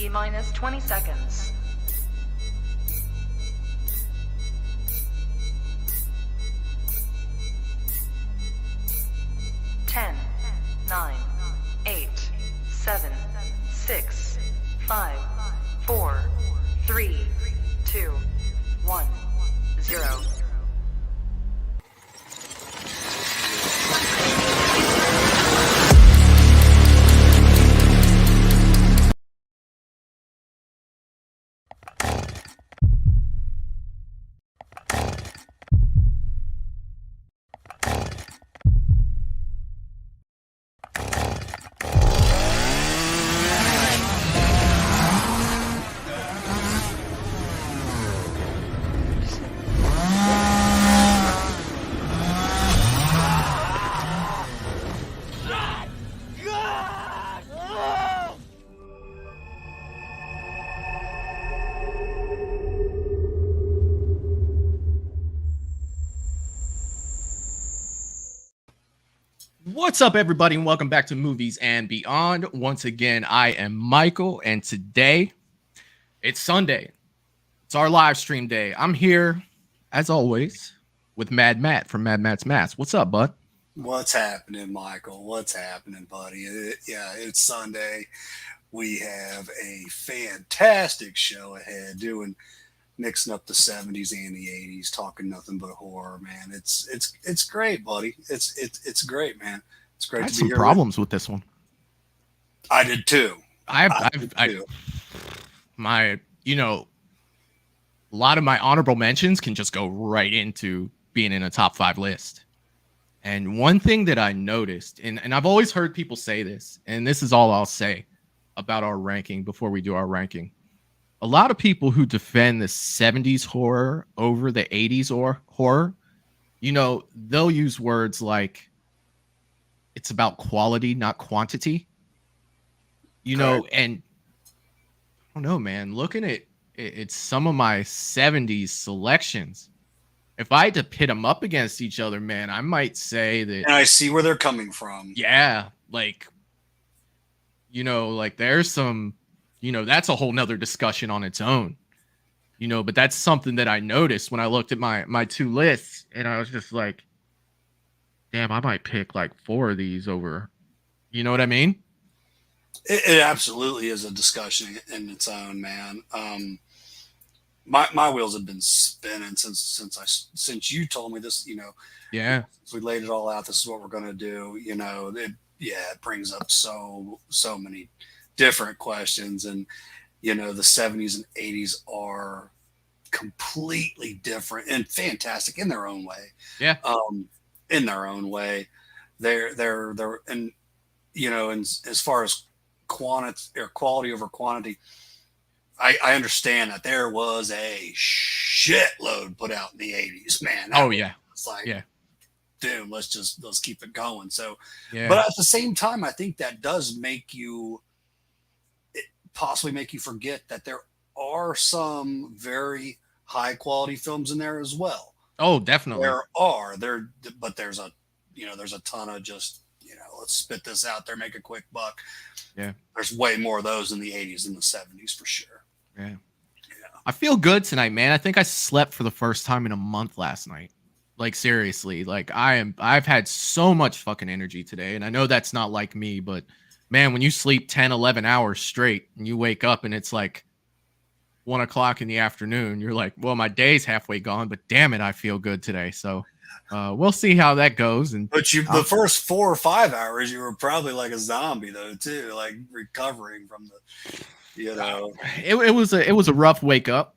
T-minus 20 seconds. 10, 9, 8, 7, 6, 5, 4, 3, 2, 1, 0. What's up, everybody, and welcome back to Movies and Beyond. Once again, I am Michael, and today it's Sunday. It's our live stream day. I'm here, as always, with Mad Matt from Mad Matt's Mass. What's up, bud? What's happening, Michael? What's happening, buddy? It's Sunday. We have a fantastic show ahead, mixing up the 70s and the 80s, talking nothing but horror, man. It's great, buddy. It's great, man. It's great. I had some problems with this one. I did too. A lot of my honorable mentions can just go right into being in a top 5 list. And one thing that I noticed, and I've always heard people say this, and this is all I'll say about our ranking before we do our ranking. A lot of people who defend the 70s horror over the 80s horror, they'll use words like it's about quality, not quantity. And I don't know, man, looking at some of my 70s selections, if I had to pit them up against each other, man, I might say that. And I see where they're coming from. Yeah. There's some, that's a whole nother discussion on its own, but that's something that I noticed when I looked at my 2 lists, and I was just like, damn, I might pick like 4 of these over, you know what I mean? It absolutely is a discussion in its own, man. My wheels have been spinning since you told me this, Yeah. We laid it all out. This is what we're going to do. It brings up so many different questions, and the 70s and 80s are completely different and fantastic in their own way. Yeah. In their own way, they're and and as far as quality over quantity, I understand that there was a shitload put out in the 80s, man. It's like, yeah, dude, let's keep it going. So, yeah. But at the same time, I think that does possibly make you forget that there are some very high quality films in there as well. Oh, definitely. But there's a ton of just, let's spit this out there, make a quick buck. Yeah. There's way more of those in the 80s than the 70s for sure. Yeah. I feel good tonight, man. I think I slept for the first time in a month last night. Like, seriously, I've had so much fucking energy today, and I know that's not like me, but man, when you sleep 10, 11 hours straight and you wake up and it's like 1 o'clock in the afternoon, you're like, well, my day's halfway gone, but damn it, I feel good today. So we'll see how that goes. But the first 4 or 5 hours, you were probably like a zombie though, too, like recovering from the, It was a rough wake up,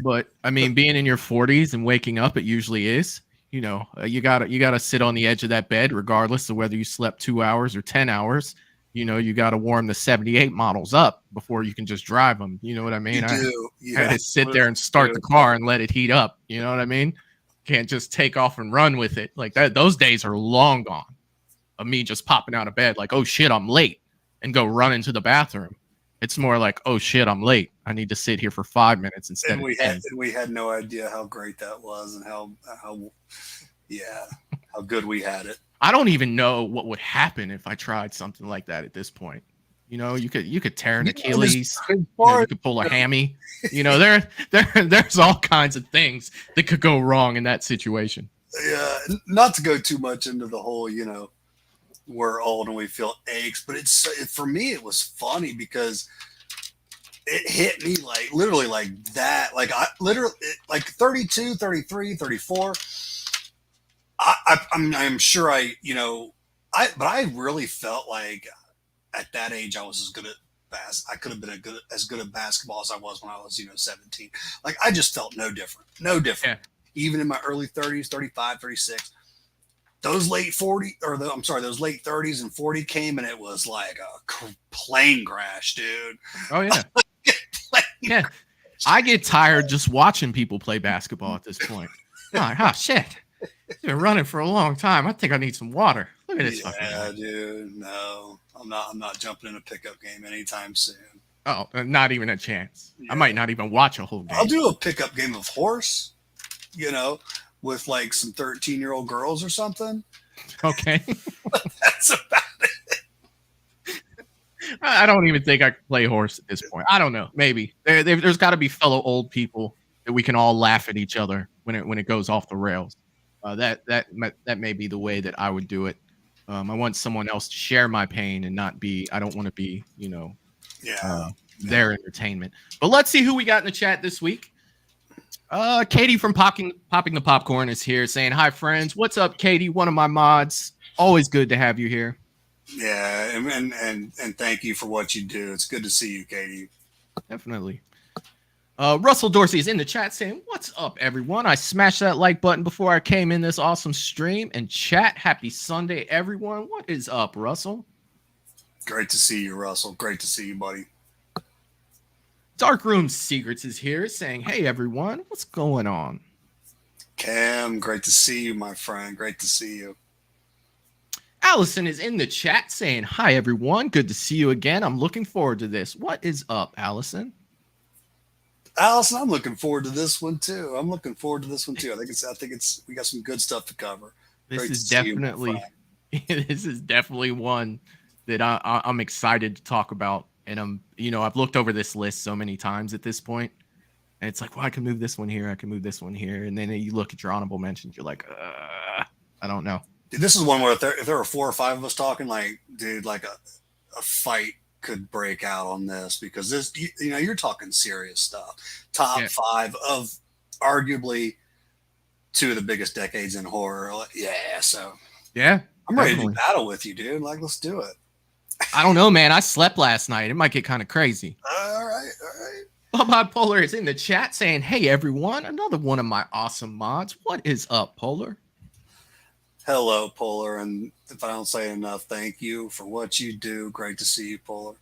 but I mean, being in your 40s and waking up, it usually is, you gotta sit on the edge of that bed, regardless of whether you slept 2 hours or 10 hours. You got to warm the 78 models up before you can just drive them. You know what I mean? I had to sit there and start the car and let it heat up. You know what I mean? Can't just take off and run with it like that. Those days are long gone of me just popping out of bed like, oh shit, I'm late, and go run into the bathroom. It's more like, oh shit, I'm late. I need to sit here for 5 minutes instead. And we had no idea how great that was and how good we had it. I don't even know what would happen if I tried something like that at this point. You know, you could tear an Yeah, Achilles. as You far could pull a hammy. You know, there's all kinds of things that could go wrong in that situation. yeah, not to go too much into the whole, we're old and we feel aches, but for me, it was funny because it hit me like literally like that. Like I literally like 32, 33, 34. I'm sure but I really felt like at that age I was as good at I could have been as good at basketball as I was when I was 17. Like I just felt no different. Yeah. Even in my early 30s, 35, 36. Those late 40 or those late 30s and 40 came and it was like a plane crash, dude. Oh yeah. Yeah. I get tired just watching people play basketball at this point. Oh shit. It's been running for a long time. I think I need some water. Look at this fucking guy. Dude. No. I'm not jumping in a pickup game anytime soon. Oh, not even a chance. Yeah. I might not even watch a whole game. I'll do a pickup game of horse, with like some 13-year-old girls or something. Okay. That's about it. I don't even think I can play horse at this point. I don't know. Maybe there's got to be fellow old people that we can all laugh at each other when it goes off the rails. That may be the way that I would do it. I want someone else to share my pain and not be. I don't want to be, their entertainment. But let's see who we got in the chat this week. Katie from Popping the Popcorn is here saying, "Hi friends, what's up, Katie? One of my mods. Always good to have you here." Yeah, and thank you for what you do. It's good to see you, Katie. Definitely. Russell Dorsey is in the chat saying, "What's up, everyone? I smashed that like button before I came in this awesome stream and chat. Happy Sunday, everyone. What is up, Russell?" Great to see you, Russell. Great to see you, buddy. Darkroom Secrets is here saying, "Hey, everyone. What's going on?" Cam, great to see you, my friend. Great to see you. Allison is in the chat saying, "Hi, everyone. Good to see you again. I'm looking forward to this. What is up, Allison?" Allison, I'm looking forward to this one too. I think it's we got some good stuff to cover. This is definitely one that I'm excited to talk about. And I've looked over this list so many times at this point, and it's like, well, I can move this one here, I can move this one here, and then you look at your honorable mentions, you're like, I don't know. Dude, this is one where if there were 4 or 5 of us talking, like, dude, like a fight could break out on this because this, you're talking serious stuff. Top 5 of arguably 2 of the biggest decades in horror. Yeah, so yeah, I'm ready to battle with you, dude. Like, let's do it. I don't know, man. I slept last night. It might get kind of crazy. All right. Bob Polar is in the chat saying, "Hey, everyone. Another one of my awesome mods. What is up, Polar?" Hello, Polar. And if I don't say enough, thank you for what you do. Great to see you, Polar.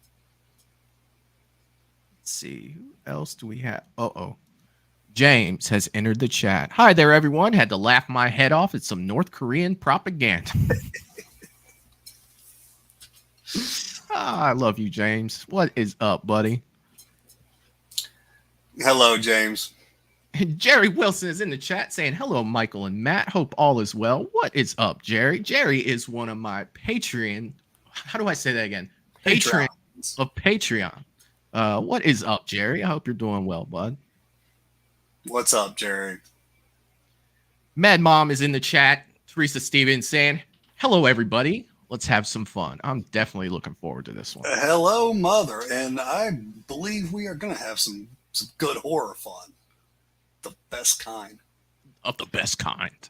Let's see. Who else do we have? James has entered the chat. "Hi there, everyone. Had to laugh my head off at some North Korean propaganda." I love you, James. What is up, buddy? Hello, James. Jerry Wilson is in the chat saying, "Hello, Michael and Matt. Hope all is well." What is up, Jerry? Jerry is one of my Patreon. How do I say that again? Patreon of Patreon. What is up, Jerry? I hope you're doing well, bud. What's up, Jerry? Mad Mom is in the chat. Teresa Stevens saying, "Hello, everybody. Let's have some fun." I'm definitely looking forward to this one. Hello, Mother. And I believe we are going to have some good horror fun. The best kind. Of the best kind.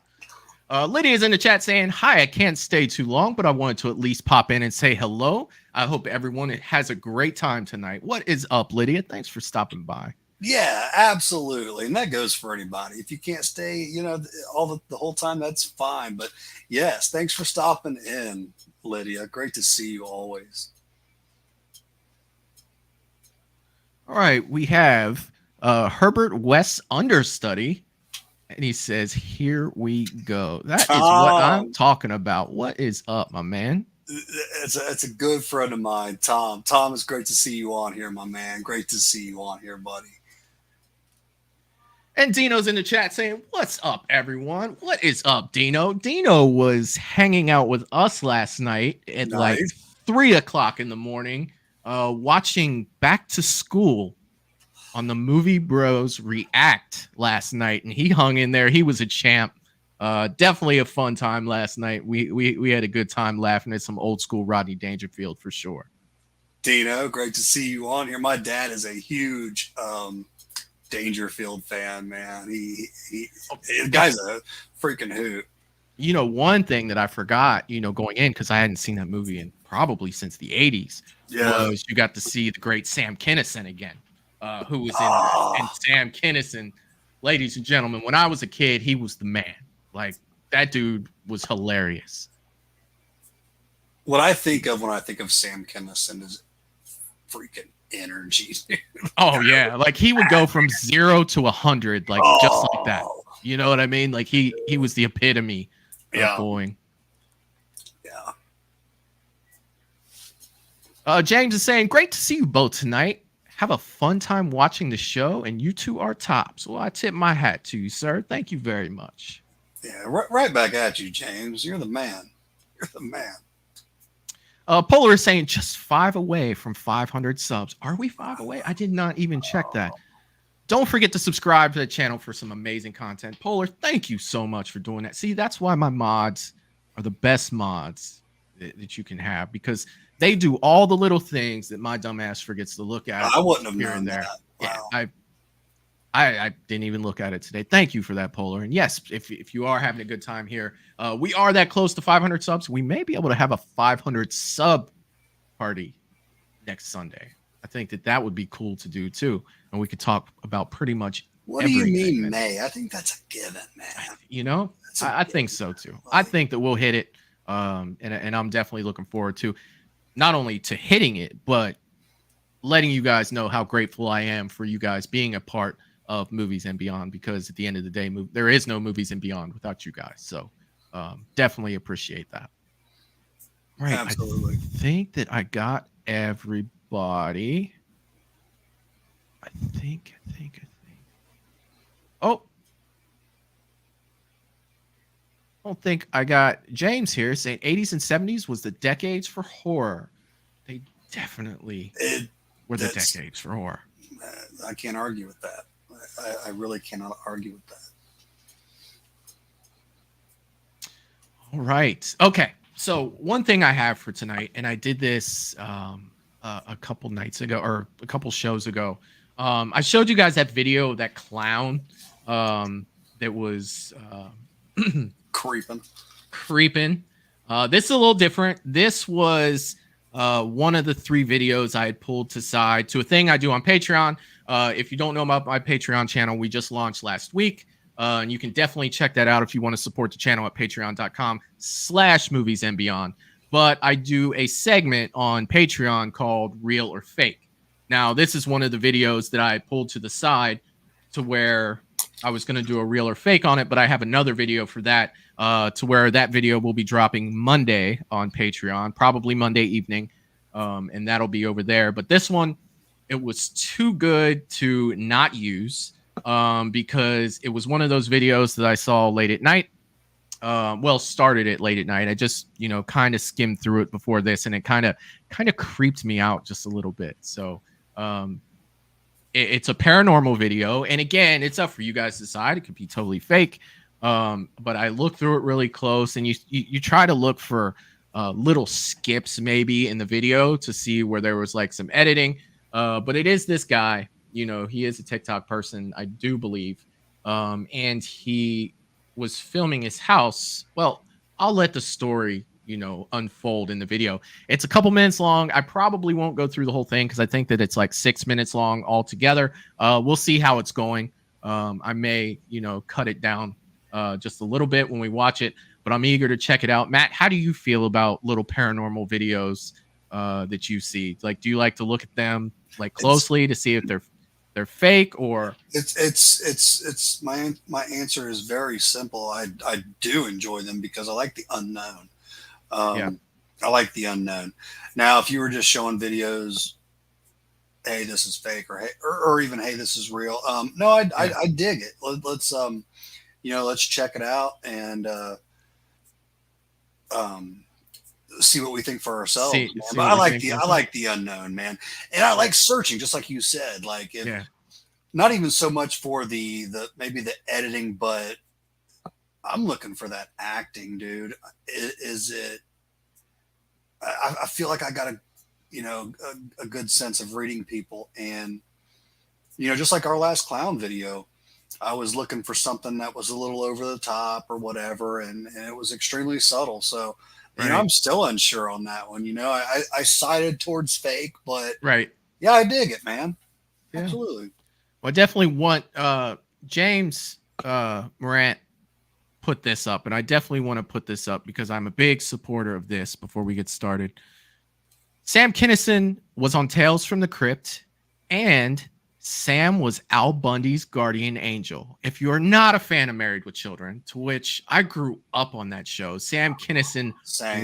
Lydia's in the chat saying, "Hi, I can't stay too long, but I wanted to at least pop in and say hello. I hope everyone has a great time tonight." What is up, Lydia? Thanks for stopping by. Yeah, absolutely. And that goes for anybody. If you can't stay, all the whole time, that's fine. But yes, thanks for stopping in, Lydia. Great to see you always. All right, we have Herbert West understudy, and he says, "Here we go." That is what I'm talking about. What is up, my man? It's a good friend of mine, Tom. Tom, it's great to see you on here, my man. Great to see you on here, buddy. And Dino's in the chat saying, "What's up, everyone? What is up, Dino?" Dino was hanging out with us last night at like 3 o'clock in the morning. watching Back to School on the Movie Bros React last night, and he hung in there. He was a champ. Definitely a fun time last night. We had a good time laughing at some old school Rodney Dangerfield for sure. Dino, great to see you on here. My dad is a huge Dangerfield fan, man. The guy's a freaking hoot. You know, one thing that I forgot, going in, because I hadn't seen that movie in probably since the 80s, was you got to see the great Sam Kinison again, who was in that. And Sam Kinison, ladies and gentlemen, when I was a kid, he was the man. Like, that dude was hilarious. What I think of when I think of Sam Kinison is freaking energy. Oh, yeah. Like, he would go from 0 to 100, like, just like that. You know what I mean? Like, he was the epitome of going. Yeah. James is saying, great to see you both tonight. Have a fun time watching the show, and you two are tops. Well, I tip my hat to you, sir. Thank you very much. Yeah, right back at you, James. You're the man. You're the man. Polar is saying just 5 away from 500 subs. Are we 5 away? I did not even check that. Don't forget to subscribe to the channel for some amazing content. Polar, thank you so much for doing that. See, that's why my mods are the best mods that you can have, because they do all the little things that my dumb ass forgets to look at. I wouldn't have here known and there. that. Wow. Yeah, I didn't even look at it today. Thank you for that, Polar. And yes, if you are having a good time here, we are that close to 500 subs. We may be able to have a 500 sub party next Sunday. I think that would be cool to do too, and we could talk about pretty much. What do you mean, May? I think that's a given, man. I think so too. I think that we'll hit it, and I'm definitely looking forward to not only to hitting it, but letting you guys know how grateful I am for you guys being a part of Movies and Beyond, because at the end of the day, there is no Movies and Beyond without you guys. So definitely appreciate that. Right. Absolutely. I think that I got everybody. I think. Oh. I don't think I got James here saying 80s and 70s was the decades for horror. They definitely were the decades for horror. I can't argue with that. I really cannot argue with that. All right. Okay. So one thing I have for tonight, and I did this a couple nights ago or a couple shows ago. I showed you guys that video of that clown that was creeping. This is a little different. This was one of the 3 videos I had pulled to side to a thing I do on Patreon. If you don't know about my Patreon channel, we just launched last week. And you can definitely check that out if you want to support the channel at patreon.com/movies and beyond. But I do a segment on Patreon called Real or Fake. Now, this is one of the videos that I pulled to the side to where I was going to do a real or fake on it, but I have another video for that to where that video will be dropping Monday on Patreon, probably Monday evening, and that'll be over there. But this one, it was too good to not use because it was one of those videos that I saw late at night. Started it late at night. I just, kind of skimmed through it before this, and it kind of creeped me out just a little bit. So it's a paranormal video, and again, it's up for you guys to decide. It could be totally fake, but I looked through it really close, and you try to look for little skips maybe in the video to see where there was like some editing. But it is this guy. He is a TikTok person, I do believe, and he was filming his house. Well, I'll let the story, unfold in the video. It's a couple minutes long. I probably won't go through the whole thing because I think that it's like 6 minutes long altogether. We'll see how it's going. I may, cut it down just a little bit when we watch it, but I'm eager to check it out. Matt, how do you feel about little paranormal videos that you see? Like, do you like to look at them like closely to see if they're fake, or it's my answer is very simple. I do enjoy them because I like the unknown. I like the unknown. Now, if you were just showing videos, hey, this is fake, or even hey, this is real. No, I dig it. Let's let's check it out, and see what we think for ourselves. See But what you think I like the unknown, man, and I like searching, just like you said. Like, not even so much for the maybe the editing, but I'm looking for that acting, dude. Is it? I feel like I got a good sense of reading people, and just like our last clown video, I was looking for something that was a little over the top or whatever, and it was extremely subtle. So, I'm still unsure on that one. I sided towards fake, but yeah, I dig it, man. Yeah. Absolutely. Well, I definitely want James Morant put this up, and I definitely want to put this up because I'm a big supporter of this. Before we get started, Sam Kinison was on Tales from the Crypt, and Sam was Al Bundy's guardian angel. If you're not a fan of Married with Children, to which I grew up on that show, Sam Kinison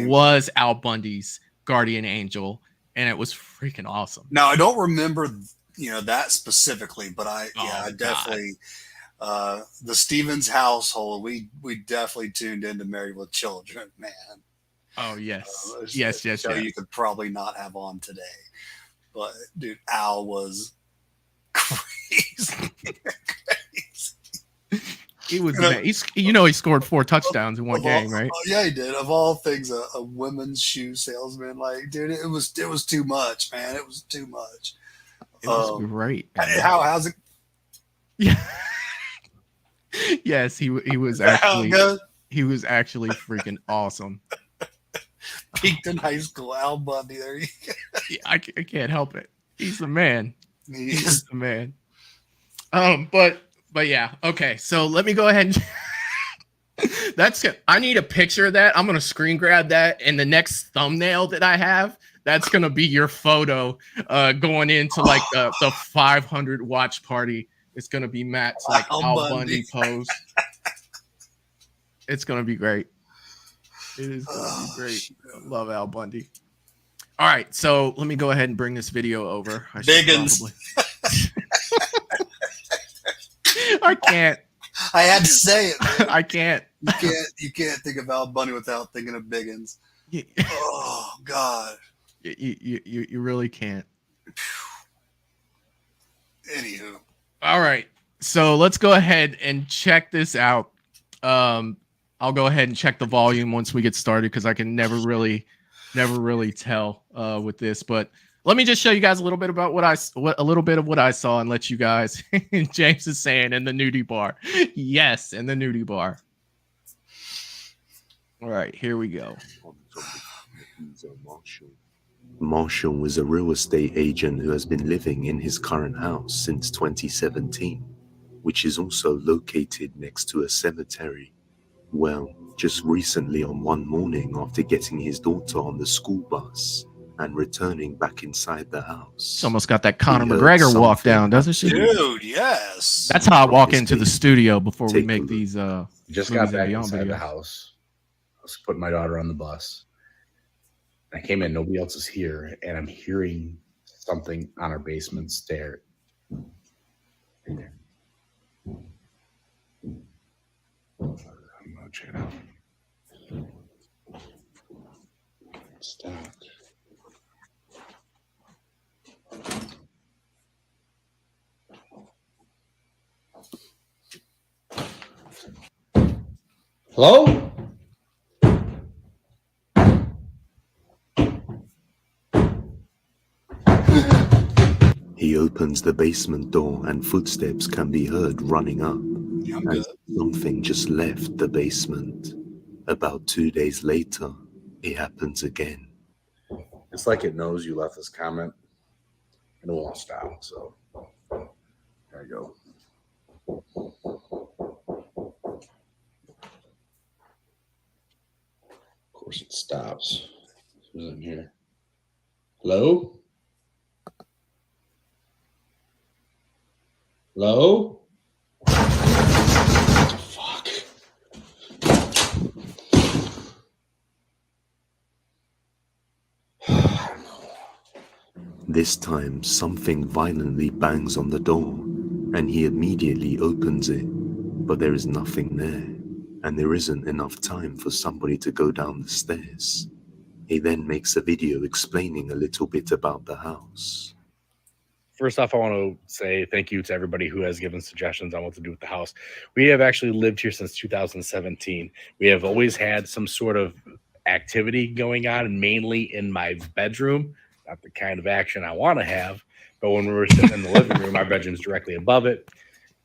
was Al Bundy's guardian angel, and it was freaking awesome. Now, I don't remember, that specifically, but I definitely, the Stevens household, we definitely tuned into Married with Children, man. Oh, yes. Yes. You could probably not have on today. But, dude, Al was crazy. He was, he scored 4 touchdowns in one game, right? Yeah, he did. Of all things, a women's shoe salesman. Like, dude, it was too much, man. It was too much. It was great. How's it? Yeah. Yes, he was actually freaking awesome. Peaked in high school, Al Bundy. There you go. Yeah, I can't help it. He's the man. He's the man. But yeah, okay. So let me go ahead and that's it. I need a picture of that. I'm gonna screen grab that, and the next thumbnail that I have, that's gonna be your photo going into like the 500 watch party. It's gonna be Matt's like Al Bundy pose. It's gonna be great. It is gonna be great. I love Al Bundy. All right, so let me go ahead and bring this video over. Biggins. I can't. I had to say it, man. I can't. You can't think of Al Bundy without thinking of Biggins. Oh God. You really can't. Anywho. All right. So let's go ahead and check this out. I'll go ahead and check the volume once we get started because I can never really tell with this. But let me just show you guys a little bit about what I saw and let you guys. James is saying in the nudie bar. Yes, in the nudie bar. All right, here we go. Marshall was a real estate agent who has been living in his current house since 2017, which is also located next to a cemetery. Well, just recently on one morning after getting his daughter on the school bus and returning back inside the house. It's almost got that Conor McGregor walk down, doesn't she? Dude, yes. That's how I walk into the studio before we make these just got back inside the house. I was putting my daughter on the bus. I came in, nobody else is here, and I'm hearing something on our basement stair. Right there. I'm gonna check it out. Stop. Hello? He opens the basement door and footsteps can be heard running up. And something just left the basement. About 2 days later, it happens again. It's like it knows you left this comment and it won't stop. So there you go. Of course it stops. Who's in here? Hello? Hello? Fuck. This time, something violently bangs on the door, and he immediately opens it, but there is nothing there, and there isn't enough time for somebody to go down the stairs. He then makes a video explaining a little bit about the house. First off, I want to say thank you to everybody who has given suggestions on what to do with the house. We have actually lived here since 2017. We have always had some sort of activity going on, mainly in my bedroom. Not the kind of action I want to have, but when we were sitting in the living room, our bedroom's directly above it.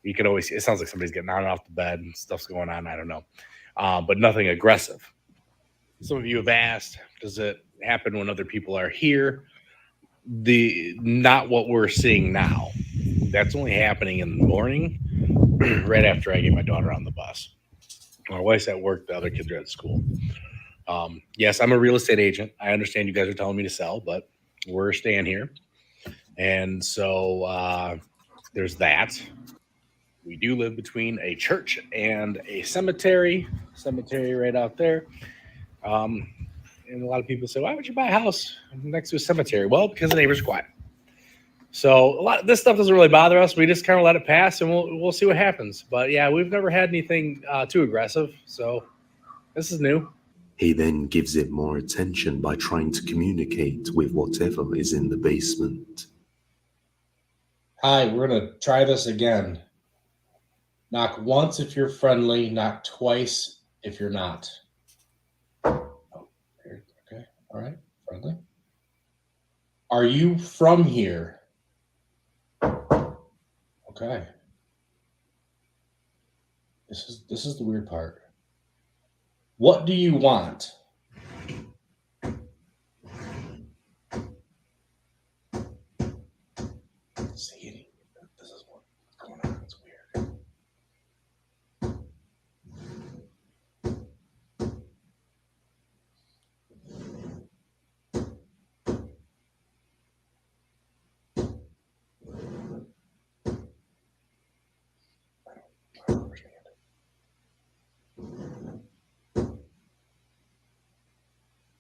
You can always see, it sounds like somebody's getting on and off the bed and stuff's going on. I don't know, but nothing aggressive. Some of you have asked, does it happen when other people are here? Not what we're seeing now. That's only happening in the morning, right after I get my daughter on the bus. My wife's at work, the other kids are at school. Yes, I'm a real estate agent. I understand you guys are telling me to sell, but we're staying here. And so there's that. We do live between a church and a cemetery right out there. And a lot of people say, why would you buy a house next to a cemetery? Well, because the neighbors are quiet. So a lot of this stuff doesn't really bother us. We just kind of let it pass and we'll see what happens. But yeah, we've never had anything too aggressive. So this is new. He then gives it more attention by trying to communicate with whatever is in the basement. Hi, we're going to try this again. Knock once if you're friendly, knock twice if you're not. Okay, all right, friendly. Are you from here? Okay. This is the weird part. What do you want? See, this is what's going on. It's weird. I don't understand.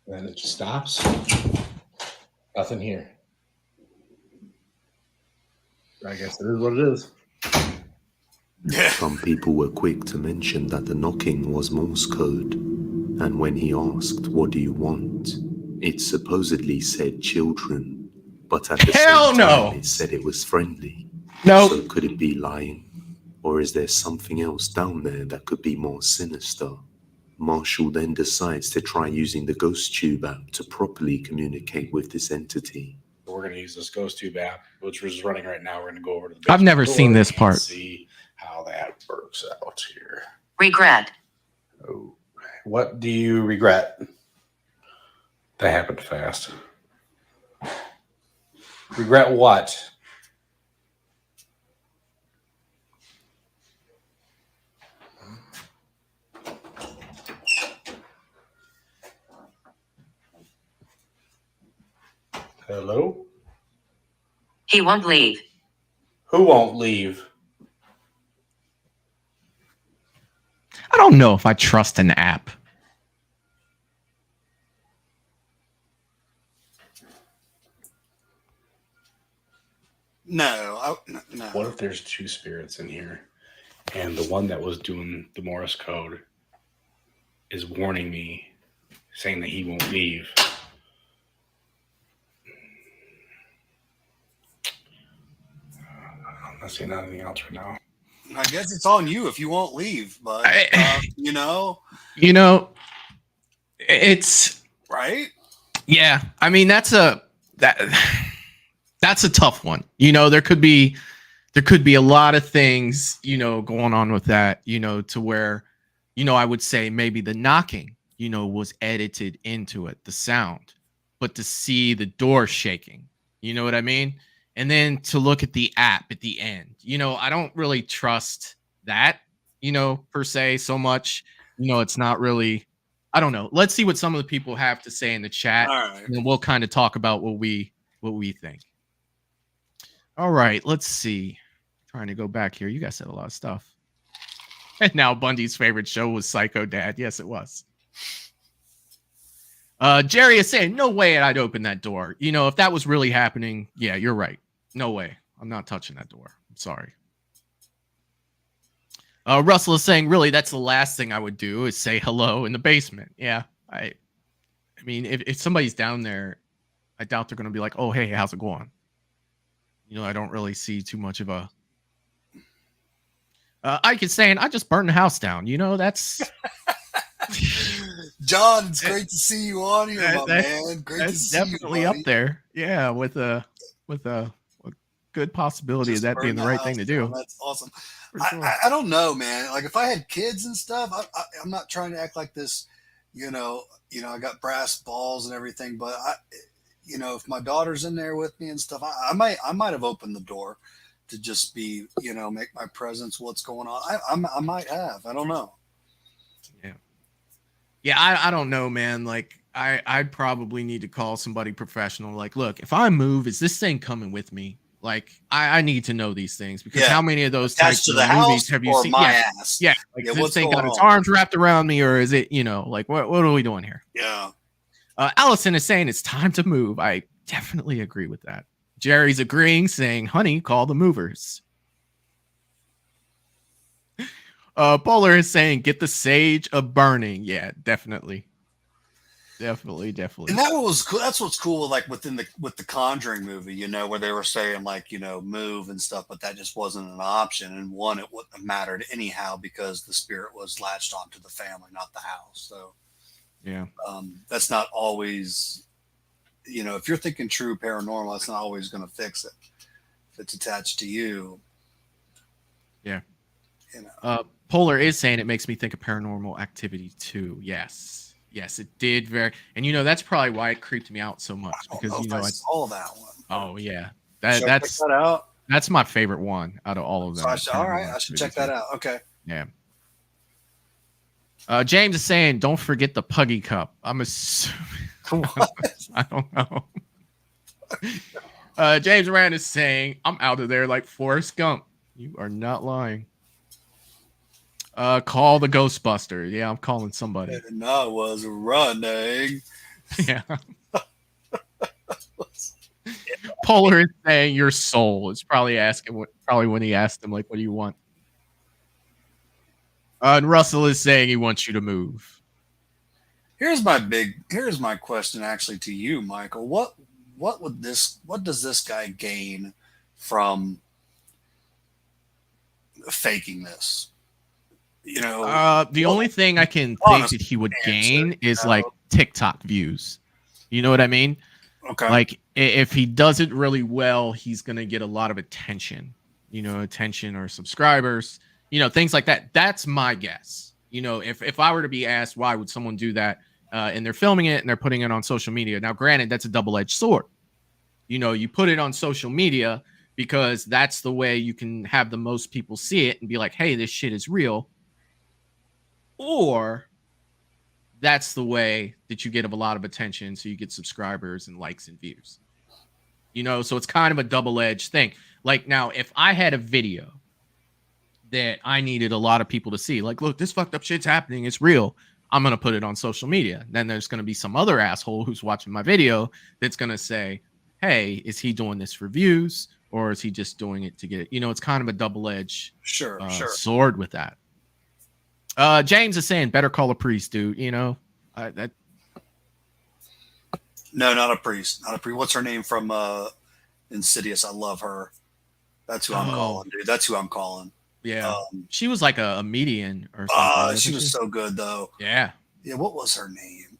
And then it just stops. Nothing here. I guess it is what it is. Some people were quick to mention that the knocking was Morse code, and when he asked, what do you want? It supposedly said children, but at the Hell same no. time it said it was friendly. Nope. So could it be lying? Or is there something else down there that could be more sinister? Marshall then decides to try using the Ghost Tube app to properly communicate with this entity. We're going to use this Ghost Tube app, which is running right now. We're going to go over to the I've never basement seen door this and part. See how that works out here. Regret. Oh, what do you regret? That happened fast. Regret what? Hello? He won't leave. Who won't leave? I don't know if I trust an app. No. What if there's two spirits in here and the one that was doing the Morse code is warning me, saying that he won't leave? I'm not saying anything else right now. I guess it's on you if you won't leave, but you know, It's right? yeah. I mean, that's a tough one. There could be a lot of things, going on with that, to where, I would say maybe the knocking, was edited into it, the sound, but to see the door shaking, you know what I mean? And then to look at the app at the end, I don't really trust that, per se so much. It's not really, I don't know. Let's see what some of the people have to say in the chat. All right. And then we'll kind of talk about what we think. All right, let's see. Trying to go back here. You guys said a lot of stuff. And now Bundy's favorite show was Psycho Dad. Yes, it was. Jerry is saying, no way I'd open that door. If that was really happening, yeah, you're right. No way. I'm not touching that door. I'm sorry. Russell is saying, really, that's the last thing I would do is say hello in the basement. Yeah, I mean, if somebody's down there, I doubt they're going to be like, oh, hey, how's it going? You know, I don't really see too much of a. Ike is saying, I just burned the house down. You know, that's. John, it's great to see you on here, my man. Great to see you. Definitely up there. Yeah, with a good possibility of that being the right thing to do. That's awesome. Sure. I don't know, man. Like if I had kids and stuff, I'm not trying to act like this. You know, I got brass balls and everything, but if my daughter's in there with me and stuff, I might have opened the door to just be, make my presence what's going on. I might have. I don't know. Yeah, I don't know, man. Like I'd probably need to call somebody professional. Like, look, if I move, is this thing coming with me? Like, I need to know these things because how many of those types of movies have you seen? Ass. Yeah, like this thing got its arms wrapped around me, or is it, like what are we doing here? Yeah. Allison is saying it's time to move. I definitely agree with that. Jerry's agreeing, saying, honey, call the movers. Polar is saying, get the sage of burning. Yeah, definitely. And that was cool. That's what's cool, like with the Conjuring movie, where they were saying like, move and stuff, but that just wasn't an option. And one, it wouldn't have mattered anyhow because the spirit was latched onto the family, not the house. So yeah, that's not always, if you're thinking true paranormal, that's not always going to fix it. If it's attached to you. Yeah. Polar is saying it makes me think of Paranormal Activity 2. Yes, it did and that's probably why it creeped me out so much because I saw that one. Oh yeah, that's check that out. That's my favorite one out of all of them. All right, I should check that out. Okay. Yeah. James is saying, don't forget the Puggy Cup. I'm assuming. I don't know. James Rand is saying, I'm out of there like Forrest Gump. You are not lying. Call the Ghostbuster. Yeah, I'm calling somebody. And I was running. Yeah. Polar is saying your soul. It's probably when he asked him, like, what do you want? And Russell is saying he wants you to move. Here's my question actually to you, Michael. What does this guy gain from faking this? The only thing I can think that he would gain is like TikTok views. You know what I mean? Okay. Like if he does it really well, he's gonna get a lot of attention. Attention or subscribers. Things like that. That's my guess. If I were to be asked why would someone do that, and they're filming it and they're putting it on social media. Now, granted, that's a double-edged sword. You put it on social media because that's the way you can have the most people see it and be like, hey, this shit is real. Or that's the way that you get a lot of attention, so you get subscribers and likes and views. So it's kind of a double-edged thing. Like now, if I had a video that I needed a lot of people to see, like, look, this fucked up shit's happening, it's real, I'm going to put it on social media. Then there's going to be some other asshole who's watching my video that's going to say, hey, is he doing this for views or is he just doing it to get it? It's kind of a double-edged sword with that. James is saying, better call a priest, dude. No, not a priest. What's her name from Insidious? I love her. That's who I'm calling, dude. That's who I'm calling. Yeah. She was like a median or something. She was so good, though. Yeah. Yeah, what was her name?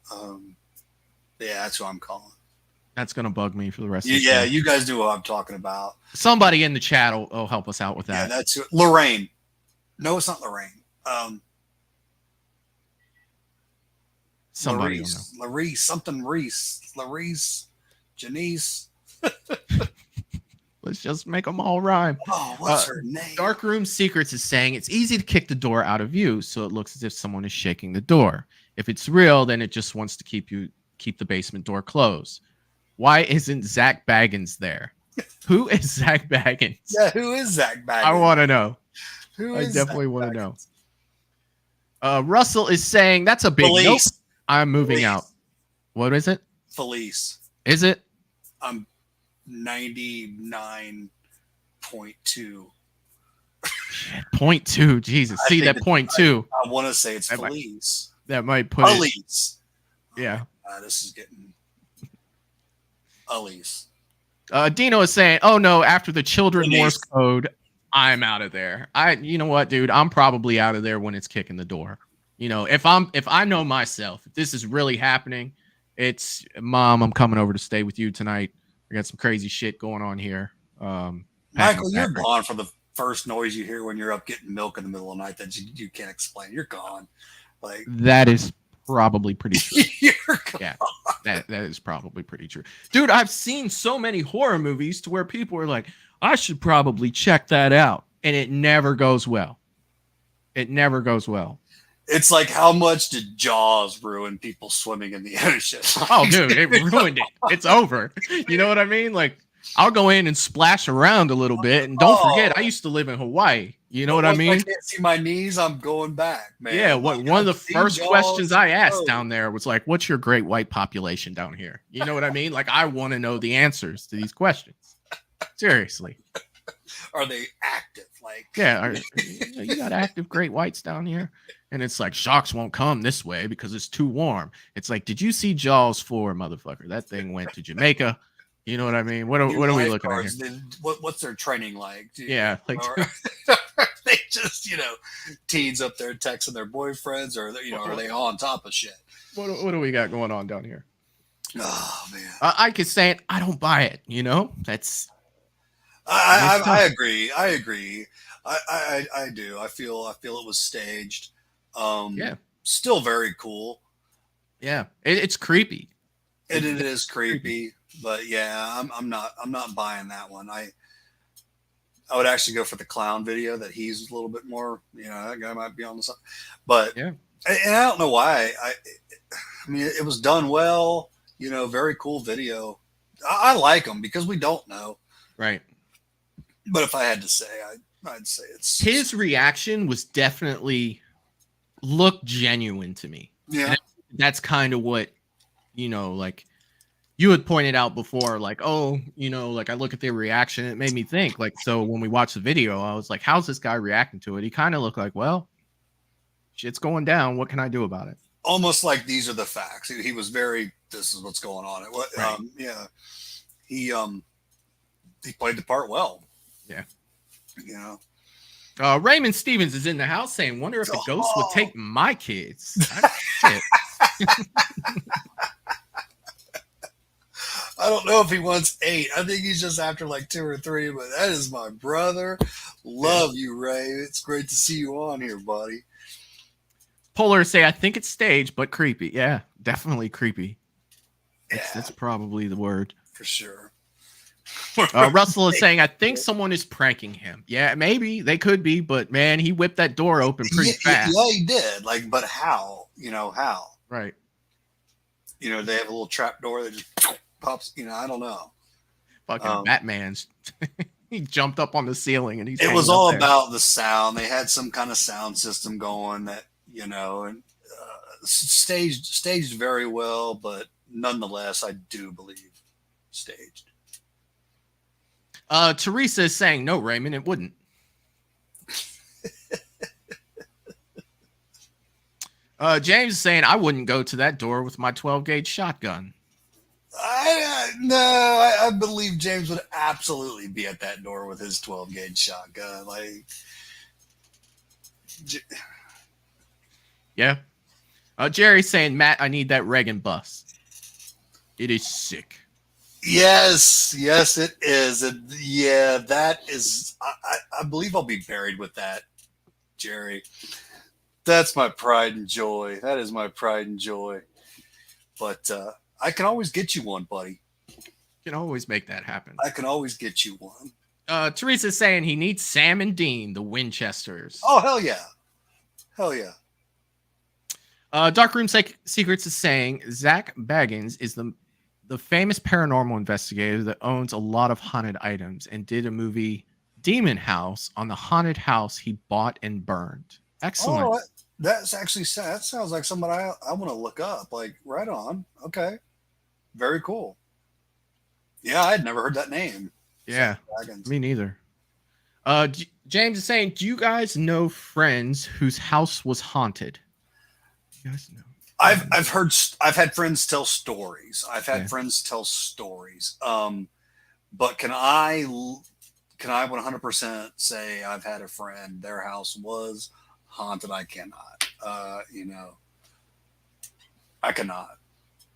Yeah, that's who I'm calling. That's going to bug me for the rest of the time. You guys know what I'm talking about. Somebody in the chat will help us out with that. Yeah, that's who, Lorraine. No, it's not Lorraine. Somebody Larice, Janice. Let's just make them all rhyme. Oh, what's her name? Darkroom Secrets is saying it's easy to kick the door out of view, so it looks as if someone is shaking the door. If it's real, then it just wants to keep the basement door closed. Why isn't Zach Baggins there? Who is Zach Baggins? Yeah, who is Zach Baggins? I want to know. I definitely want to know. Russell is saying that's a big nope. I'm moving out. What is it? Felice. Is it? I'm 99.2. 0.2. Jesus. See that 0.2. I want to say it's Felice. That might put Felice. Yeah. This is getting Elise. Dino is saying, "Oh no, after the children Elise. Morse code, I'm out of there. You know what, dude? I'm probably out of there when it's kicking the door. You know, if I know myself, if this is really happening, it's Mom, I'm coming over to stay with you tonight. We got some crazy shit going on here. Michael, you're gone for the first noise you hear when you're up getting milk in the middle of the night that you can't explain. You're gone. Like that is probably pretty true. You're gone. Yeah, that is probably pretty true, dude. I've seen so many horror movies to where people are like, I should probably check that out, and it never goes well. It never goes well. It's like, how much did Jaws ruin people swimming in the ocean? Oh, dude, it ruined it. It's over. You know what I mean? Like, I'll go in and splash around a little bit, and don't forget, I used to live in Hawaii. You know what I mean? I can't see my knees. I'm going back, man. Yeah, one of the first questions I asked down there was like, "What's your great white population down here?" You know what I mean? Like, I want to know the answers to these questions. Seriously. Are they active? Like, yeah, you got active great whites down here, and it's like sharks won't come this way because it's too warm. It's like, did you see Jaws 4, motherfucker? That thing went to Jamaica. You know what I mean? What are we looking at here? What's their training like? Yeah, like they just, teens up there texting their boyfriends, or are they on top of shit? What do we got going on down here? Oh man, I could say it. I don't buy it. That's. I agree. I do. I feel it was staged. Yeah. Still very cool. Yeah, it's creepy. It is creepy. But yeah, I'm not buying that one. I would actually go for the clown video that he's a little bit more, that guy might be on the side. But yeah, and I don't know why. I mean, it was done well. Very cool video. I like them because we don't know, right? But if I had to say, I'd say it's his reaction was definitely looked genuine to me. Yeah, that's kind of what like. You had pointed out before, like, oh, like I look at their reaction, it made me think, like, so when we watched the video, I was like, how's this guy reacting to it? He kind of looked like, well, shit's going down. What can I do about it? Almost like these are the facts. He was very, this is what's going on. Right. Yeah. He played the part well. Yeah. Raymond Stevens is in the house saying, wonder if the ghost would take my kids. I don't know if he wants 8. I think he's just after like 2 or 3, but that is my brother. Love you, Ray. It's great to see you on here, buddy. Polar say, I think it's staged, but creepy. Yeah, definitely creepy. That's probably the word. For sure. Russell is saying, I think someone is pranking him. Yeah, maybe. They could be, but man, he whipped that door open pretty fast. Yeah, he did. Like, but how? How? Right. They have a little trap door that just pops, I don't know. Fucking Batman's he jumped up on the ceiling and it was all about the sound. They had some kind of sound system going that, and staged very well, but nonetheless, I do believe staged. Teresa is saying, no, Raymond, it wouldn't. James is saying, I wouldn't go to that door with my 12 gauge shotgun. I believe James would absolutely be at that door with his 12 gauge shotgun. Like, yeah. Jerry's saying, Matt, I need that Reagan bus. It is sick. Yes, it is. And yeah, that is. I believe I'll be buried with that, Jerry. That's my pride and joy. That is my pride and joy. But I can always get you one, buddy. Can always make that happen. I can always get you one. Teresa's saying he needs Sam and Dean, the Winchesters. Oh, hell yeah. Hell yeah. Darkroom Secrets is saying Zach Baggins is the famous paranormal investigator that owns a lot of haunted items and did a movie Demon House on the haunted house he bought and burned. Excellent. Oh, that's actually, that sounds like somebody I want to look up. Like, right on. Okay. Very cool. Yeah, I had never heard that name. Yeah, me neither. James is saying, do you guys know friends whose house was haunted? You guys know? I've had friends tell stories. I've had Yeah. friends tell stories. But can I 100% say I've had a friend, their house was haunted? I cannot. I cannot.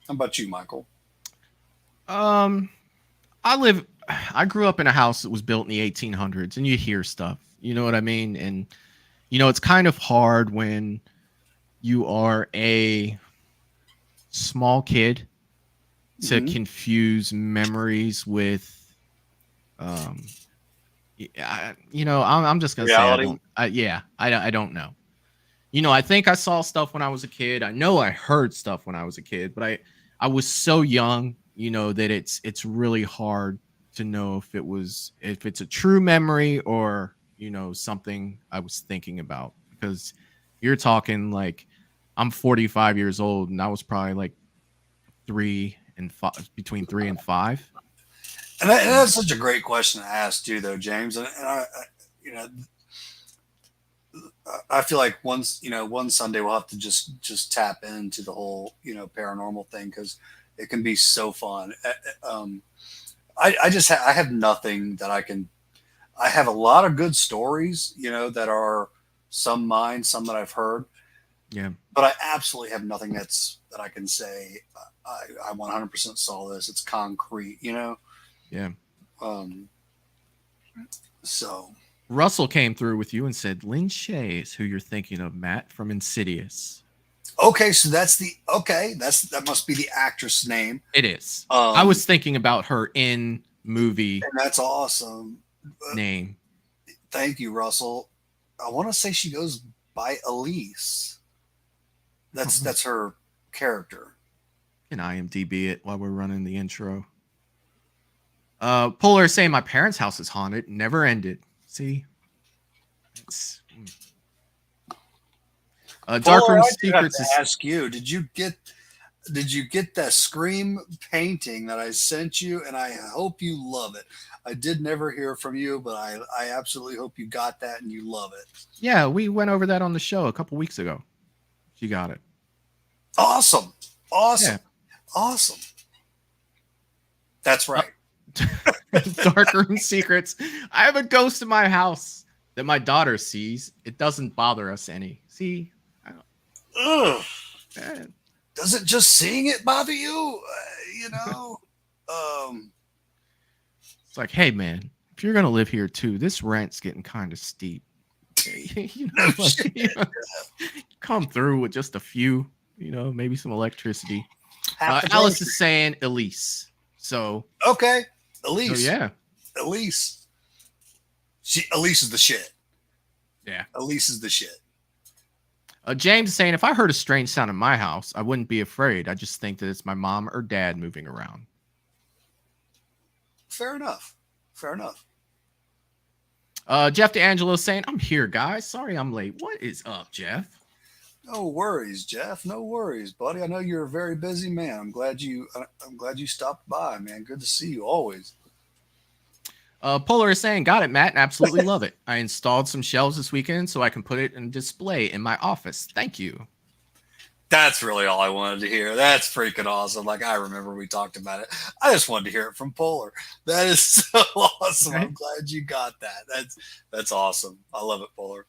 How about you, Michael? I grew up in a house that was built in the 1800s, and you hear stuff. You know what I mean? And it's kind of hard when you are a small kid to Mhm. confuse memories with I'm just gonna say Reality? I don't know. I think I saw stuff when I was a kid. I know I heard stuff when I was a kid, but I was so young, that it's really hard to know if it's a true memory or something I was thinking about, because you're talking like I'm 45 years old and I was probably like between 3 and 5. And that's such a great question to ask too, though, James. And you know, I feel like one Sunday we'll have to just tap into the whole paranormal thing, because it can be so fun. I have nothing that I can. I have a lot of good stories, that are some mine, some that I've heard. Yeah. But I absolutely have nothing that I can say I 100% saw this. It's concrete, Yeah. So Russell came through with you and said Lynn Shay is who you're thinking of, Matt, from Insidious. okay, so that must be the actress name. It is. I was thinking about her in movie. And that's awesome. Name. Thank you, Russell. I want to say she goes by Elise. That's her character. Can IMDb it while we're running the intro. Polar is saying my parents' house is haunted. Never ended. See? It's Darkroom Secrets is. Ask you, did you get that Scream painting that I sent you? And I hope you love it. I did never hear from you, but I absolutely hope you got that and you love it. Yeah, we went over that on the show a couple weeks ago. She got it. Awesome. Yeah. Awesome. That's right. Darkroom Secrets. I have a ghost in my house that my daughter sees. It doesn't bother us any. See? Ugh. Doesn't just seeing it bother you? It's like, hey man, if you're gonna live here too, this rent's getting kind of steep. Come through with just a few, maybe some electricity. Alice is saying Elise. So okay, Elise. Oh yeah, Elise. Elise is the shit. Yeah, Elise is the shit. James is saying if I heard a strange sound in my house, I wouldn't be afraid. I just think that it's my mom or dad moving around. Fair enough. Jeff DeAngelo saying, I'm here, guys. Sorry I'm late. What is up, Jeff? No worries, Jeff. No worries, buddy. I know you're a very busy man. I'm glad you stopped by, man. Good to see you always. Polar is saying, got it, Matt, and absolutely love it. I installed some shelves this weekend so I can put it in display in my office. Thank you. That's really all I wanted to hear. That's freaking awesome. Like, I remember we talked about it. I just wanted to hear it from Polar. That is so awesome. Okay. I'm glad you got that. That's awesome. I love it, Polar.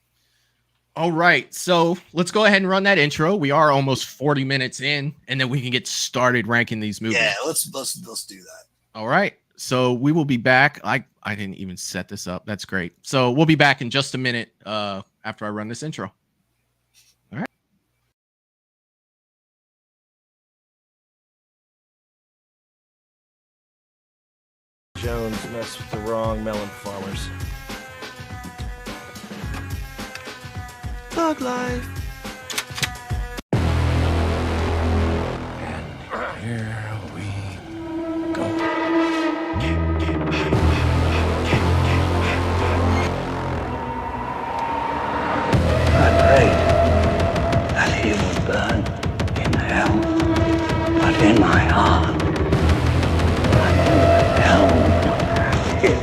All right. So let's go ahead and run that intro. We are almost 40 minutes in, and then we can get started ranking these movies. Yeah, let's do that. All right. So we will be back. I didn't even set this up. That's great. So we'll be back in just a minute after I run this intro. All right. Jones messed with the wrong melon farmers. Thug life. And here we go. I prayed that he would burn in hell, but in my heart, I never held him.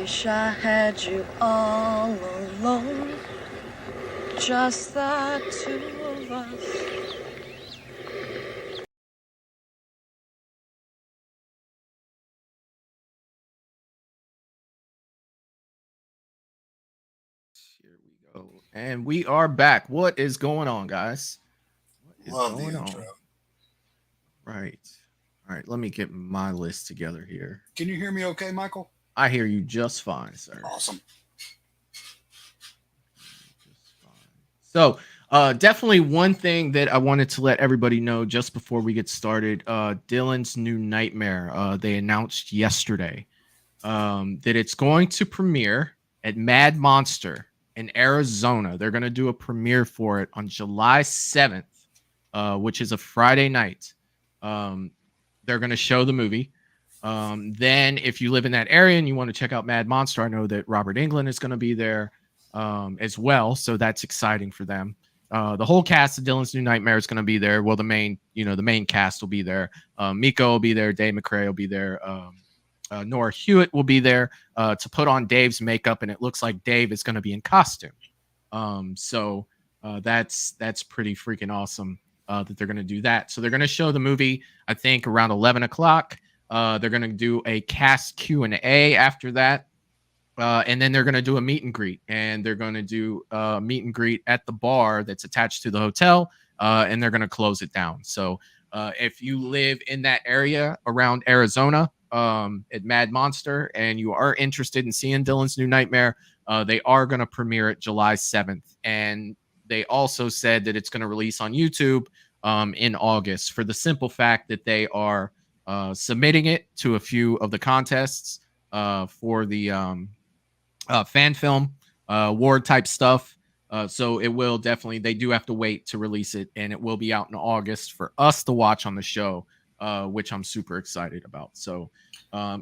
wish I had you all alone, just the two of us. Here we go. And we are back. What is going on, guys? What is Love going the on? intro. Right. All right. Let me get my list together here. Can you hear me okay, Michael? I hear you just fine, sir. Awesome. Just fine. So, definitely one thing that I wanted to let everybody know just before we get started, Dylan's New Nightmare, they announced yesterday that it's going to premiere at Mad Monster in Arizona. They're going to do a premiere for it on July 7th, which is a Friday night. They're going to show the movie. Then if you live in that area and you want to check out Mad Monster, I know that Robert Englund is going to be there as well. So that's exciting for them. The whole cast of Dylan's New Nightmare is going to be there. Well, the main cast will be there. Miko will be there. Dave McRae will be there. Nora Hewitt will be there to put on Dave's makeup, and it looks like Dave is going to be in costume. So that's pretty freaking awesome that they're going to do that. So they're going to show the movie, I think, around 11 o'clock. They're going to do a cast Q&A after that. And then they're going to do a meet and greet, and they're going to do a meet and greet at the bar that's attached to the hotel, and they're going to close it down. So if you live in that area around Arizona at Mad Monster and you are interested in seeing Dylan's New Nightmare, they are going to premiere it July 7th. And they also said that it's going to release on YouTube in August, for the simple fact that they are submitting it to a few of the contests for the fan film award type stuff. So it will definitely, they do have to wait to release it, and it will be out in August for us to watch on the show, which I'm super excited about. So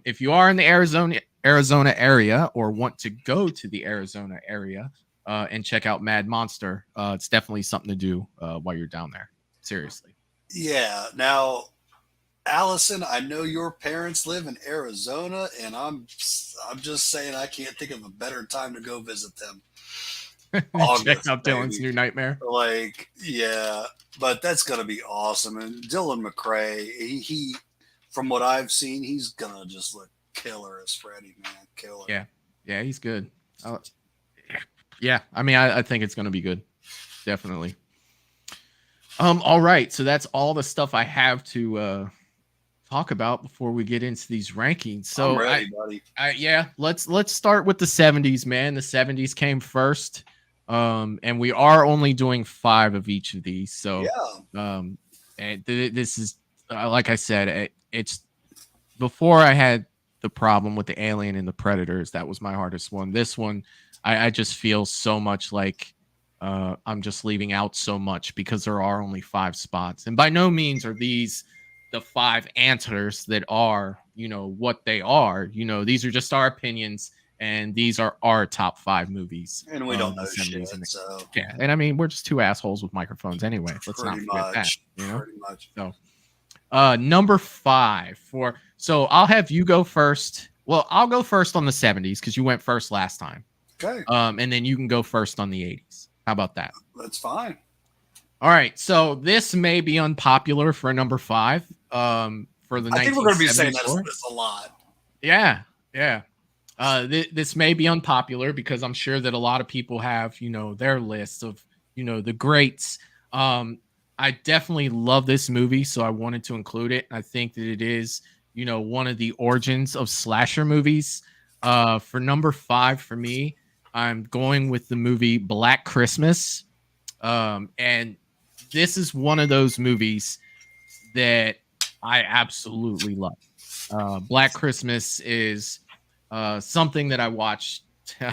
if you are in the Arizona area or want to go to the Arizona area and check out Mad Monster, it's definitely something to do while you're down there. Seriously. Yeah. Now, Allison, I know your parents live in Arizona, and I'm just saying I can't think of a better time to go visit them. Check out Dylan's New Nightmare. Like, yeah, but that's gonna be awesome. And Dylan McRae, he from what I've seen, he's gonna just look killer as Freddy, man, killer. Yeah, he's good. Yeah, I mean, I think it's gonna be good, definitely. All right, so that's all the stuff I have to talk about before we get into these rankings. So I'm ready, buddy. Let's start with the 70s, man. The 70s came first. And we are only doing 5 of each of these. So and this is like I said, it's before I had the problem with the Alien and the Predators. That was my hardest one. This one, I just feel so much like I'm just leaving out so much because there are only 5 spots. And by no means are these the 5 answers that are, what they are. These are just our opinions, and these are our top 5 movies. And we don't know shit, so. Yeah, and I mean, we're just 2 assholes with microphones anyway. Let's not forget that. Pretty much. So, number 5 so I'll have you go first. Well, I'll go first on the 70s because you went first last time. Okay. And then you can go first on the 80s. How about that? That's fine. All right, so this may be unpopular for number 5. For the I think we're going to be saying that's a lot. Yeah. This may be unpopular because I'm sure that a lot of people have, their list of, the greats. I definitely love this movie, so I wanted to include it. I think that it is, one of the origins of slasher movies. For number 5 for me, I'm going with the movie Black Christmas. And this is one of those movies that I absolutely love. Black Christmas is something that I watch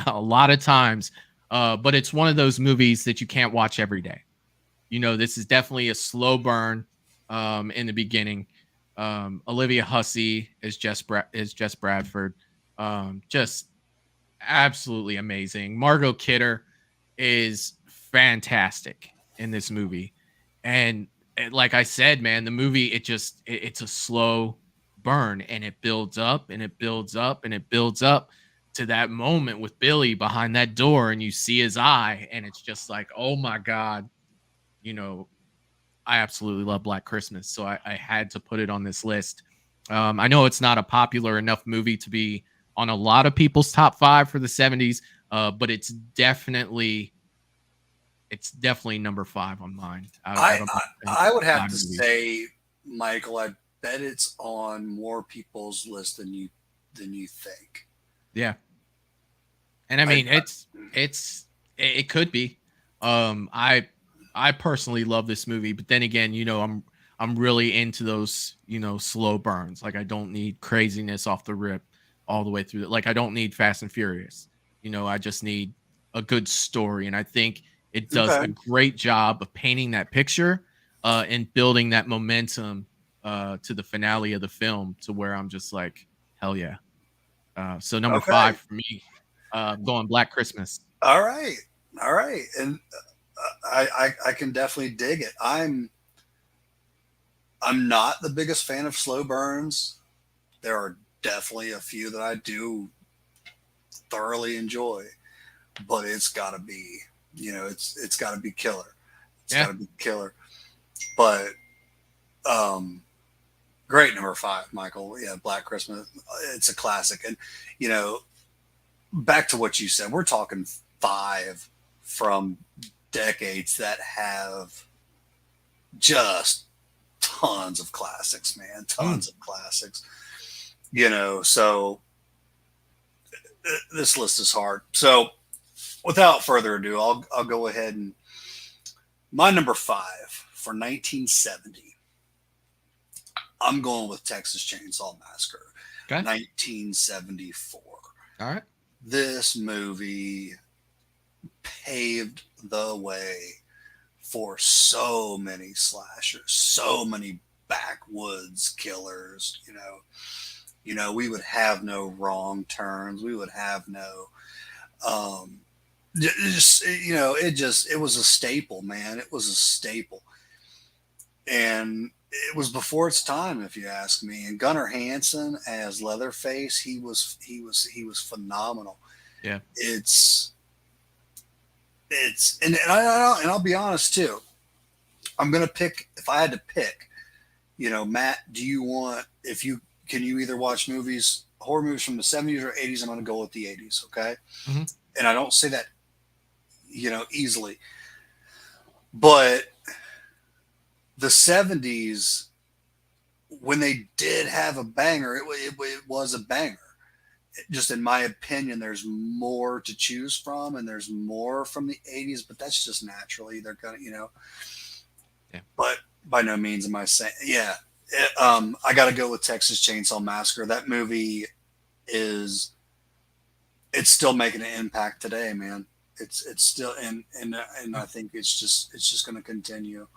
a lot of times, but it's one of those movies that you can't watch every day. This is definitely a slow burn in the beginning. Olivia Hussey is Jess Bradford. Just absolutely amazing. Margot Kidder is fantastic in this movie. And like I said, man, the movie, it's a slow burn, and it builds up and it builds up and it builds up to that moment with Billy behind that door, and you see his eye, and it's just like, oh my God, you know, I absolutely love Black Christmas. So I had to put it on this list. I know it's not a popular enough movie to be on a lot of people's top 5 for the 70s, but it's definitely number 5 on mine. I would have to say, Michael, I bet it's on more people's list than you think. Yeah. And I mean, it could be. I personally love this movie, but then again, you know, I'm really into those, you know, slow burns. Like I don't need craziness off the rip all the way through. Like I don't need Fast and Furious. You know, I just need a good story, and I think it does a great job of painting that picture and building that momentum to the finale of the film, to where I'm just like, hell yeah. So number 5 for me, going Black Christmas. All right, and I can definitely dig it. I'm not the biggest fan of slow burns. There are definitely a few that I do thoroughly enjoy, but it's got to be, you know, it's got to be killer. It's got to be killer. But great number 5, Michael. Yeah, Black Christmas. It's a classic. And you know, back to what you said, we're talking 5 from decades that have just tons of classics, man. Tons of classics. You know, so this list is hard. So without further ado, I'll go ahead, and my number 5 for 1970. I'm going with Texas Chainsaw Massacre. Okay. 1974. All right. This movie paved the way for so many slashers, so many backwoods killers. You know, we would have no wrong turns. We would have no, it was a staple, man. It was a staple. And it was before its time, if you ask me. And Gunnar Hansen as Leatherface, he was phenomenal. Yeah. And I'll be honest too. I'm gonna pick, if I had to pick, you know, Matt, can you either watch horror movies from the 70s or 80s? I'm gonna go with the 80s, okay? Mm-hmm. And I don't say that, you know, easily, but the 70s, when they did have a banger, it was a banger. Just in my opinion, there's more to choose from, and there's more from the 80s, but that's just naturally they're gonna, you know. Yeah. But by no means am I saying, I got to go with Texas Chainsaw Massacre. That movie it's still making an impact today, man. It's still, and I think it's just going to continue.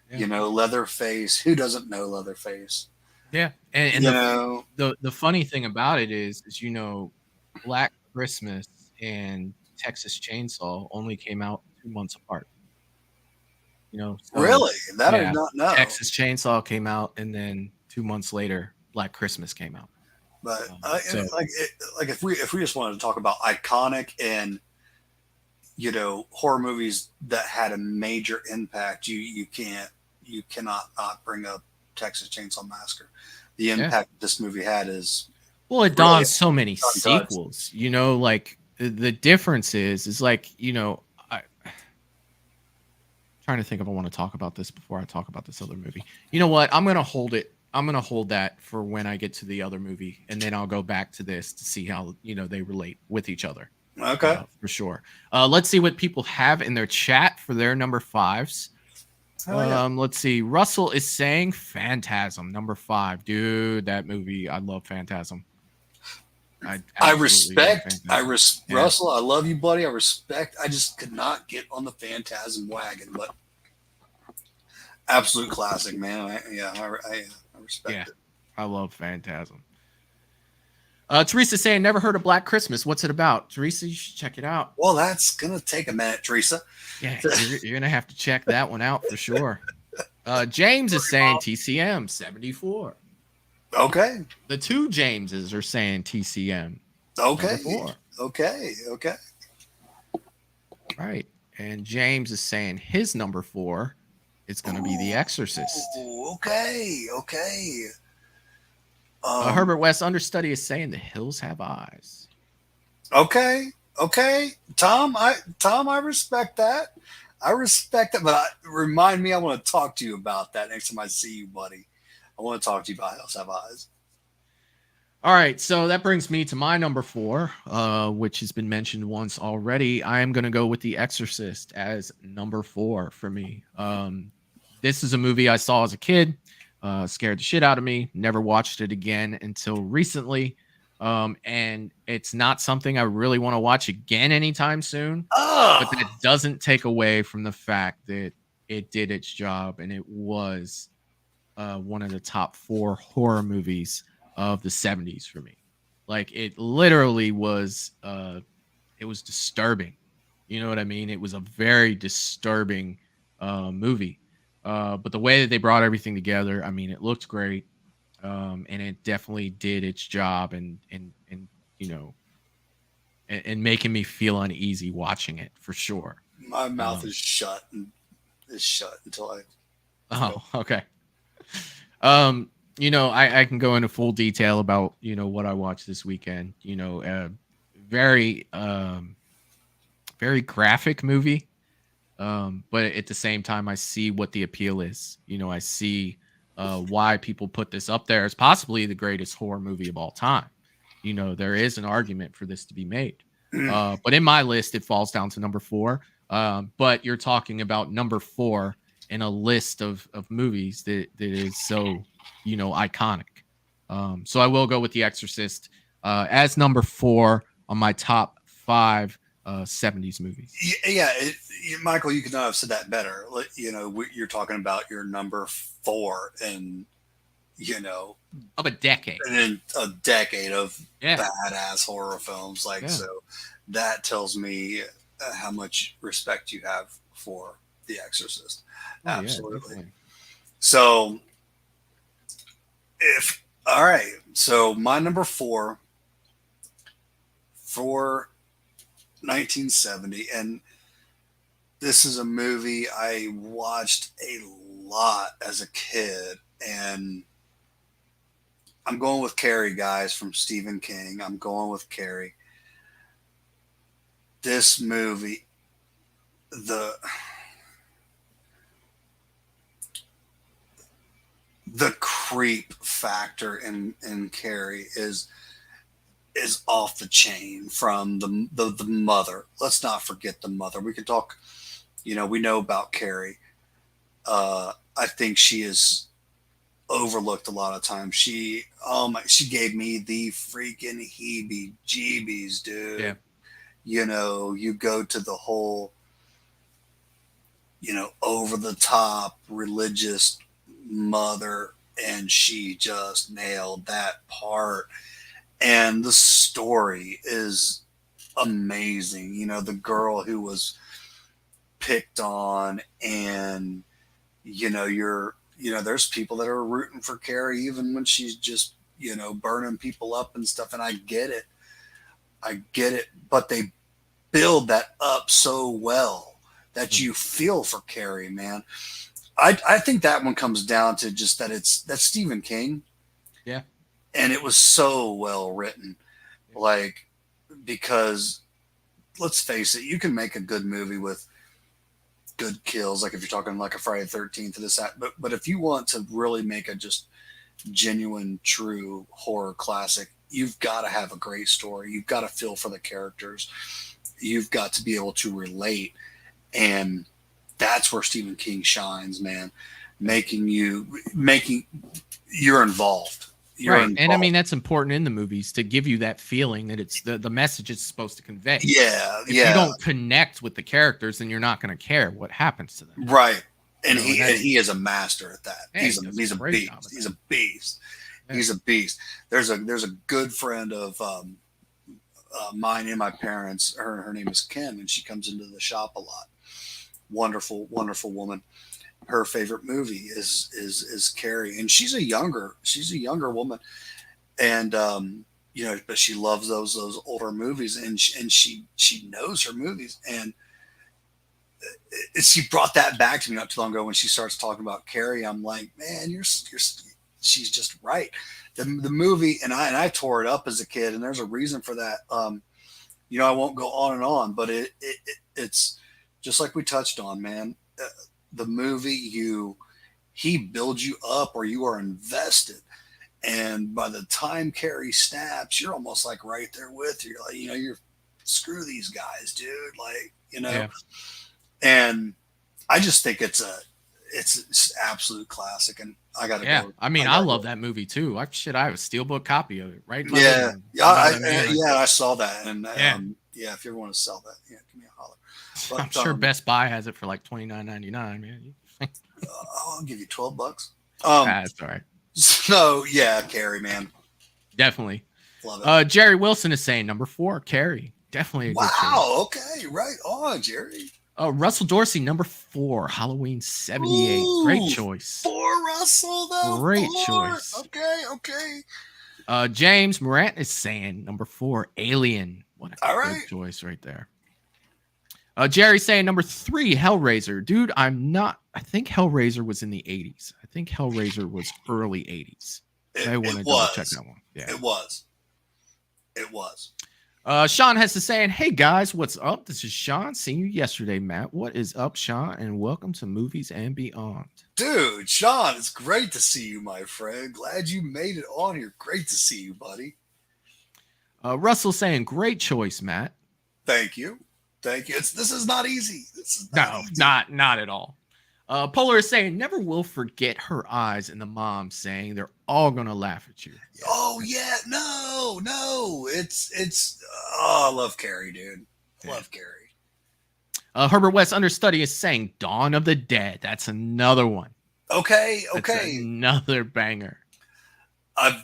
Yeah. You know, Leatherface. Who doesn't know Leatherface? Yeah, and the funny thing about it is, you know, Black Christmas and Texas Chainsaw only came out 2 months apart. You know, so, really? That I did not know. Texas Chainsaw came out, and then 2 months later, Black Christmas came out. But if we just wanted to talk about iconic and, you know, horror movies that had a major impact, you cannot not bring up Texas Chainsaw Massacre. The impact this movie had is, well, it donned so many sequels. You know, like the difference is like, you know, trying to think if I want to talk about this before I talk about this other movie. You know what? I'm gonna hold that for when I get to the other movie, and then I'll go back to this to see how, you know, they relate with each other. Okay, for sure. Let's see what people have in their chat for their number 5s. Let's see. Russell is saying Phantasm, number 5. Dude, that movie, I love Phantasm. I respect. Russell, I love you, buddy. I just could not get on the Phantasm wagon, but absolute classic, man. I respect it. I love Phantasm. Teresa saying, never heard of Black Christmas. What's it about? Teresa, you should check it out. Well, that's going to take a minute, Teresa. Yeah, you're going to have to check that one out for sure. James is saying TCM 74. Okay. The two Jameses are saying TCM. Okay. Okay. Right. And James is saying his number 4 is going to be The Exorcist. Ooh, okay. Herbert West understudy is saying The Hills Have Eyes. Okay. Tom, I respect that. But remind me, I want to talk to you about that next time I see you, buddy. I want to talk to you about Hills Have Eyes. All right, so that brings me to my number 4, which has been mentioned once already. I am going to go with The Exorcist as number 4 for me. This is a movie I saw as a kid, scared the shit out of me. Never watched it again until recently, and it's not something I really want to watch again anytime soon. But that doesn't take away from the fact that it did its job, and it was one of the top 4 horror movies of the 70s for me. Like, it literally was it was disturbing. You know what I mean? It was a very disturbing movie. But the way that they brought everything together, I mean, it looked great. And it definitely did its job and you know, and making me feel uneasy watching it for sure. My mouth is shut until I. Oh, okay. You know, I can go into full detail about, you know, what I watched this weekend. You know, very graphic movie. But at the same time, I see what the appeal is. You know, I see why people put this up there as possibly the greatest horror movie of all time. You know, there is an argument for this to be made. But in my list, it falls down to number 4. But you're talking about number 4 in a list of movies that is so, you know, iconic. So I will go with The Exorcist as number 4 on my top 5 70s movies. Yeah, Michael, you could not have said that better. You know, you're talking about your number 4 and, you know, of a decade. And then a decade of badass horror films. So that tells me how much respect you have for The Exorcist. Absolutely. So all right. So my number 4 for 1970, and this is a movie I watched a lot as a kid, and I'm going with Carrie, guys, from Stephen King. I'm going with Carrie. This movie, the creep factor in Carrie is off the chain. From the mother. Let's not forget the mother. We can talk, you know, we know about Carrie. I think she is overlooked a lot of times. She gave me the freaking heebie-jeebies, dude. Yeah. You know, you go to the whole, you know, over the top religious mother, and she just nailed that part. And the story is amazing. You know, the girl who was picked on, and, you know, there's people that are rooting for Carrie even when she's just, you know, burning people up and stuff. And I get it. But they build that up so well that you feel for Carrie, man. I think that one comes down to just that's Stephen King. Yeah. And it was so well written. Like, because let's face it, you can make a good movie with good kills. Like if you're talking like a Friday the 13th to this, that, but if you want to really make a just genuine, true horror classic, you've got to have a great story. You've got to feel for the characters. You've got to be able to relate. And that's where Stephen King shines, man. Making you're involved. Right. And I mean, that's important in the movies to give you that feeling that it's the message it's supposed to convey. Yeah. If you don't connect with the characters, then you're not going to care what happens to them. Right. And he is a master at that. Yeah, he's a beast. He's a beast. Yeah. He's a beast. There's a good friend of mine and my parents. Her name is Kim, and she comes into the shop a lot. Wonderful, wonderful woman. Her favorite movie is Carrie, and she's a younger woman. And but she loves those older movies, and she knows her movies, and she brought that back to me not too long ago when she starts talking about Carrie. I'm like, man, she's just right. The movie, and I tore it up as a kid, and there's a reason for that. I won't go on and on, but it's just like we touched on, man. The movie, he builds you up, or you are invested. And by the time Carrie snaps, you're almost like right there with her. You're like, you're screw these guys, dude. Like, Yeah. And I just think it's absolute classic. And I got to go. I mean, I love that movie too. I have a steelbook copy of it, right? in my Yeah. living room. Yeah. I saw that. And if you ever want to sell that, give me a holler. But, I'm sure Best Buy has it for like $29.99, man. I'll give you $12. That's all right. So yeah, Carrie, man. Definitely. Love it. Jerry Wilson is saying number 4, Carrie. Definitely a good choice. Okay. Right on, Jerry. Russell Dorsey, number 4, Halloween 78. Ooh, Great choice. 4, Russell, though. Great 4. choice. Okay. James Morant is saying number 4, Alien. What a All good right. choice right there. Jerry saying number 3, Hellraiser. Dude, I think Hellraiser was in the 80s. I think Hellraiser was early 80s. I want to double check that one. Yeah. It was. Sean has to saying, hey guys, what's up? This is Sean. Seen you yesterday, Matt. What is up, Sean? And welcome to Movies and Beyond. Dude, Sean, it's great to see you, my friend. Glad you made it on here. Great to see you, buddy. Russell saying, great choice, Matt. Thank you. This is not easy. Not at all. Polar is saying, never will forget her eyes, and the mom saying they're all gonna laugh at you. Oh yeah, no. It's I love Carrie, dude. Love Carrie. Herbert West Understudy is saying Dawn of the Dead. That's another one. Okay. That's another banger. I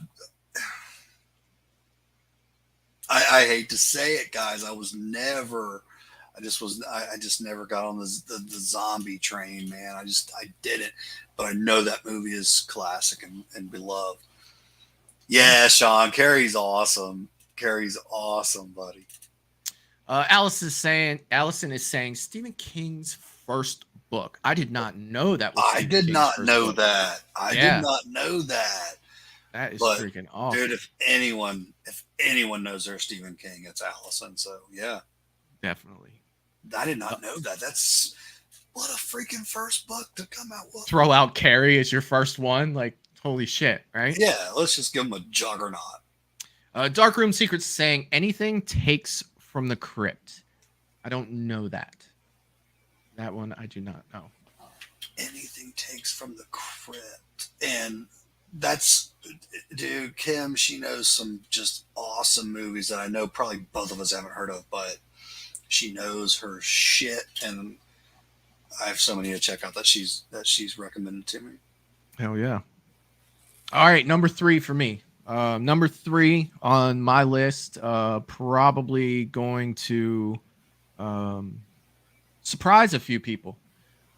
hate to say it, guys. I just never got on the zombie train, man. I didn't. But I know that movie is classic and beloved. Yeah, Sean, Carrie's awesome. Carrie's awesome, buddy. Allison is saying Stephen King's first book. I did not know that was I did not know that. I did not know that. That is freaking awesome. Dude, if anyone knows their Stephen King, it's Allison. So yeah. Definitely. I did not know that. That's what a freaking first book to come out with. Throw out Carrie as your first one. Like, holy shit, right? Yeah, let's just give him a juggernaut. Darkroom Secrets saying anything takes from the crypt. I don't know that. That one I do not know. Anything takes from the crypt. And that's, dude, Kim, she knows some just awesome movies that I know probably both of us haven't heard of, but she knows her shit, and I have so many to check out that she's recommended to me. Hell yeah. All right, number 3 for me. Number 3 on my list, probably going to surprise a few people.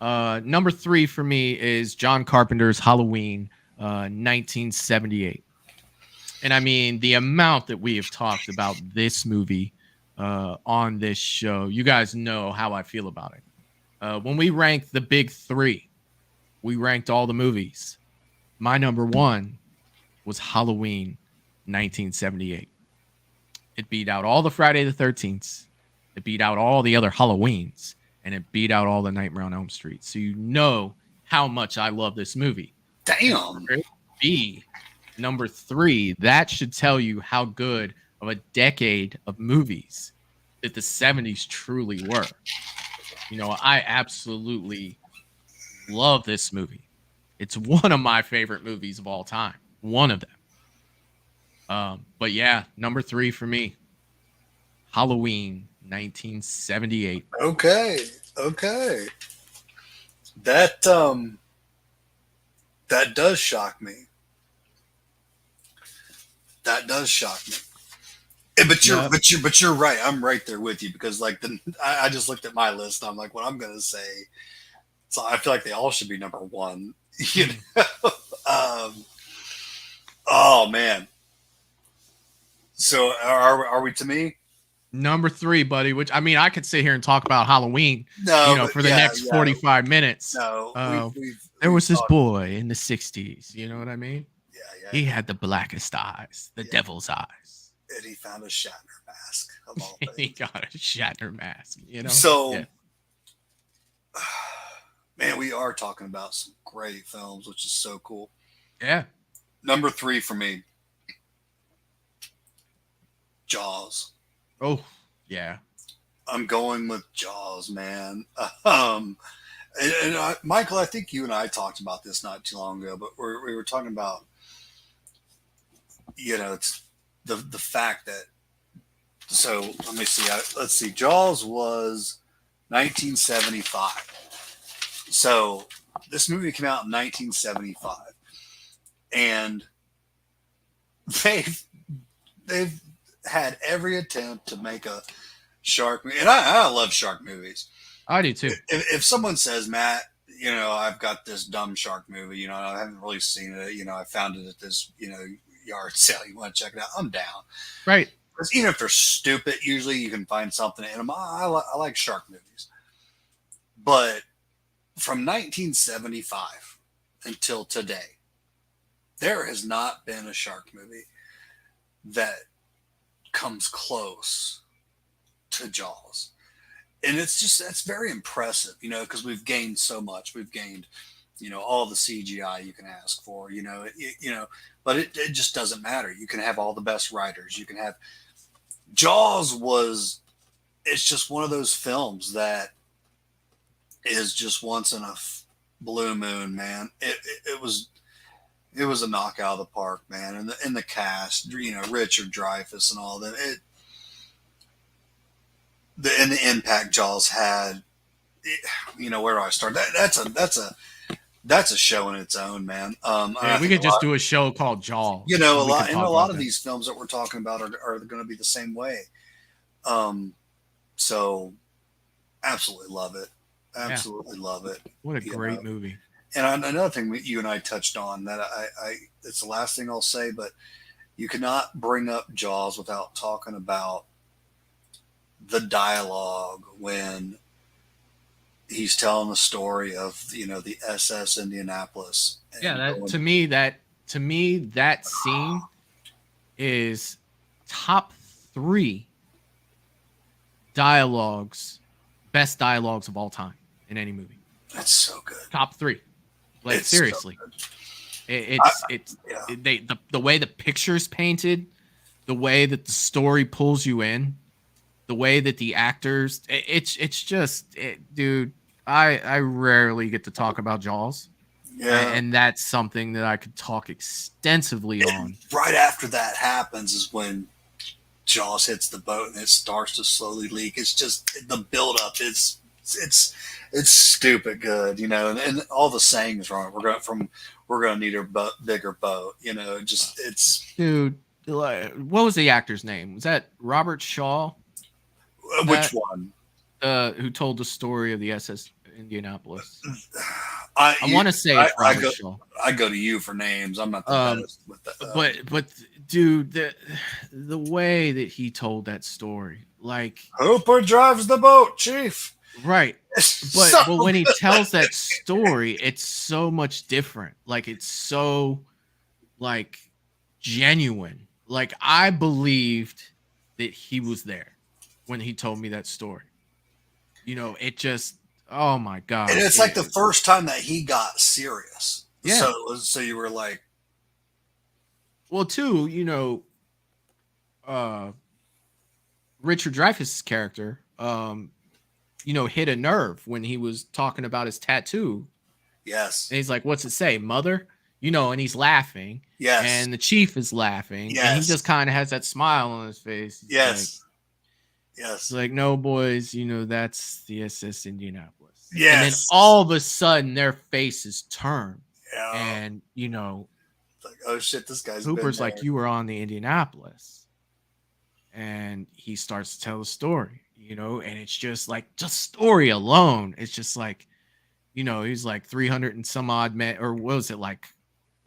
Number 3 for me is John Carpenter's Halloween, 1978. And I mean, the amount that we have talked about this movie on this show, you guys know how I feel about it. When we ranked the big 3, we ranked all the movies. My number 1 was Halloween 1978. It beat out all the Friday the 13th. It beat out all the other Halloweens. And it beat out all the Nightmare on Elm Street. So you know how much I love this movie. Damn. Number 3, that should tell you how good of a decade of movies that the 70s truly were. You know, I absolutely love this movie. It's one of my favorite movies of all time. One of them. But yeah, number 3 for me. Halloween 1978. Okay. That does shock me. But you're right. I'm right there with you, because like I just looked at my list. And I'm like, what I'm gonna say. So I feel like they all should be number 1. You know. Oh man. So are we to me? Number 3, buddy. Which I mean, I could sit here and talk about Halloween, No, for the next 45 minutes. No, There was this boy in the 60s. You know what I mean? Yeah. He had the blackest eyes, the devil's eyes. And he found a Shatner mask of all He things. got a Shatner mask. So, Yeah. man, we are talking about some great films, which is so cool. Yeah. Number 3 for me, Jaws. Oh, yeah. I'm going with Jaws, man. Michael, I think you and I talked about this not too long ago, but we were talking about, it's the fact that. So let me see. Let's see. Jaws was 1975. So this movie came out in 1975, and they've had every attempt to make a shark movie, and I love shark movies. I do too. If someone says, Matt, I've got this dumb shark movie, I haven't really seen it, I found it at this, yard sale, you want to check it out, I'm down. Right. Because even if they're stupid, usually you can find something in them. I like shark movies. But from 1975 until today, there has not been a shark movie that comes close to Jaws. And that's very impressive, because we've gained so much. We've gained, all the CGI you can ask for, but it just doesn't matter. You can have all the best writers. You can have Jaws it's just one of those films that is just once in a blue moon, man. It was a knockout of the park, man. And the cast, Richard Dreyfuss and all that. The impact Jaws had, where do I start? That's a show in its own, man. We could just do a show called Jaws. A lot of these films that we're talking about are going to be the same way. So absolutely love it. Absolutely love it. What a great movie. And another thing that you and I touched on that it's the last thing I'll say, but you cannot bring up Jaws without talking about the dialogue when he's telling the story of the SS Indianapolis. Yeah, to me that scene is top 3 best dialogues of all time in any movie. That's so good. Top 3. Like It's seriously. The way the picture's painted, the way that the story pulls you in, the way that the actors, dude, I rarely get to talk about Jaws. Yeah. And that's something that I could talk extensively on. Right after that happens is when Jaws hits the boat and it starts to slowly leak. It's just the buildup. It's stupid good, and all the sayings wrong. We're gonna need a bigger boat, Dude. What was the actor's name? Was that Robert Shaw? Which one? Who told the story of the SS Indianapolis? I want to say it's Robert Shaw. I go to you for names. I'm not the best with that. But dude, the way that he told that story, like Hooper drives the boat, Chief. Right. But when he tells that story, it's so much different. Like it's so like genuine. Like I believed that he was there when he told me that story. It just, oh my God. And it's like the first time that he got serious. Yeah. So you were like, well, too, Richard Dreyfuss' character, hit a nerve when he was talking about his tattoo. Yes. And he's like, what's it say, mother? And he's laughing. Yes. And the chief is laughing. Yes. And he just kind of has that smile on his face. He's yes. It's like, no, boys, that's the SS Indianapolis. Yes. And then all of a sudden their faces turn. Yeah. And, it's like, oh shit, this guy's Hooper's like, you were on the Indianapolis. And he starts to tell the story, and it's just like, just story alone. It's just like, he's like 300 and some odd men, or what was it, like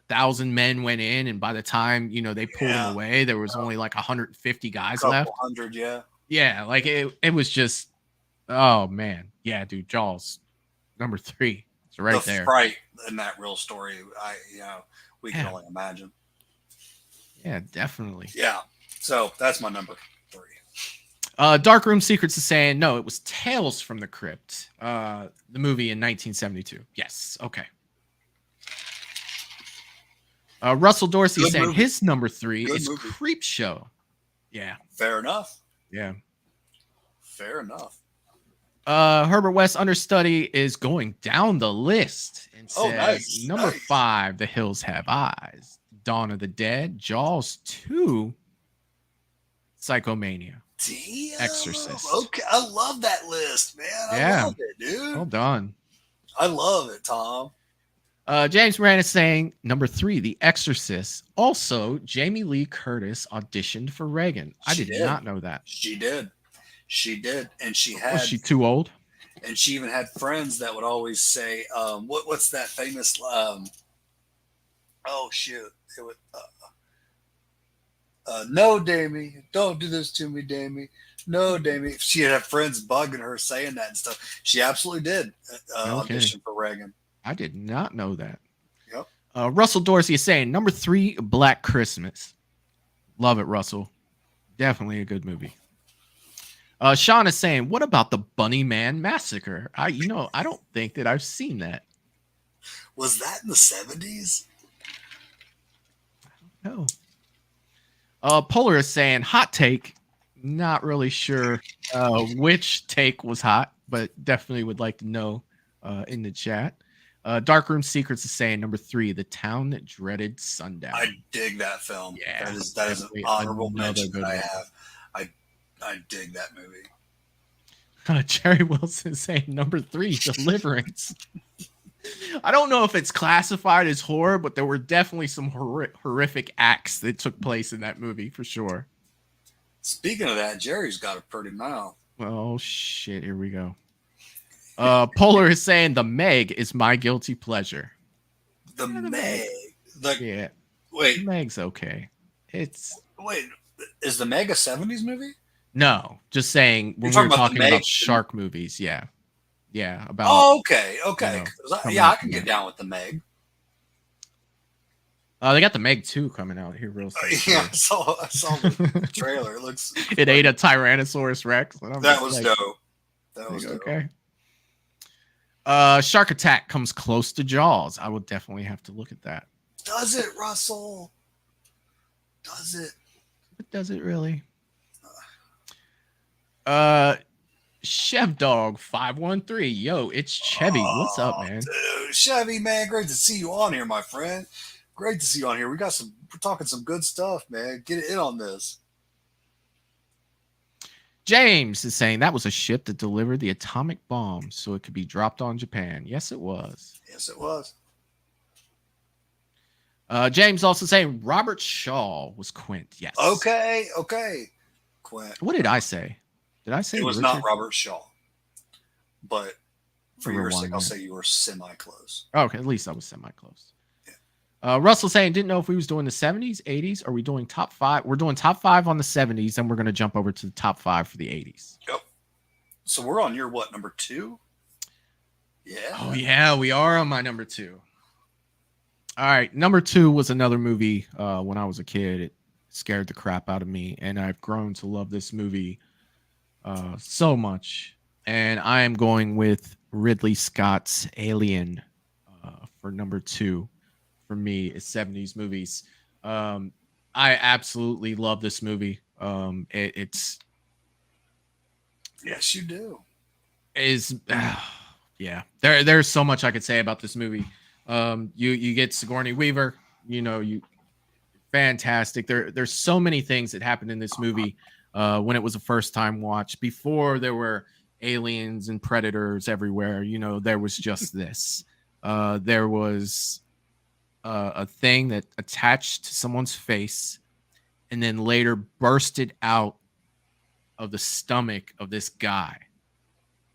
1,000 men went in, and by the time they pulled him away, there was only like 150 guys left. Hundred, yeah. Yeah, like it was just, oh man, yeah, dude, Jaws number 3. It's right the there. Fright in that real story, we can Yeah. only imagine. Yeah, definitely. Yeah. So that's my number 3. Darkroom Secrets is saying no, it was Tales from the Crypt, the movie in 1972. Yes, okay. Russell Dorsey is saying his number 3 is Creep Show. Yeah. Fair enough. Yeah. Fair enough. Herbert West Understudy is going down the list and says nice. number 5, The Hills Have Eyes, Dawn of the Dead, Jaws 2, Psychomania, Damn. Exorcist. Okay, I love that list, man. I love it, dude. Well done. I love it, Tom. James Moran is saying number 3, The Exorcist. Also, Jamie Lee Curtis auditioned for Reagan. I did not know that. She did. And she had. Was she too old? And she even had friends that would always say, what's that famous? Oh shoot! It was, no, Damie, don't do this to me, Damie. No, Damie. She had friends bugging her saying that and stuff. She absolutely did audition for Reagan. I did not know that. Yep. Russell Dorsey is saying number 3, Black Christmas. Love it, Russell. Definitely a good movie. Sean is saying, what about the Bunny Man Massacre? I don't think that I've seen that. Was that in the 70s? No. Polar is saying, hot take. Not really sure which take was hot, but definitely would like to know in the chat. Darkroom Secrets is saying number 3, The Town That Dreaded Sundown. I dig that film. Yeah, that is an honorable mention that I have. I dig that movie. Jerry Wilson is saying number 3, Deliverance. I don't know if it's classified as horror, but there were definitely some horrific acts that took place in that movie for sure. Speaking of that, Jerry's got a pretty mouth. Oh shit! Here we go. Polar is saying The Meg is my guilty pleasure. The Meg. Yeah. Wait. The Meg's okay. Is The Meg a 70s movie? No, just saying when we're talking about shark movies. Yeah. Yeah. About. Oh, okay. Okay. I can get down with The Meg. They got The Meg 2 coming out here real soon. Yeah, I saw the trailer. It looks. It ate a Tyrannosaurus Rex. That was dope. That was dope. Okay. Shark Attack comes close to Jaws. I would definitely have to look at that. Does it, Russell? Does it? But does it really? Chef Dog 513. Yo, it's Chevy. What's up, man? Dude, Chevy, man, great to see you on here, my friend. Great to see you on here. We're talking some good stuff, man. Get in on this. James is saying that was a ship that delivered the atomic bomb so it could be dropped on Japan. Yes, it was. Yes, it was. James also saying Robert Shaw was Quint. Yes. Okay. Quint. What did I say? Did I say it was Richard? not Robert Shaw? But for your sake, I'll say you were semi-close. Okay, at least I was semi-close. Russell saying, didn't know if we was doing the 70s, 80s. Are we doing top 5? We're doing top 5 on the 70s, and we're going to jump over to the top 5 for the 80s. Yep. So we're on your number 2? Yeah. Oh, yeah, we are on my number 2. All right, number 2 was another movie when I was a kid. It scared the crap out of me, and I've grown to love this movie so much. And I am going with Ridley Scott's Alien for number 2. For me, is 70s movies. I absolutely love this movie. It's yes, you do. Yeah. There's so much I could say about this movie. You get Sigourney Weaver. You fantastic. There's so many things that happened in this movie when it was a first time watch. Before there were aliens and predators everywhere. There was just this. There was a thing that attached to someone's face and then later bursted out of the stomach of this guy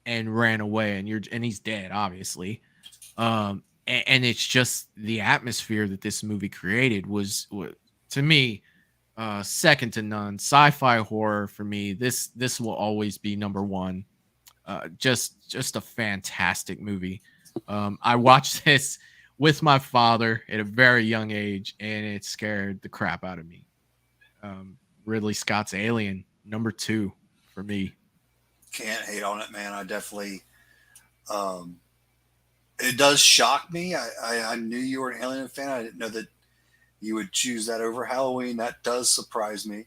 and ran away, and he's dead, obviously. and it's just the atmosphere that this movie created was to me second to none. Sci-fi horror for me, this will always be number one. Just a fantastic movie. I watched this with my father at a very young age, and it scared the crap out of me. Ridley Scott's Alien, number 2 for me. Can't hate on it, man. I definitely. It does shock me. I knew you were an Alien fan. I didn't know that you would choose that over Halloween. That does surprise me.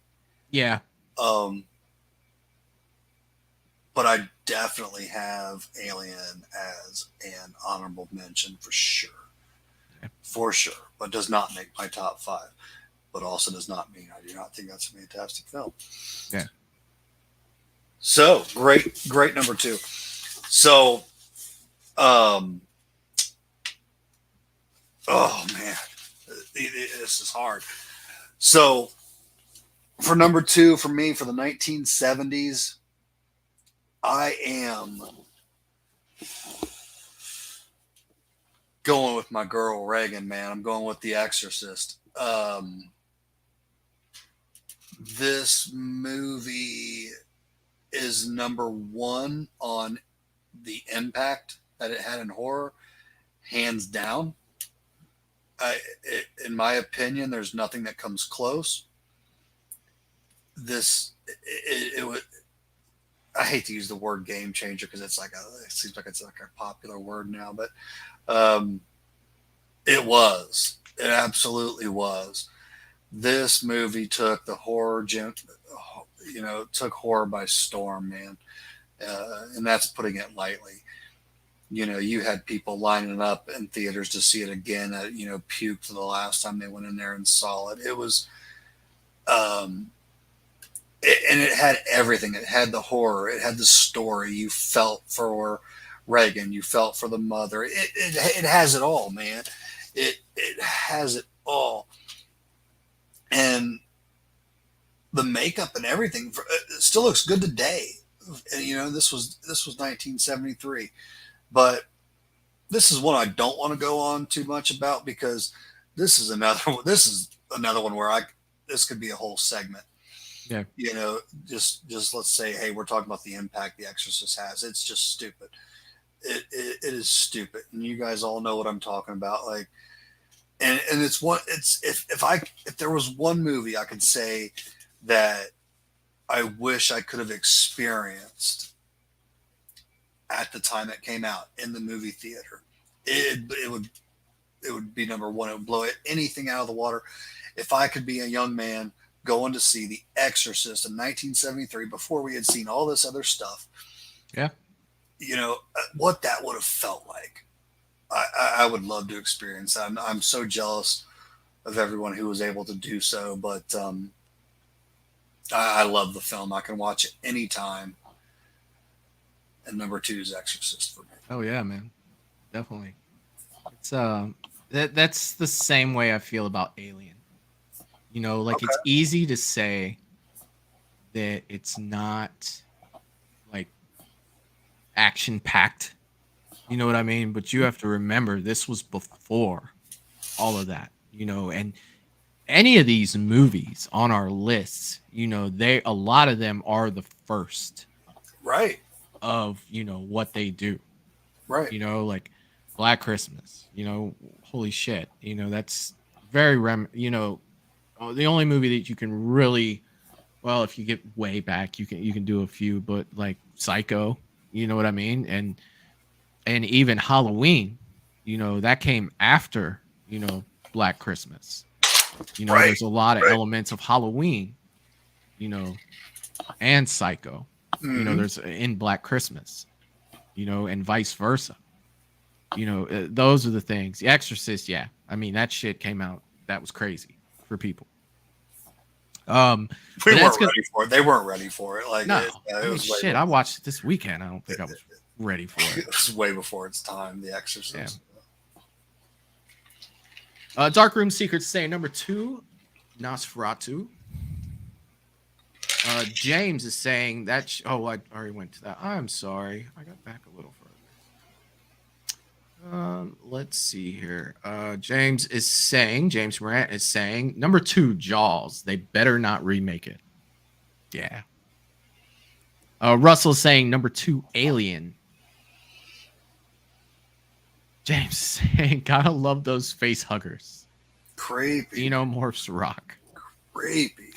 Yeah. But I definitely have Alien as an honorable mention for sure. Okay. For sure. But does not make my top 5. But also does not mean I do not think that's a fantastic film. Yeah. So great number 2. So, oh man, this is hard. So for number 2 for me for the 1970s, I am going with my girl Reagan, man. I'm going with The Exorcist. This movie is number 1 on the impact that it had in horror, hands down. In my opinion, there's nothing that comes close. It would. I hate to use the word game changer because it seems like it's like a popular word now, but it absolutely was. This movie took the horror, took horror by storm, man, and that's putting it lightly. You had people lining up in theaters to see it again that, puked the last time they went in there and saw it. It was, and it had everything. It had the horror. It had the story. You felt for Reagan. You felt for the mother. It has it all, man. It has it all. And the makeup and everything it still looks good today. And, this was 1973. But this is one I don't want to go on too much about because this is another one where this could be a whole segment. Yeah. Just let's say, hey, we're talking about the impact The Exorcist has. It's just stupid. It is stupid, and you guys all know what I'm talking about. Like, and it's one. It's if there was one movie I could say that I wish I could have experienced at the time it came out in the movie theater, it would be number 1. It would blow anything out of the water. If I could be a young man going to see The Exorcist in 1973 before we had seen all this other stuff, yeah, what that would have felt like. I would love to experience that. I'm so jealous of everyone who was able to do so, but I love the film. I can watch it anytime. And number 2 is Exorcist for me. Oh yeah, man, definitely. It's that's the same way I feel about Alien. It's easy to say that it's not like action packed. You know what I mean? But you have to remember this was before all of that. And any of these movies on our lists, a lot of them are the first. Right. Of what they do, right? Like Black Christmas. Holy shit. That's very the only movie that you can really, well, if you get way back, you can do a few, but like Psycho, you know what I mean, and even Halloween, that came after Black Christmas. Right. There's a lot of elements of Halloween, and Psycho. Mm-hmm. There's in Black Christmas, and vice versa. Those are the things. The Exorcist, yeah. I mean, that shit came out. That was crazy for people. We weren't ready for it. They weren't ready for it. Like, no, it was shit. I watched it this weekend. I don't think I was ready for it. It was way before its time. The Exorcist. Yeah. Darkroom Secrets say number 2, Nosferatu. James is saying that. I already went to that. I'm sorry. I got back a little further. let's see here. James Morant is saying number 2, Jaws. They better not remake it. Yeah. Russell's saying number 2, Alien. James saying, gotta love those face huggers. Creepy. Xenomorphs rock. Creepy.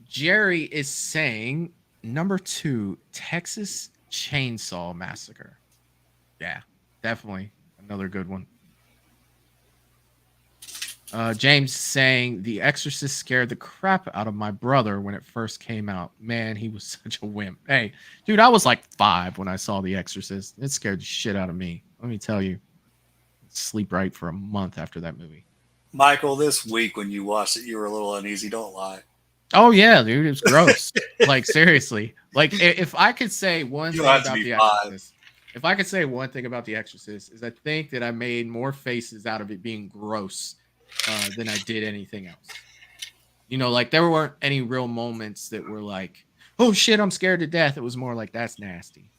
Jerry is saying number 2, Texas Chainsaw Massacre. Yeah, definitely another good one. James saying The Exorcist scared the crap out of my brother when it first came out. Man, he was such a wimp. Hey, dude, I was like 5 when I saw The Exorcist. It scared the shit out of me. Let me tell you. Sleep right for a month after that movie. Michael, this week when you watched it, you were a little uneasy. Don't lie. Oh yeah, dude, it was gross. Like seriously. Like if I could say one thing about The Exorcist, if I could say one thing about The Exorcist, is I think that I made more faces out of it being gross than I did anything else. Like there weren't any real moments that were like, oh shit, I'm scared to death. It was more like, that's nasty.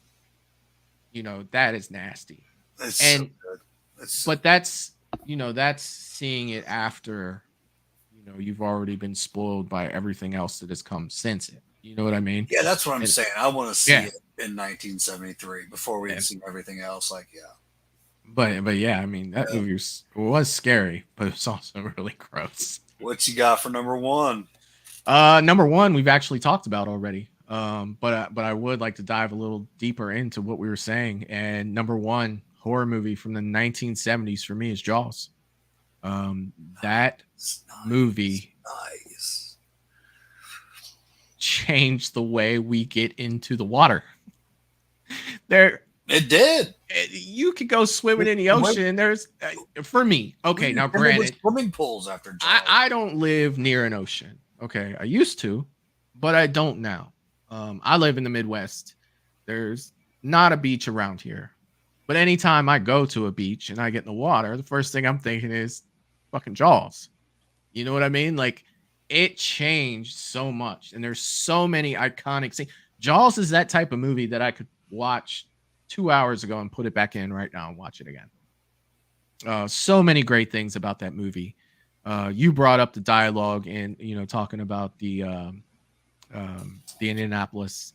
That is nasty. That's so good. But that's seeing it after, you've already been spoiled by everything else that has come since it. You know what I mean? Yeah, that's what I'm saying. I want to see it in 1973 before we had seen everything else. Like, yeah. But yeah, I mean, that movie was scary, but it was also really gross. What you got for number 1? Number 1, we've actually talked about already. But I would like to dive a little deeper into what we were saying. And number 1 horror movie from the 1970s for me is Jaws. That movie changed the way we get into the water. It did. You could go swimming in the ocean. There's for me. Okay, now granted, swimming pools after Jaws. I don't live near an ocean. Okay, I used to, but I don't now. I live in the Midwest. There's not a beach around here. But anytime I go to a beach and I get in the water, the first thing I'm thinking is fucking Jaws. You know what I mean? Like, it changed so much. And there's so many iconic scenes. Jaws is that type of movie that I could watch 2 hours ago and put it back in right now and watch it again. So many great things about that movie. You brought up the dialogue and, talking about the Indianapolis,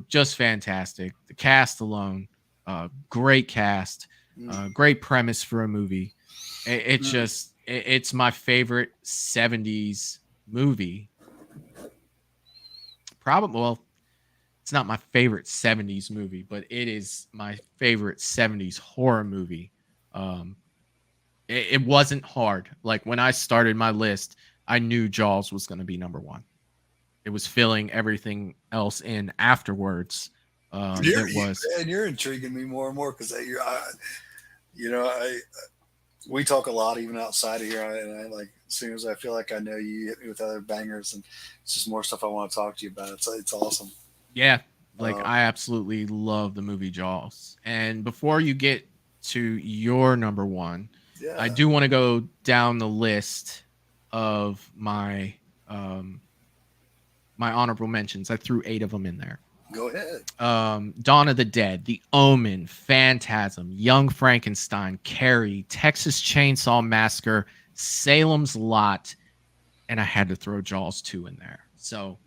just fantastic. The cast alone, great cast, great premise for a movie. It's my favorite 70s movie. It's not my favorite 70s movie, but it is my favorite 70s horror movie. It wasn't hard. Like when I started my list, I knew Jaws was going to be number 1. It was filling everything else in afterwards. You're intriguing me more and more because we talk a lot even outside of here, and I like as soon as I feel like I know you hit me with other bangers, and it's just more stuff I want to talk to you about. It's awesome. Yeah, I absolutely love the movie Jaws. And before you get to your number 1, I do want to go down the list of my my honorable mentions. I threw 8 of them in there. Go ahead. Dawn of the Dead, The Omen, Phantasm, Young Frankenstein, Carrie, Texas Chainsaw Massacre, Salem's Lot, and I had to throw Jaws 2 in there. So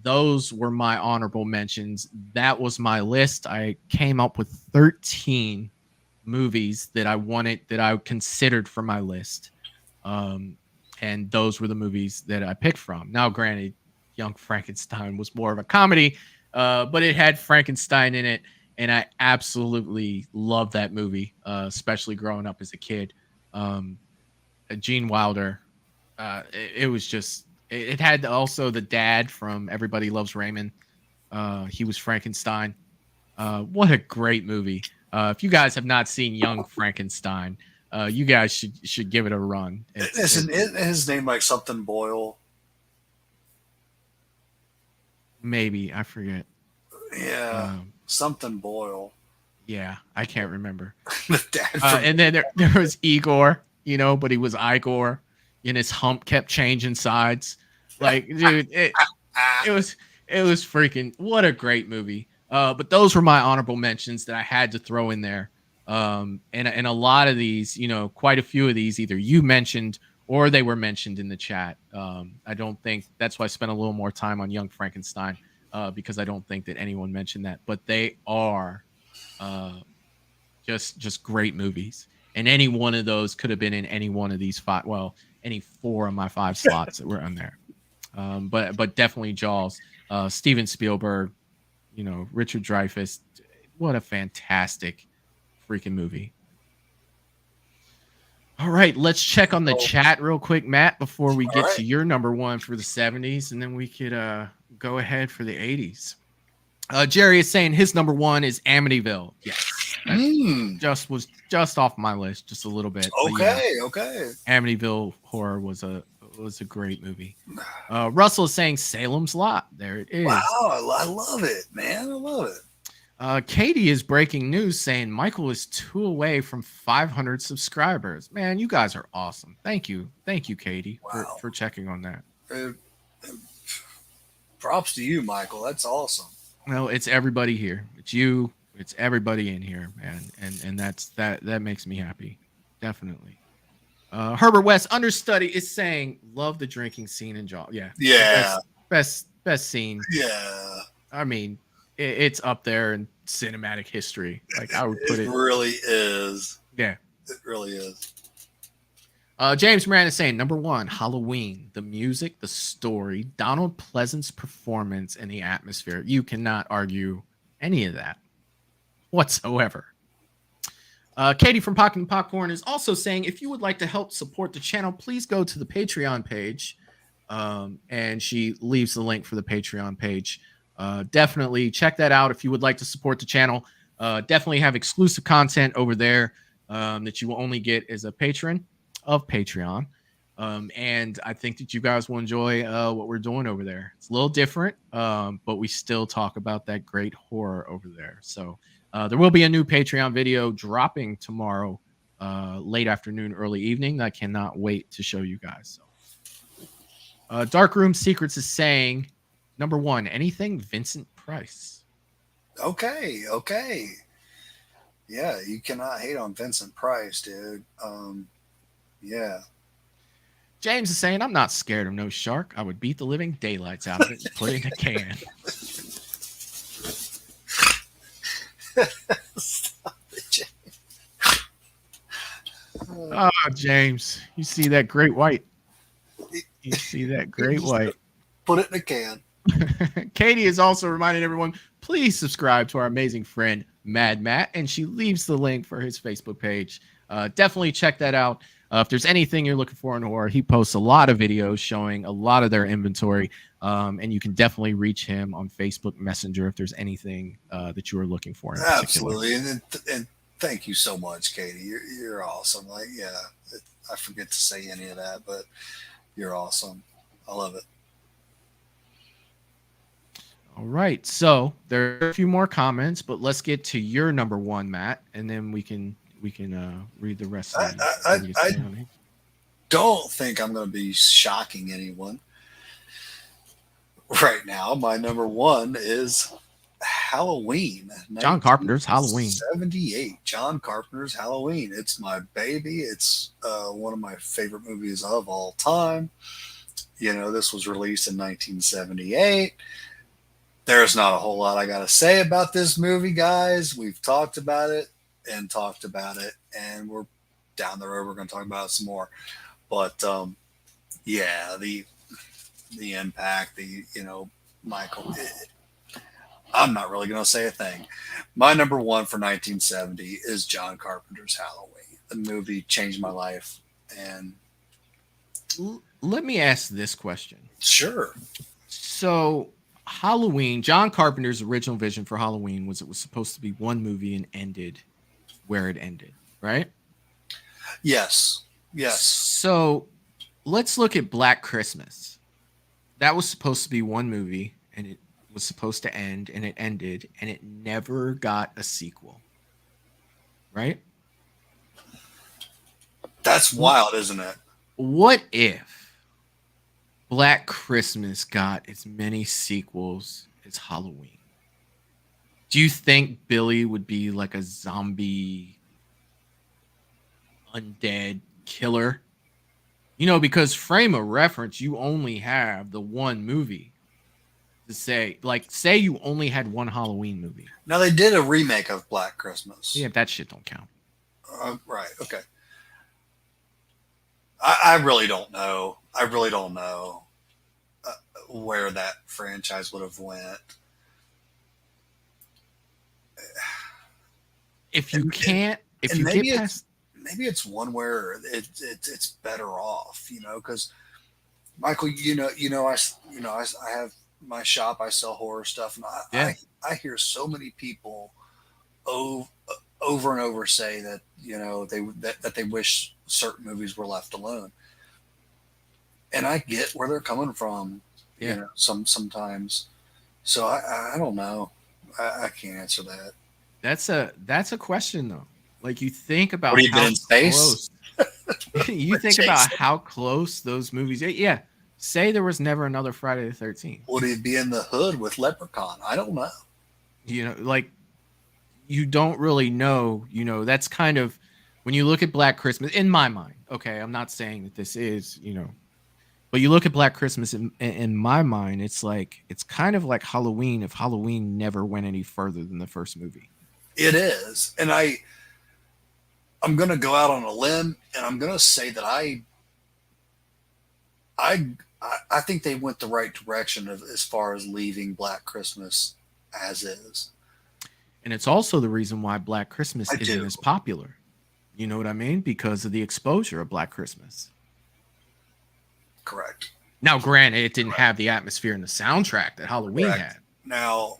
those were my honorable mentions. That was my list. I came up with 13 movies that I considered for my list. And those were the movies that I picked from. Now, granted, Young Frankenstein was more of a comedy, but it had Frankenstein in it, and I absolutely loved that movie, especially growing up as a kid. Gene Wilder, it was just, it had also the dad from Everybody Loves Raymond. He was Frankenstein. What a great movie. If you guys have not seen Young Frankenstein, you guys should give it a run. Isn't his name like something Boyle? Maybe, I forget. Yeah, something Boyle. Yeah, I can't remember. The dad and then there was Igor, but he was Igor, and his hump kept changing sides. Like, dude, it was freaking, what a great movie. But those were my honorable mentions that I had to throw in there. And a lot of these, you know, quite a few of these, either you mentioned or they were mentioned in the chat. I don't think that's why I spent a little more time on Young Frankenstein, because I don't think that anyone mentioned that, but they are just great movies. And any one of those could have been in any one of these five. Well, any 4 of my 5 slots that were on there. But definitely Jaws, Steven Spielberg, you know, Richard Dreyfuss. What a fantastic freaking movie. All right, let's check on the chat real quick, Matt, before we get to your number 1 for the 70s, and then we could go ahead for the 80s. Jerry is saying his number 1 is Amityville. Yes. Was just off my list just a little bit. Okay. Amityville Horror was a great movie. Russell is saying Salem's Lot. There it is. Wow, I love it, man. I love it. Katie is breaking news saying Michael is 2 away from 500 subscribers. Man, you guys are awesome. Thank you, Katie, for checking on that. Props to you, Michael. That's awesome. Well, it's everybody here. It's you. It's everybody in here, man, and that makes me happy, definitely. Herbert West understudy is saying love the drinking scene in Jaws. Yeah. Best scene. Yeah. I mean, it's up there in cinematic history. Like I would put it. It really is. Yeah. It really is. James Moran is saying number 1, Halloween, the music, the story, Donald Pleasant's performance, and the atmosphere. You cannot argue any of that whatsoever. Katie from Pocket Popcorn is also saying if you would like to help support the channel, please go to the Patreon page. And she leaves the link for the Patreon page. Definitely check that out if you would like to support the channel. Definitely have exclusive content over there that you will only get as a patron of Patreon. And I think that you guys will enjoy what we're doing over there. It's a little different, but we still talk about that great horror over there. So there will be a new Patreon video dropping tomorrow, late afternoon, early evening. I cannot wait to show you guys. So, Darkroom Secrets is saying, number 1, anything Vincent Price. Okay. Yeah, you cannot hate on Vincent Price, dude. Yeah. James is saying, I'm not scared of no shark. I would beat the living daylights out of it and put it in a can. Stop it, James. Oh, James, you see that great white. You see that great white. Put it in a can. Katie is also reminding everyone, please subscribe to our amazing friend, Mad Matt, and she leaves the link for his Facebook page. Definitely check that out. If there's anything you're looking for in horror, he posts a lot of videos showing a lot of their inventory, and you can definitely reach him on Facebook Messenger if there's anything that you are looking for. Absolutely, and thank you so much, Katie. You're awesome. Like, yeah, I forget to say any of that, but you're awesome. I love it. All right, so there are a few more comments, but let's get to your number 1, Matt, and then we can read the rest of them. I don't think I'm going to be shocking anyone right now. My number 1 is Halloween. John Carpenter's Halloween. 78. John Carpenter's Halloween. It's my baby. It's one of my favorite movies of all time. You know, this was released in 1978. There's not a whole lot I got to say about this movie, guys. We've talked about it, and we're down the road. We're going to talk about it some more. But yeah, the impact, Michael. I'm not really going to say a thing. My number 1 for 1970 is John Carpenter's Halloween. The movie changed my life. And let me ask this question. Sure. So Halloween, John Carpenter's original vision for Halloween was it was supposed to be one movie and ended where it ended, right? Yes. So let's look at Black Christmas. That was supposed to be one movie and it was supposed to end and it ended and it never got a sequel, right? That's wild, isn't it? What if Black Christmas got as many sequels as Halloween? Do you think Billy would be like a zombie undead killer. You know, because frame of reference, you only have the one movie to say, like, say you only had one Halloween movie. Now they did a remake of Black Christmas. Yeah, that shit don't count. Right. Okay. I really don't know. I really don't know where that franchise would have went. If you can't, if you get past, maybe it's one where it's better off, you know, because Michael, I have my shop. I sell horror stuff, and I hear so many people over and over say that, you know, that they wish certain movies were left alone, and I get where they're coming from. You know, sometimes. So I don't know. I can't answer that. That's a question though. Like, you think about What, how in space? Close. You think about how close those movies. Yeah. Say there was never another Friday the 13th. Would he be in the hood with Leprechaun? I don't know. You know, like, you don't really know. You know, that's kind of when you look at Black Christmas. In my mind, okay, I'm not saying that this is, you know, but you look at Black Christmas in my mind, it's like, it's kind of like Halloween if Halloween never went any further than the first movie. It is, and I'm going to go out on a limb, and I'm going to say that I think they went the right direction as far as leaving Black Christmas as is. And it's also the reason why Black Christmas isn't as popular. You know what I mean? Because of the exposure of Black Christmas. Correct. Now, granted, it didn't have the atmosphere and the soundtrack that Halloween had. Now,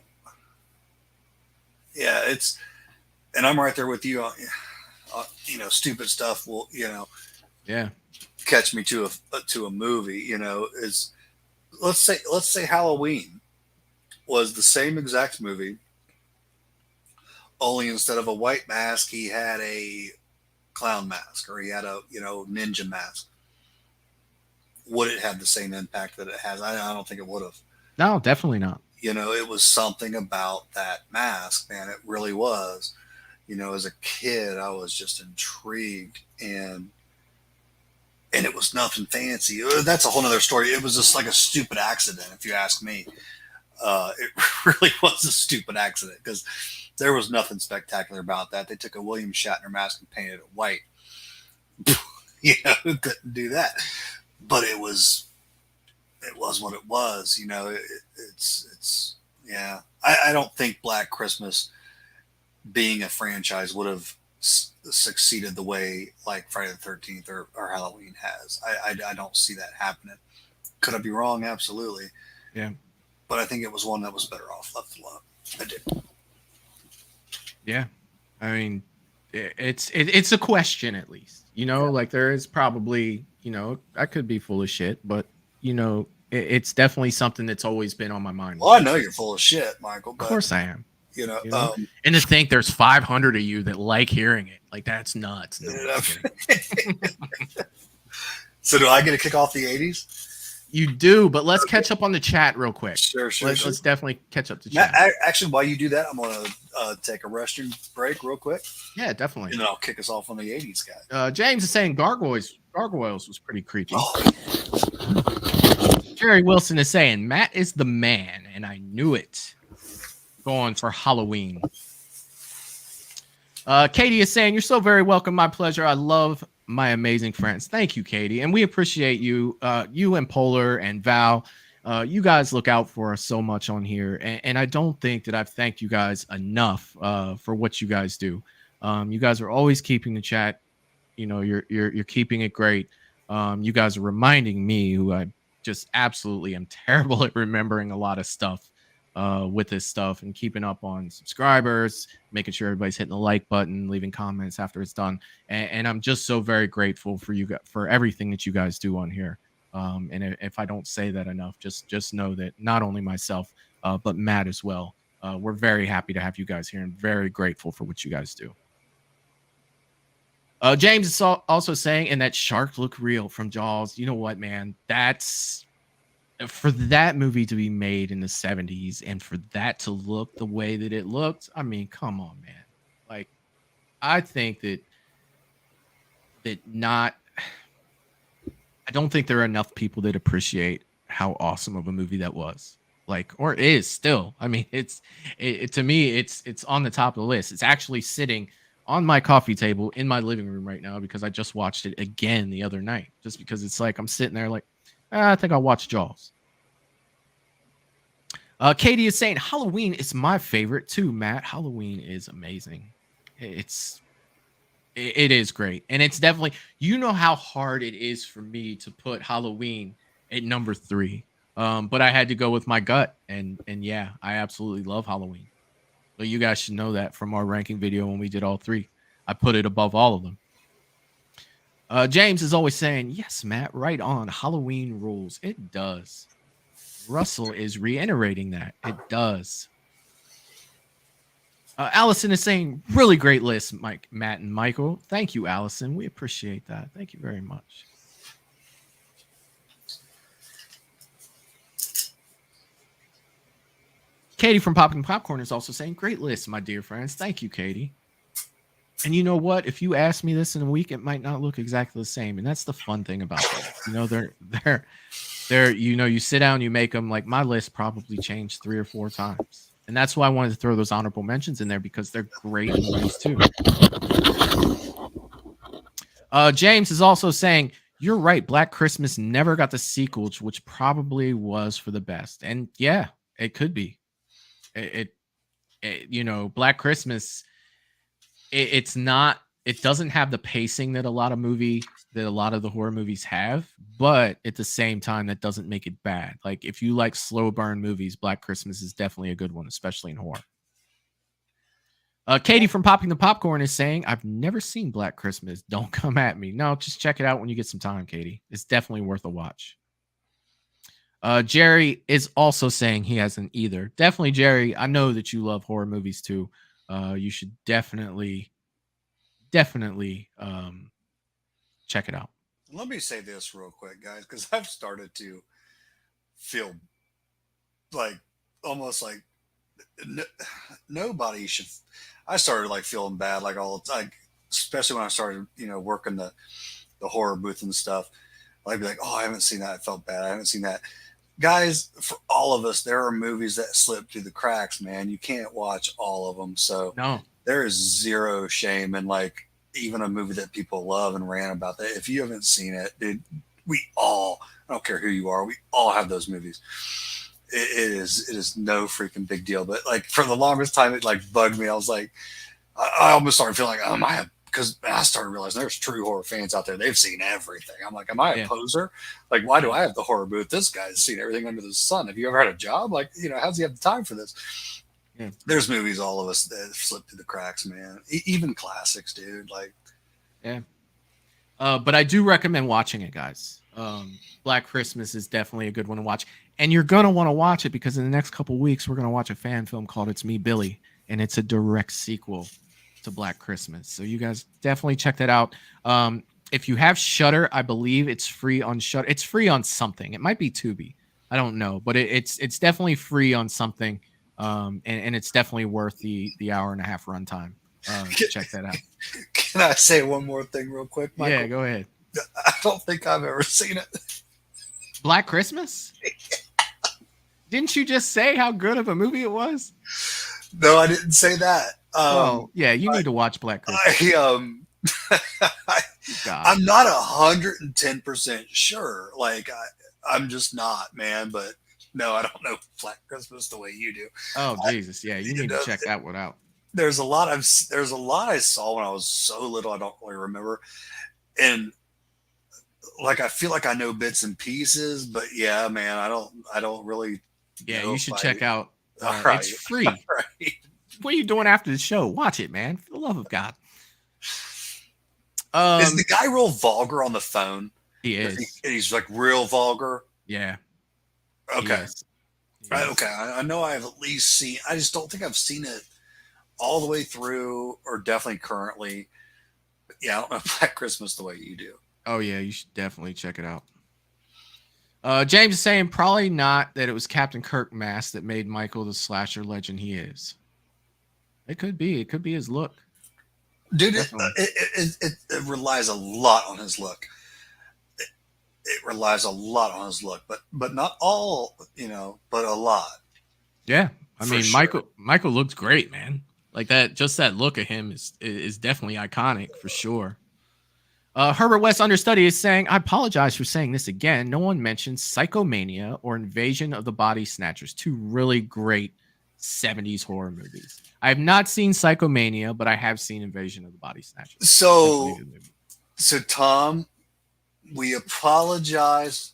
yeah, and I'm right there with you on, you know, stupid stuff will, you know, catch me to a movie, you know, is let's say Halloween was the same exact movie, only instead of a white mask, he had a clown mask, or he had a, you know, ninja mask. Would it have the same impact that it has? I don't think it would have. No, definitely not. You know, it was something about that mask, man. It really was. You know, as a kid, I was just intrigued, and it was nothing fancy. That's a whole nother story. It was just like a stupid accident, if you ask me. It really was a stupid accident, because there was nothing spectacular about that. They took a William Shatner mask and painted it white. You know, who couldn't do that? But it was what it was. You know, it's yeah. I don't think Black Christmas, being a franchise, would have succeeded the way like Friday the 13th or Halloween has. I don't see that happening. Could I be wrong? Absolutely. Yeah. But I think it was one that was better off left alone. I did. Yeah. I mean, it's a question, at least. You know, like, there is probably, you know, I could be full of shit, but, you know, it's definitely something that's always been on my mind. Well, I know you're full of shit, Michael. But, of course I am. You know, and to think there's 500 of you that like hearing it, like, that's nuts. No, so do I get to kick off the 80s? You do, but let's catch up on the chat real quick. Sure. Let's definitely catch up to chat. Actually, while you do that, I'm going to take a restroom break real quick. Yeah, definitely. And then I'll kick us off on the 80s, guys. James is saying Gargoyles was pretty creepy. Jerry Wilson is saying Matt is the man, and I knew it. Going for Halloween. Katie is saying, you're so very welcome. My pleasure. I love my amazing friends. Thank you, Katie. And we appreciate you. You and Polar and Val. You guys look out for us so much on here. And I don't think that I've thanked you guys enough for what you guys do. You guys are always keeping the chat. You know, you're keeping it great. You guys are reminding me, who I just absolutely am terrible at remembering a lot of stuff. With this stuff and keeping up on subscribers, making sure everybody's hitting the like button, leaving comments after it's done. And I'm just so very grateful for you guys, for everything that you guys do on here. And if I don't say that enough, just know that not only myself, but Matt as well. We're very happy to have you guys here and very grateful for what you guys do. James is also saying, and that shark look real from Jaws. You know what, man? That's for that movie to be made in the 70s and for that to look the way that it looked. I mean, come on, man. Like, I think that not. I don't think there are enough people that appreciate how awesome of a movie that was. Like, or is still. I mean, to me, it's on the top of the list. It's actually sitting on my coffee table in my living room right now because I just watched it again the other night. Just because it's like I'm sitting there like, I think I'll watch Jaws. Katie is saying Halloween is my favorite too, Matt. Halloween is amazing. It is great. And it's definitely, you know how hard it is for me to put Halloween at number 3. But I had to go with my gut, and yeah, I absolutely love Halloween. But you guys should know that from our ranking video when we did all 3. I put it above all of them. James is always saying, yes, Matt, right on. Halloween rules. It does. Russell is reiterating that. It does. Allison is saying, really great list, Mike, Matt, and Michael. Thank you, Allison. We appreciate that. Thank you very much. Katie from Popping Popcorn is also saying, great list, my dear friends. Thank you, Katie. And you know what? If you ask me this in a week, it might not look exactly the same. And that's the fun thing about them. You know, they're, you know, you sit down, you make them. Like, my list probably changed 3 or 4 times. And that's why I wanted to throw those honorable mentions in there, because they're great movies too. James is also saying, you're right. Black Christmas never got the sequel, which probably was for the best. And yeah, it could be. It you know, Black Christmas, it's not, it doesn't have the pacing that a lot of the horror movies have, but at the same time, that doesn't make it bad. Like, if you like slow burn movies, Black Christmas is definitely a good one, especially in horror. Katie from Popping the Popcorn is saying, I've never seen Black Christmas. Don't come at me. No, just check it out when you get some time, Katie. It's definitely worth a watch. Jerry is also saying he hasn't either. Definitely, Jerry, I know that you love horror movies too. You should definitely check it out. Let me say this real quick, guys, because I've started to feel like almost like nobody should. I started like feeling bad, like all the time, especially when I started, you know, working the horror booth and stuff. I'd be like, oh, I haven't seen that. I felt bad. I haven't seen that. Guys, for all of us, there are movies that slip through the cracks, man. You can't watch all of them. So No. there is zero shame in like even a movie that people love and rant about that. If you haven't seen it, dude, we all, I don't care who you are, we all have those movies. It is no freaking big deal. But like for the longest time, it like bugged me. I was like, I almost started feeling like, because I started realizing there's true horror fans out there. They've seen everything. I'm like, am I a poser? Like, why do I have the horror booth? This guy's seen everything under the sun. Have you ever had a job? Like, you know, how's he have the time for this? Yeah. There's movies, all of us, that slip through the cracks, man. Even classics, dude. Like, yeah. But I do recommend watching it, guys. Black Christmas is definitely a good one to watch. And you're going to want to watch it because in the next couple weeks, we're going to watch a fan film called It's Me, Billy. And it's a direct sequel to Black Christmas. So you guys definitely check that out. If you have Shudder, I believe it's free on Shudder. It's free on something. It might be Tubi. I don't know. But it's definitely free on something. And it's definitely worth the hour and a half runtime. Check that out. Can I say one more thing real quick, Michael? Yeah, go ahead. I don't think I've ever seen it. Black Christmas? Didn't you just say how good of a movie it was? No, I didn't say that. Yeah, you need to watch Black Christmas. I'm not 110% sure. Like, I'm just not, man. But no, I don't know Black Christmas the way you do. Oh, Jesus. Yeah, you need to check that one out. There's a lot I saw when I was so little, I don't really remember. And like, I feel like I know bits and pieces, but yeah, man, I don't really. Yeah, you should check out. Right. It's free. Right. What are you doing after the show? Watch it, man. For the love of God. Is the guy real vulgar on the phone? He is. He's like real vulgar. Yeah. Okay. Right. Okay. I know I've at least seen. I just don't think I've seen it all the way through, or definitely currently. But yeah, I don't know Black Christmas the way you do. Oh yeah, you should definitely check it out. James is saying probably not that it was Captain Kirk mask that made Michael the slasher legend he is. It could be. It could be his look. dude. Definitely. It relies a lot on his look. It relies a lot on his look, but not all, but a lot. Yeah, I For mean, sure. Michael looks great, man. Like that, just that look of him is definitely iconic for sure. Herbert West Understudy is saying, I apologize for saying this again. No one mentioned Psychomania or Invasion of the Body Snatchers, two really great 70s horror movies. I have not seen Psychomania, but I have seen Invasion of the Body Snatchers. Definitely a So, good movie. Tom, we apologize.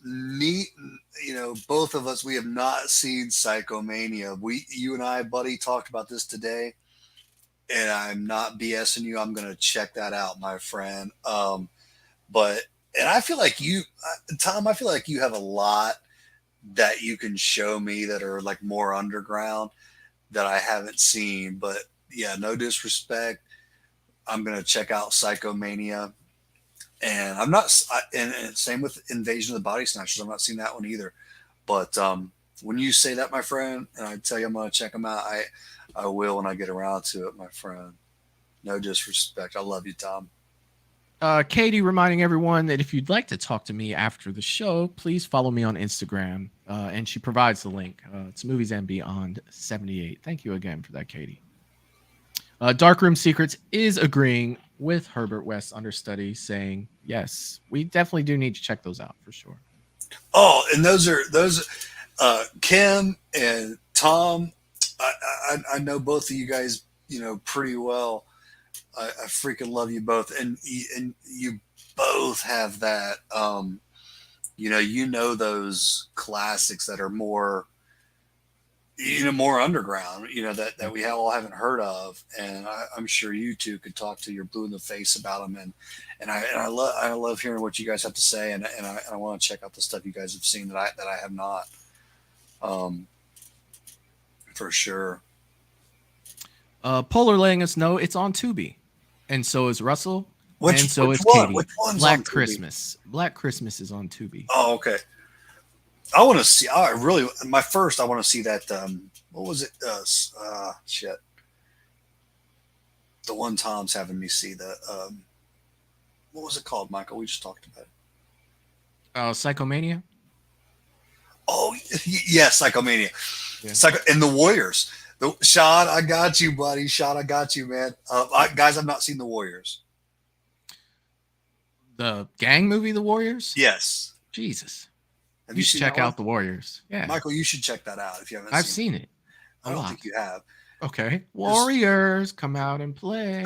Both of us, we have not seen Psychomania. You and I, buddy, talked about this today, and I'm not BSing you. I'm going to check that out, my friend. And I feel like Tom, I feel like you have a lot that you can show me that are like more underground that I haven't seen. But yeah, no disrespect. I'm going to check out Psychomania. And I'm not, and same with Invasion of the Body Snatchers. I'm not seeing that one either. But when you say that, my friend, and I tell you I'm going to check them out, I will when I get around to it, my friend. No disrespect. I love you, Tom. Katie reminding everyone that if you'd like to talk to me after the show, please follow me on Instagram. And she provides the link. It's Movies and Beyond 78. Thank you again for that, Katie. Darkroom Secrets is agreeing with Herbert West Understudy, saying, yes, we definitely do need to check those out for sure. Oh, and those Kim and Tom. I know both of you guys, pretty well. I freaking love you both, and you both have that. Those classics that are more, more underground. That we all haven't heard of, and I'm sure you two could talk to your blue in the face about them. And I love hearing what you guys have to say, and I want to check out the stuff you guys have seen that I have not. For sure. Polar letting us know it's on Tubi, and so is Russell, Which is one? Katie. Which one's Black on Tubi? Christmas. Black Christmas is on Tubi. Oh, okay. I want to see. I want to see that. What was it? Shit. The one Tom's having me see the. What was it called, Michael? We just talked about it. Psychomania. Oh, yes, Psychomania. Yeah. And the Warriors. Sean, I got you, buddy. Sean, I got you, man. Guys, I've not seen the Warriors. The gang movie, The Warriors? Yes. Jesus. Have you you should seen check out The Warriors. Yeah. Michael, you should check that out if you haven't I've seen it. I don't think you have. Okay. Warriors, come out and play.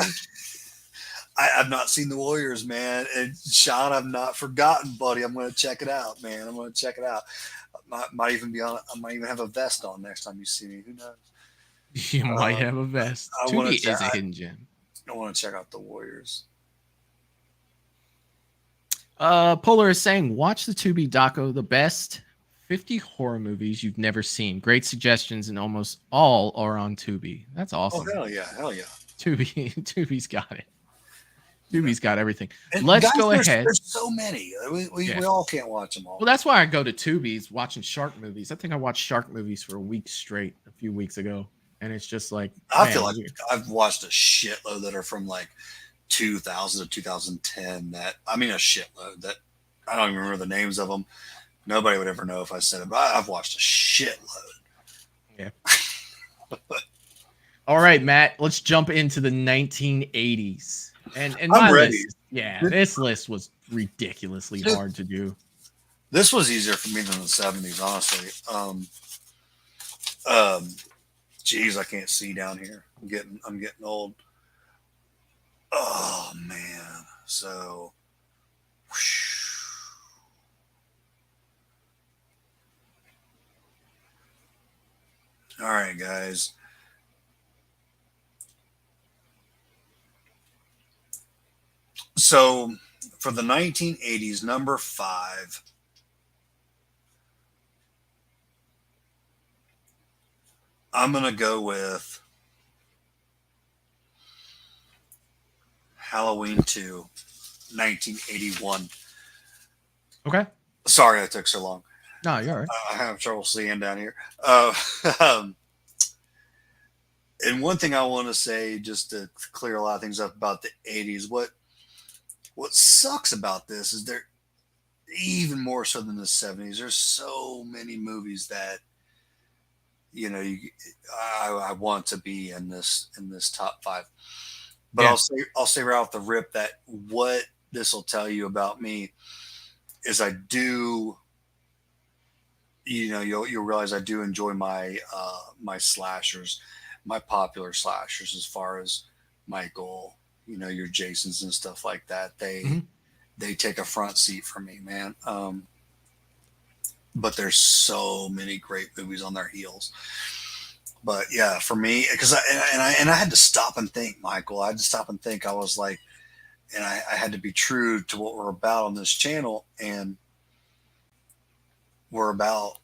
I've not seen the Warriors, man. And Sean, I've not forgotten, buddy. I'm going to check it out, man. I'm going to check it out. Might even have a vest on next time you see me. Who knows? You might have a vest. Tubi is a hidden gem. I want to check out the Warriors. Polar is saying, watch the Tubi doco, the best 50 horror movies you've never seen. Great suggestions, and almost all are on Tubi. That's awesome. Oh, hell yeah. Tubi's got it. Tubi's got everything. And Let's guys, go ahead. There's so many. We all can't watch them all. Well, that's why I go to Tubi's watching shark movies. I think I watched shark movies for a week straight a few weeks ago. And it's just like, I feel like I've watched a shitload that are from like 2000 to 2010. A shitload that I don't even remember the names of them. Nobody would ever know if I said it, but I've watched a shitload. Yeah. All right, Matt, let's jump into the 1980s. And I'm ready. This list was ridiculously hard to do. This was easier for me than the 70s, honestly. Geez, I can't see down here. I'm getting old. Oh man. So all right, guys. So for the 1980s, number 5. I'm going to go with Halloween 2, 1981. Okay. Sorry that took so long. No, you're all right. I have trouble seeing down here. And one thing I want to say, just to clear a lot of things up about the 80s, what sucks about this is there, even more so than the 70s, there's so many movies that I want to be in this top five. But Yeah. I'll say right off the rip that what this will tell you about me is I do, you'll realize I do enjoy my my slashers, my popular slashers, as far as Michael, your Jasons and stuff like that. They take a front seat for me, man. But there's so many great movies on their heels. But yeah, for me, because I had to stop and think, Michael. I had to stop and think. I was like, and I had to be true to what we're about on this channel, and we're about,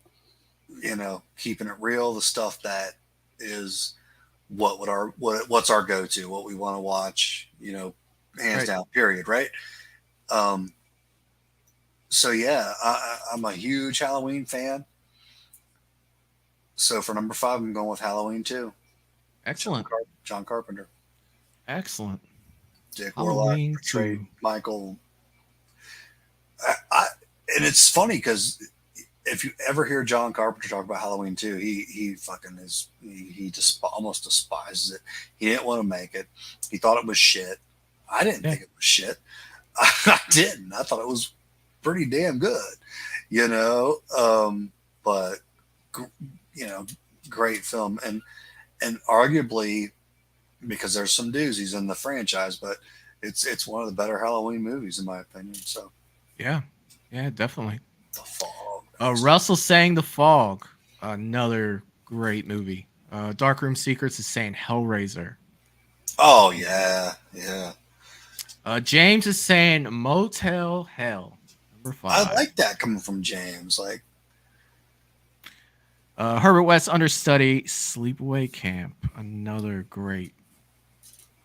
keeping it real. The stuff that is what's our go-to, what we want to watch, hands down, period, right? So yeah, I'm a huge Halloween fan. So for number 5, I'm going with Halloween 2. Excellent. John Carpenter. Excellent. Dick Halloween Warlock portrayed 2. Michael. And it's funny because if you ever hear John Carpenter talk about Halloween 2, he fucking is, he just almost despises it. He didn't want to make it. He thought it was shit. I didn't think it was shit. I didn't. I thought it was pretty damn good, but great film, and arguably, because there's some doozies in the franchise, but it's one of the better Halloween movies in my opinion. So yeah, definitely. The Fog. Russell saying The Fog, another great movie. Darkroom Secrets is saying Hellraiser. Oh yeah. James is saying Motel Hell, number 5. I like that coming from James. Like Herbert West understudy, Sleepaway Camp, another great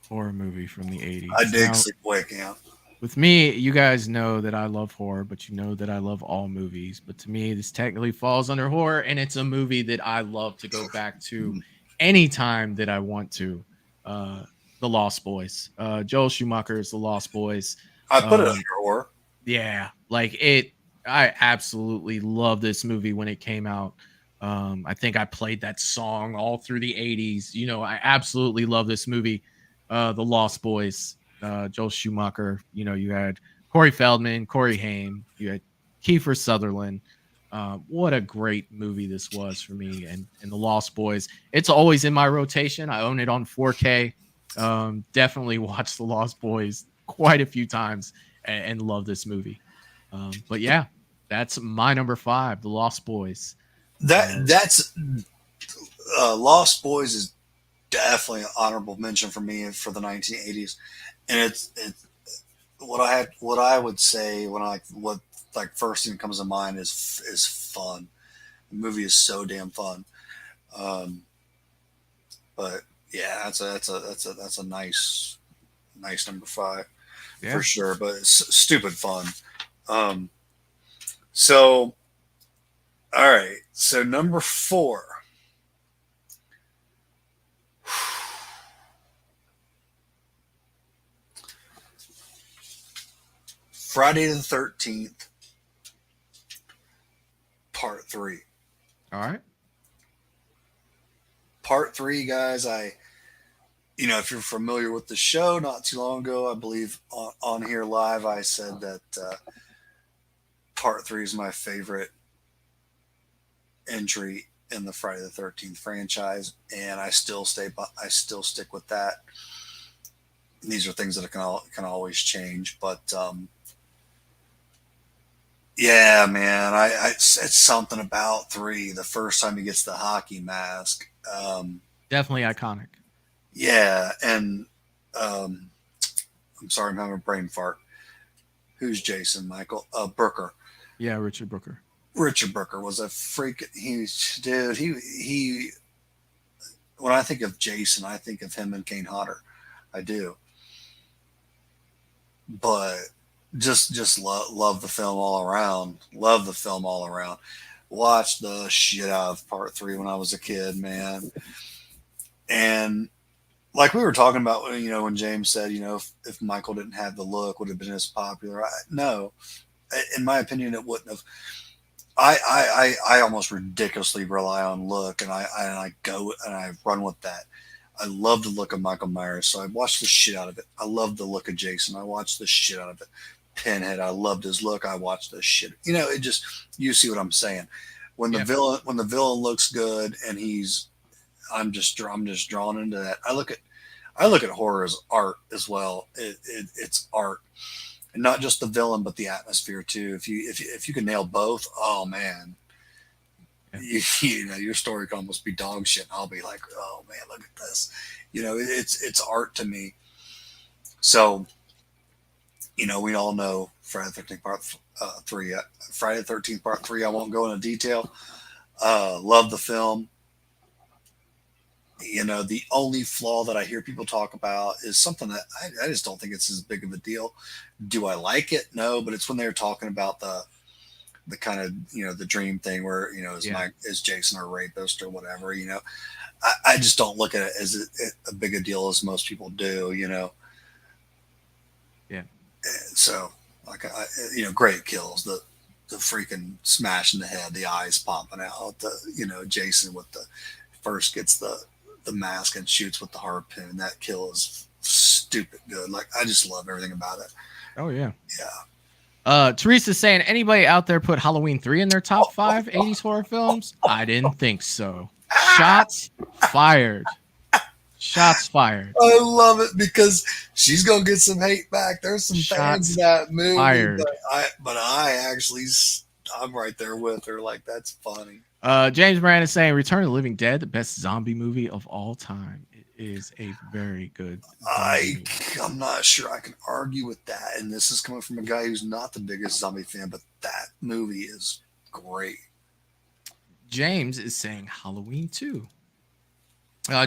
horror movie from the 80s. I dig Sleepaway Camp. With me, you guys know that I love horror, but you know that I love all movies. But to me, this technically falls under horror, and it's a movie that I love to go back to anytime that I want to. The Lost Boys. Joel Schumacher's The Lost Boys. I put it under horror. Yeah, like it. I absolutely love this movie when it came out. I think I played that song all through the 80s. I absolutely love this movie. The Lost Boys. Joel Schumacher. You had Corey Feldman, Corey Haim. You had Kiefer Sutherland. What a great movie this was for me. And The Lost Boys. It's always in my rotation. I own it on 4K. Definitely watched The Lost Boys quite a few times and love this movie. But yeah, that's my number 5, The Lost Boys. That's Lost Boys is definitely an honorable mention for me for the 1980s, and it's what I would say when what first thing that comes to mind is fun. The movie is so damn fun. But yeah, that's a nice number 5 for sure. But it's stupid fun. So all right, so number 4. Friday the 13th, Part 3. All right. Part 3, guys, if you're familiar with the show, not too long ago, I believe on here live, I said that Part 3 is my favorite entry in the Friday the 13th franchise, and I still stick with that. These are things that can always change, but yeah, man, it's something about 3. The first time he gets the hockey mask, definitely iconic. Yeah, and I'm sorry, I'm having a brain fart. Who's Jason? Michael Brooker. Yeah, Richard Brooker. Richard Brooker was a freak. He when I think of Jason, I think of him and Kane Hodder. I do. But just love the film all around. Love the film all around. Watched the shit out of Part 3 when I was a kid, man. And like we were talking about, when James said, if Michael didn't have the look, would have been as popular. No, in my opinion, it wouldn't have. I almost ridiculously rely on look, and I go and I run with that. I love the look of Michael Myers, so I watched the shit out of it. I love the look of Jason. I watched the shit out of it. Pinhead, I loved his look. I watched the shit. It just, you see what I'm saying. When the villain looks good and I'm just drawn into that. I look at horror as art as well. It's art. And not just the villain, but the atmosphere too. If you can nail both, oh man, your story can almost be dog shit. I'll be like, oh man, look at this. It's art to me. So, we all know Friday the 13th Part 3. Friday the 13th Part 3. I won't go into detail. Love the film. The only flaw that I hear people talk about is something that I just don't think it's as big of a deal. Do I like it? No, but it's when they're talking about the kind of, the dream thing where, is Jason a rapist or whatever, I just don't look at it as a big a deal as most people do, Yeah. So like, great kills, the freaking smash in the head, the eyes popping out, Jason with first gets the mask and shoots with the harpoon. That kill is stupid good. Like, I just love everything about it. Oh yeah. Yeah. Teresa's saying, anybody out there put Halloween 3 in their top 5 80s horror films? I didn't think so. Shots fired. Shots fired. I love it because she's gonna get some hate back. There's some fans of that movie, fired. but I actually, I'm right there with her. Like, that's funny. James Moran is saying Return of the Living Dead, the best zombie movie of all time. It is a very good movie. I'm not sure I can argue with that. And this is coming from a guy who's not the biggest zombie fan, but that movie is great. James is saying Halloween 2.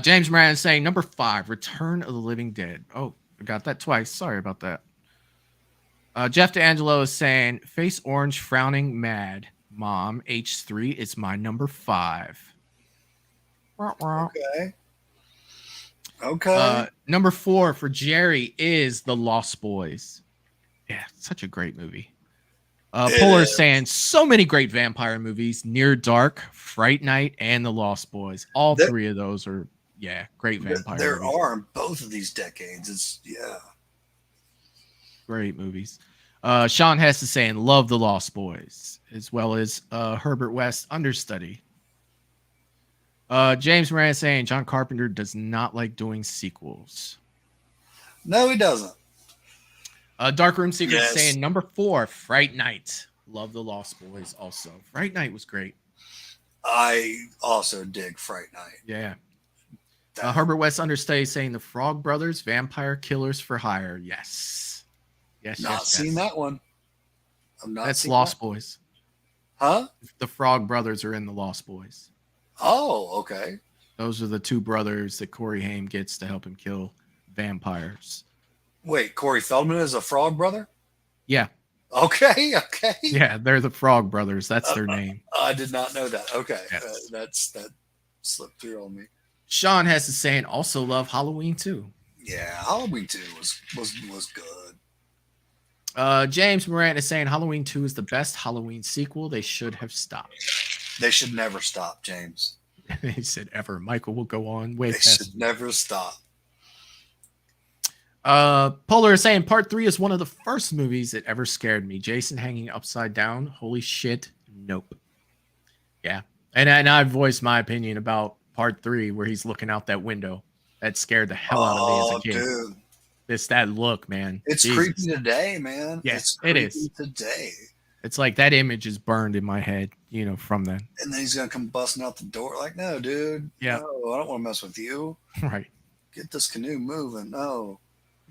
James Moran is saying number 5, Return of the Living Dead. Oh, I got that twice. Sorry about that. Jeff D'Angelo is saying Face Orange, Frowning, Mad. Mom, H3 is my number 5. Okay. Number 4 for Jerry is The Lost Boys. Yeah, such a great movie. Polar is saying so many great vampire movies: Near Dark, Fright Night, and The Lost Boys. All 3 of those are great vampire there movies. are in both of these decades. It's great movies. Sean Hess is saying love The Lost Boys, as well as Herbert West Understudy. James Moran is saying John Carpenter does not like doing sequels. No, he doesn't. Darkroom Secret is saying number 4, Fright Night. Love The Lost Boys also. Fright Night was great. I also dig Fright Night. Yeah. Herbert West Understudy is saying The Frog Brothers, Vampire Killers for Hire. Yes. Not seen that one. I'm not. That's Lost Boys. Huh? The Frog Brothers are in The Lost Boys. Oh, okay. Those are the 2 brothers that Corey Haim gets to help him kill vampires. Wait, Corey Feldman is a frog brother? Yeah. Okay. Yeah, they're the Frog Brothers. That's their name. I did not know that. Okay. Yes. That slipped through on me. Sean Hess is saying also love Halloween 2. Yeah, Halloween 2 was good. James Morant is saying Halloween 2 is the best Halloween sequel. They should have stopped. They should never stop, James. He said ever. Michael will go on way They past. should never stop. Polar is saying part 3 is one of the first movies that ever scared me. Jason hanging upside down. Holy shit. Nope. Yeah. And I voiced my opinion about part 3 where he's looking out that window. That scared the hell out of me as a kid. Dude. It's that look, man. It's creepy today, man. Yes, it is today. It's like that image is burned in my head, from then. And then he's gonna come busting out the door. Like, no, dude. Yeah. No, I don't want to mess with you. Right. Get this canoe moving. No.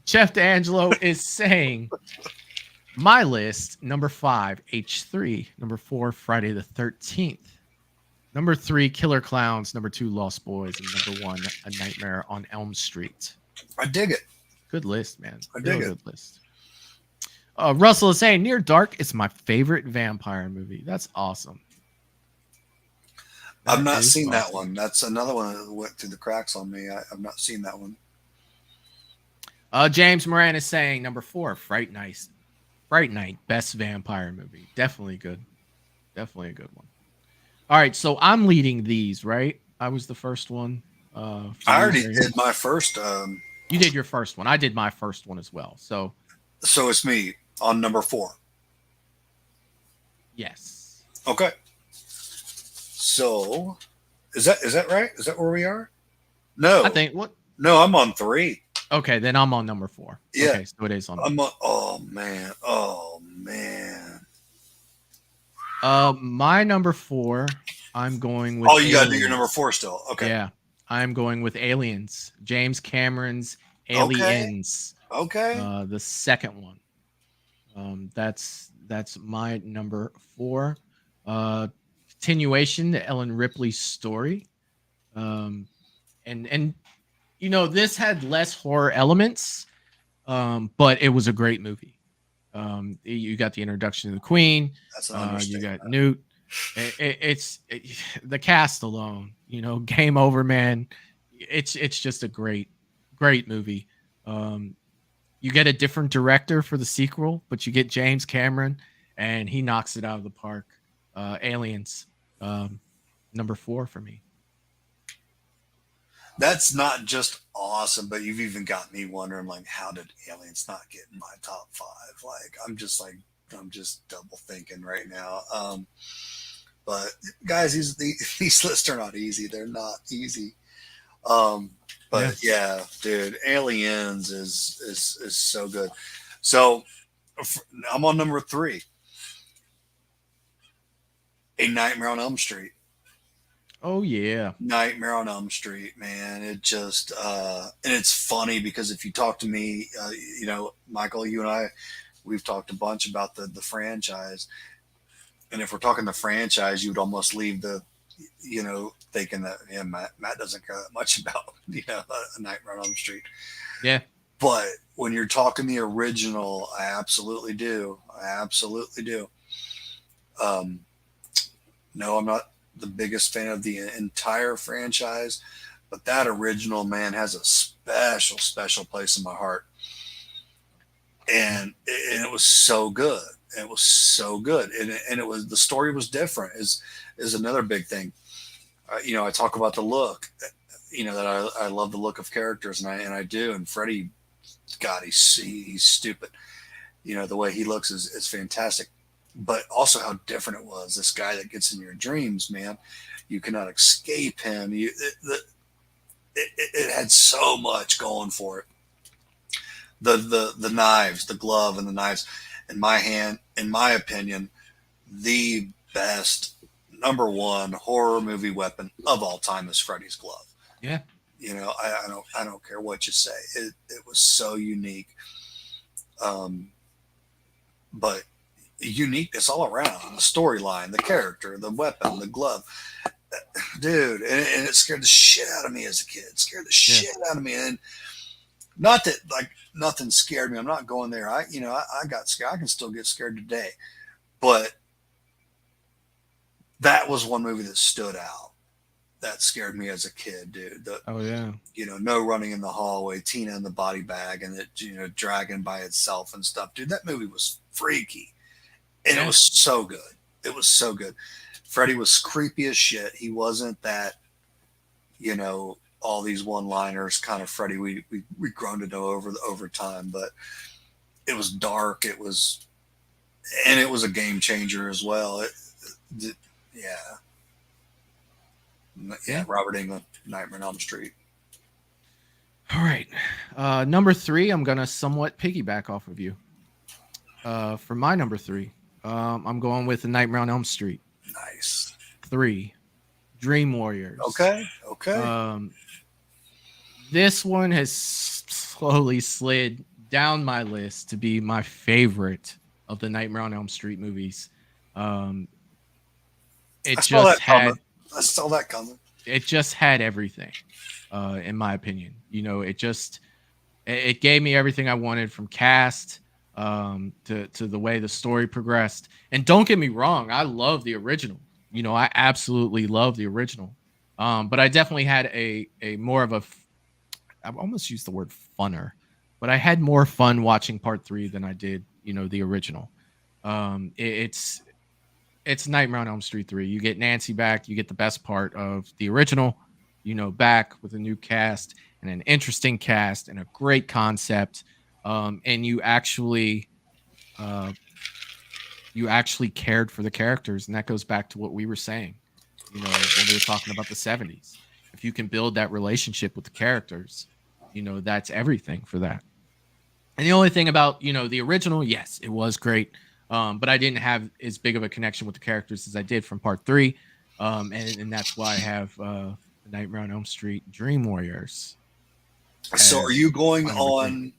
Jeff D'Angelo is saying my list: number 5, H3; number 4, Friday the 13th; number 3, Killer Clowns; number 2, Lost Boys; and number 1, A Nightmare on Elm Street. I dig it. Good list, man. I dig it. Good list. Russell is saying Near Dark is my favorite vampire movie. That's awesome. I've not is seen that awesome. one. That's another one that went through the cracks on me. I've not seen that one. James Moran is saying number 4, Fright Night. Fright Night, best vampire movie. Definitely good. Definitely a good one. All right, so I'm leading these, right? I was the first one. I already did my first. You did your first one. I did my first one as well. So it's me on number 4. yes. Okay. So is that right? Is that where we are? No. I think what? No, I'm on 3. Okay, then I'm on number 4. Yeah. Okay, so it is on. Oh man. My number 4. I'm going with. Oh, you gotta do your number 4 still. Okay. Yeah, I'm going with Aliens. James Cameron's Aliens. Okay. The second one. That's my number 4. Continuation to Ellen Ripley's story. And you know, this had less horror elements, but it was a great movie. You got the introduction of the Queen. That's you got Newt. It's the cast alone. You know, Game Over, man. It's just a great movie. You get a different director for the sequel, but you get James Cameron, and he knocks it out of the park. Aliens, number 4 for me. That's not just awesome, but you've even got me wondering, like, how did Aliens not get in my top 5? Like, I'm just double thinking right now. But guys, these lists are not easy. They're not easy. But yeah, dude, Aliens is so good. So I'm on number 3. A Nightmare on Elm Street. Oh yeah, Nightmare on Elm Street, man. It just and it's funny because if you talk to me, you know, Michael, you and I, we've talked a bunch about the franchise, and if we're talking the franchise, you would almost leave the, you know, thinking that Matt doesn't care that much about, you know, a Nightmare on Elm Street. yeah. But when you're talking the original, I absolutely do. No, I'm not the biggest fan of the entire franchise, but that original, man, has a special place in my heart. And it was so good. It was so good. And it was, the story was different is another big thing. You know, I talk about the look, you know, that I love the look of characters, and I do. And Freddy, God, he's stupid. You know, the way he looks is fantastic. But also how different it was. This guy that gets in your dreams, man, you cannot escape him. It had so much going for it. The knives, the glove, and the knives. In my opinion, the best number 1 horror movie weapon of all time is Freddy's glove. Yeah. You know, I don't care what you say. It was so unique. But uniqueness all around, the storyline, the character, the weapon, the glove, dude, and it scared the shit out of me as a kid. It scared the shit out of me. And not that like nothing scared me. I'm not going there. I got scared. I can still get scared today, but that was one movie that stood out. That scared me as a kid, dude. Oh yeah. You know, no running in the hallway, Tina in the body bag, and it, you know, dragging by itself and stuff. Dude, that movie was freaky. And it was so good. It was so good. Freddy was creepy as shit. He wasn't that, you know, all these one-liners kind of Freddy we grown to know over time. But it was dark. It was a game changer as well. Yeah. Robert Englund, Nightmare on Elm Street. All right. Number 3, I'm gonna somewhat piggyback off of you. For my number 3. I'm going with The Nightmare on Elm Street. Nice. 3, Dream Warriors. Okay. This one has slowly slid down my list to be my favorite of the Nightmare on Elm Street movies. I saw that coming. It just had everything, in my opinion. You know, it gave me everything I wanted, from cast to the way the story progressed. And don't get me wrong, I love the original. I absolutely love the original. But I definitely had a more of a I almost used the word funner, but I had more fun watching part 3 than I did, the original. It's Nightmare on Elm Street 3. You get Nancy back, you get the best part of the original, back with a new cast and an interesting cast and a great concept. And you actually cared for the characters, and that goes back to what we were saying, when we were talking about the 70s. If you can build that relationship with the characters, that's everything for that. And the only thing about, the original, yes, it was great. But I didn't have as big of a connection with the characters as I did from part 3. And that's why I have Nightmare on Elm Street Dream Warriors. So are you going on?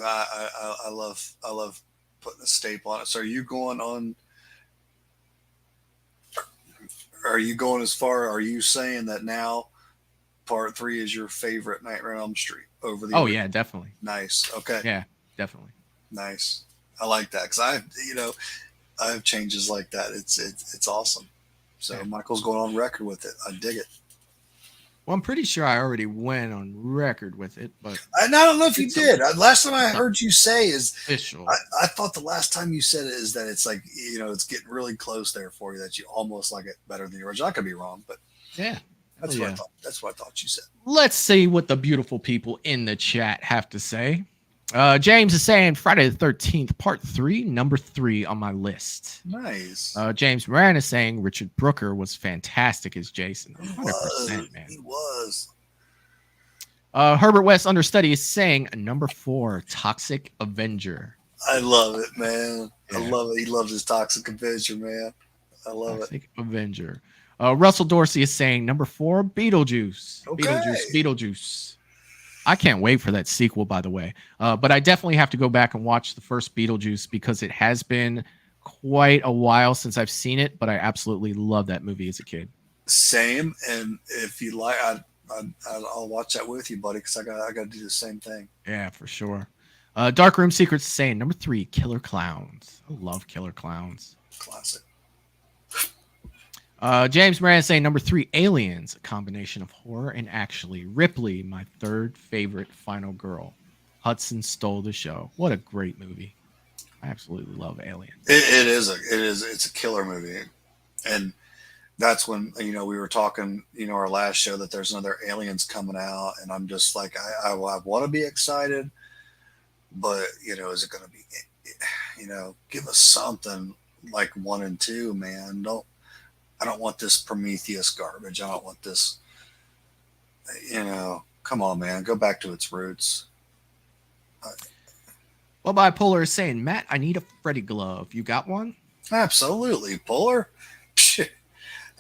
I love putting a staple on it. So are you going on? Are you going as far? Are you saying that now part 3 is your favorite Nightmare on Elm Street over the? Oh yeah, definitely. Nice. Okay. Yeah, definitely. Nice. I like that because I have changes like that. It's awesome. So yeah. Michael's going on record with it. I dig it. Well, I'm pretty sure I already went on record with it, but I don't know if you did. Last time I heard you say is official. I thought the last time you said it is that it's like it's getting really close there for you, that you almost like it better than the original. I could be wrong, but yeah, that's what I thought. That's what I thought you said. Let's see what the beautiful people in the chat have to say. James is saying Friday the 13th, part 3, number 3 on my list. Nice. James Moran is saying Richard Brooker was fantastic as Jason. 100%, man. He was. Herbert West Understudy is saying number 4, Toxic Avenger. I love it, man. Yeah. I love it. He loves his Toxic Avenger, man. I love Toxic Avenger. Russell Dorsey is saying number 4, Beetlejuice. Okay. Beetlejuice. I can't wait for that sequel, by the way. But I definitely have to go back and watch the first Beetlejuice because it has been quite a while since I've seen it, but I absolutely love that movie as a kid. Same. And if you like, I'll watch that with you, buddy, because I got to do the same thing. Yeah, for sure. Darkroom Secrets is saying number 3, Killer Clowns. I love Killer Clowns. Classic. James Moran saying number 3, Aliens, a combination of horror and actually. Ripley, my third favorite final girl. Hudson stole the show. What a great movie. I absolutely love Aliens. It's a killer movie. And that's when, we were talking, our last show that there's another Aliens coming out. And I'm just like, I want to be excited, but, is it going to be, give us something like 1 and 2, man. I don't want this Prometheus garbage. I don't want this, come on, man. Go back to its roots. Well, Bipolar is saying, Matt, I need a Freddy glove. You got one? Absolutely. Polar?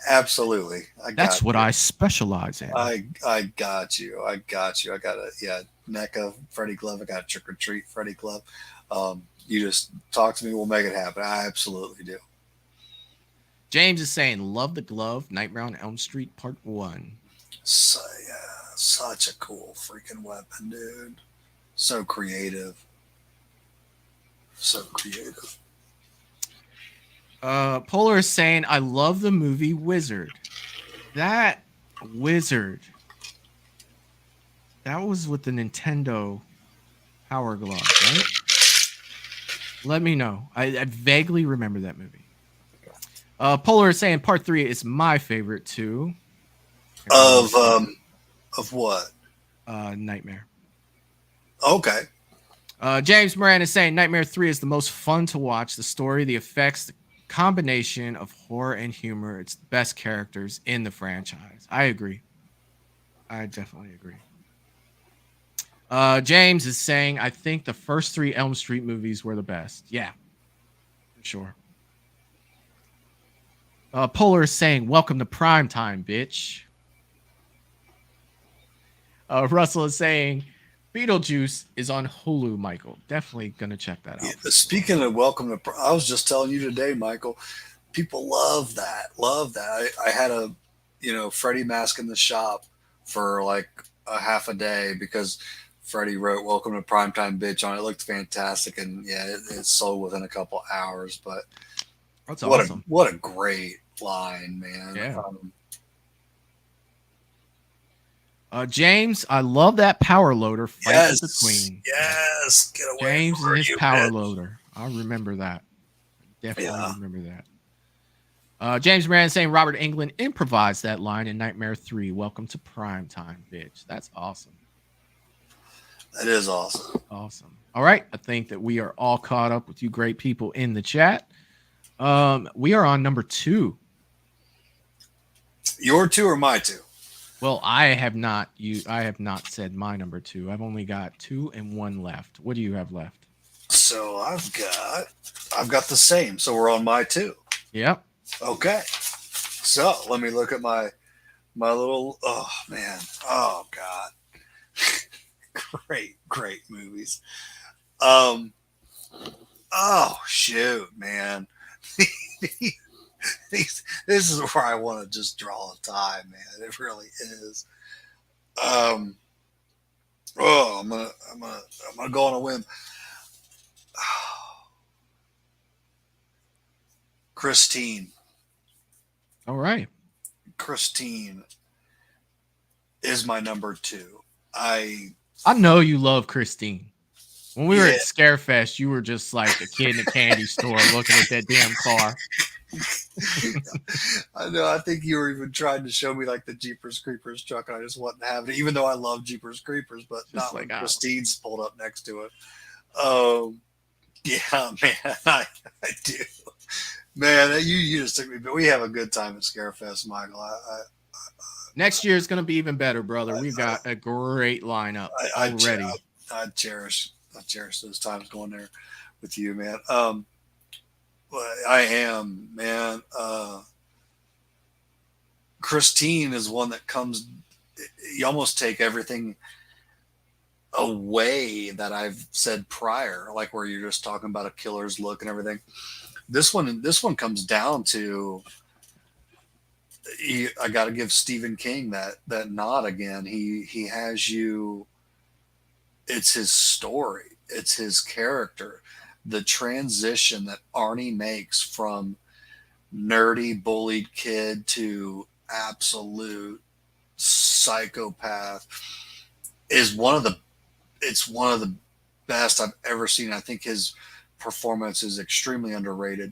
Absolutely. That's what I specialize in. I got you. I got a NECA Freddy glove. I got a Trick or Treat Freddy glove. You just talk to me. We'll make it happen. I absolutely do. James is saying, love the glove, Nightmare on Elm Street Part 1. So, yeah, such a cool freaking weapon, dude. So creative. So creative. Polar is saying, I love the movie Wizard. That Wizard. That was with the Nintendo Power Glove, right? Let me know. I vaguely remember that movie. Polar is saying part 3 is my favorite too. Of what? Nightmare. Okay. James Moran is saying Nightmare 3 is the most fun to watch. The story, the effects, the combination of horror and humor. It's the best characters in the franchise. I agree. I definitely agree. James is saying, I think the first 3 Elm Street movies were the best. Yeah, for sure. Polar is saying, welcome to prime time, bitch. Russell is saying, Beetlejuice is on Hulu, Michael. Definitely going to check that out. Yeah, speaking of welcome to, I was just telling you today, Michael, people love that. Love that. I had a, Freddie mask in the shop for like a half a day because Freddie wrote welcome to primetime bitch on it. It looked fantastic. And yeah, it sold within a couple hours, but that's awesome. What a great line, man. Yeah. James, I love that power loader fight with the Queen. Yes. Get away James from and his you, power bitch. loader. I remember that. Definitely Yeah. remember that. James Moran saying Robert Englund improvised that line in Nightmare 3. Welcome to primetime, bitch. That's awesome. That is awesome. Awesome. All right. I think that we are all caught up with you great people in the chat. We are on number 2. Your 2 or my 2? Well, I have not said my number 2. I've only got 2 and 1 left. What do you have left? So I've got the same. So we're on my 2. Yep. Okay. So let me look at my little, oh man. Oh God. Great movies. Oh shoot, man. This is where I want to just draw a tie, man. It really is. I'm gonna go on a whim. Christine. All right. Christine is my number 2. I know you love Christine. When we were at Scarefest, you were just like a kid in a candy store looking at that damn car. I know. I think you were even trying to show me like the Jeepers Creepers truck, and I just wasn't having it, even though I love Jeepers Creepers, but just not like when Christine's pulled up next to it. Yeah, man, I do. Man, you just took me, but we have a good time at Scarefest, Michael. Next year is going to be even better, brother. We've got a great lineup already. I cherish those times going there with you, man. I am, man. Christine is one that comes. You almost take everything away that I've said prior, like where you're just talking about a killer's look and everything. This one comes down to. I got to give Stephen King that nod again. He has you. It's his story. It's his character. The transition that Arnie makes from nerdy, bullied kid to absolute psychopath is one of the best I've ever seen. I think his performance is extremely underrated.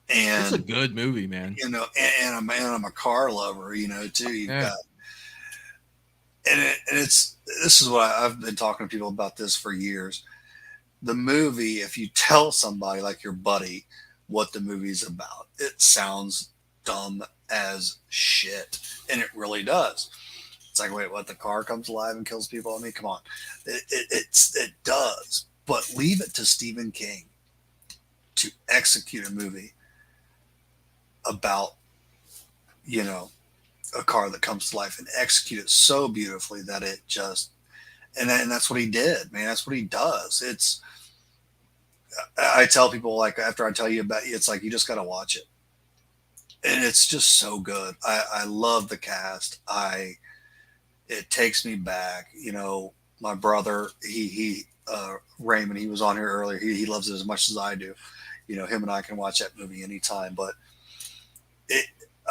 And it's a good movie, man. You know, and I'm a car lover, you know, too. You've got, and this is what I've been talking to people about this for years. The movie, if you tell somebody like your buddy what the movie's about, it sounds dumb as shit, and it really does. It's like, wait, what? The car comes alive and kills people? I mean, come on, it does. But leave it to Stephen King to execute a movie about, you know, a car that comes to life and execute it so beautifully that it just, and that's what he did, man. That's what he does. It's, I tell people, like, after I tell you about it, it's like, you just got to watch it. And it's just so good. I love the cast. It takes me back, you know, my brother, Raymond, he was on here earlier. He loves it as much as I do. You know, him and I can watch that movie anytime, but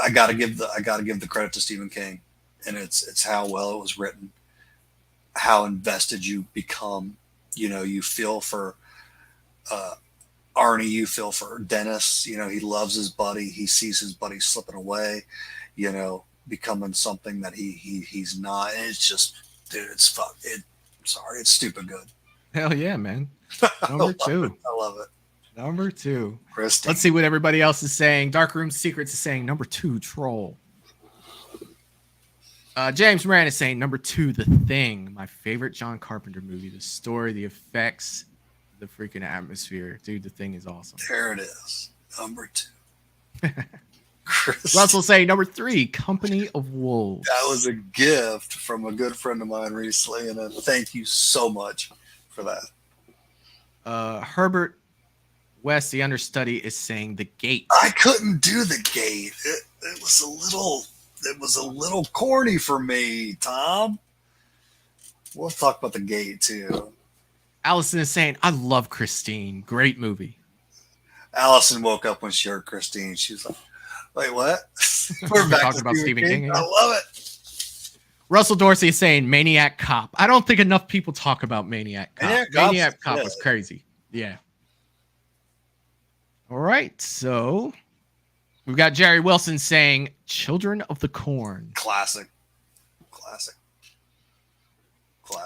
I gotta give the credit to Stephen King, and it's how well it was written, how invested you become. You know, you feel for Arnie, you feel for Dennis. You know, he loves his buddy. He sees his buddy slipping away, you know, becoming something that he's not. And it's just, dude, it's stupid good. Hell yeah, man. Number 2. I love it. Number 2. Christy. Let's see what everybody else is saying. Darkroom Secrets is saying number 2, Troll. James Moran is saying number 2, The Thing. My favorite John Carpenter movie. The story, the effects, the freaking atmosphere. Dude, The Thing is awesome. There it is. Number 2. Russell saying number 3, Company of Wolves. That was a gift from a good friend of mine recently, and thank you so much for that. Herbert West, the understudy, is saying The Gate. I couldn't do The Gate. It was a little corny for me, Tom. We'll talk about The Gate too. Allison is saying, I love Christine. Great movie. Allison woke up when she heard Christine. She was like, "Wait, what?" We're back talking about Stephen King. I love it. Russell Dorsey is saying Maniac Cop. I don't think enough people talk about Maniac Cop. Maniac Cop was crazy. Yeah. All right. So we've got Jerry Wilson saying Children of the Corn. Classic.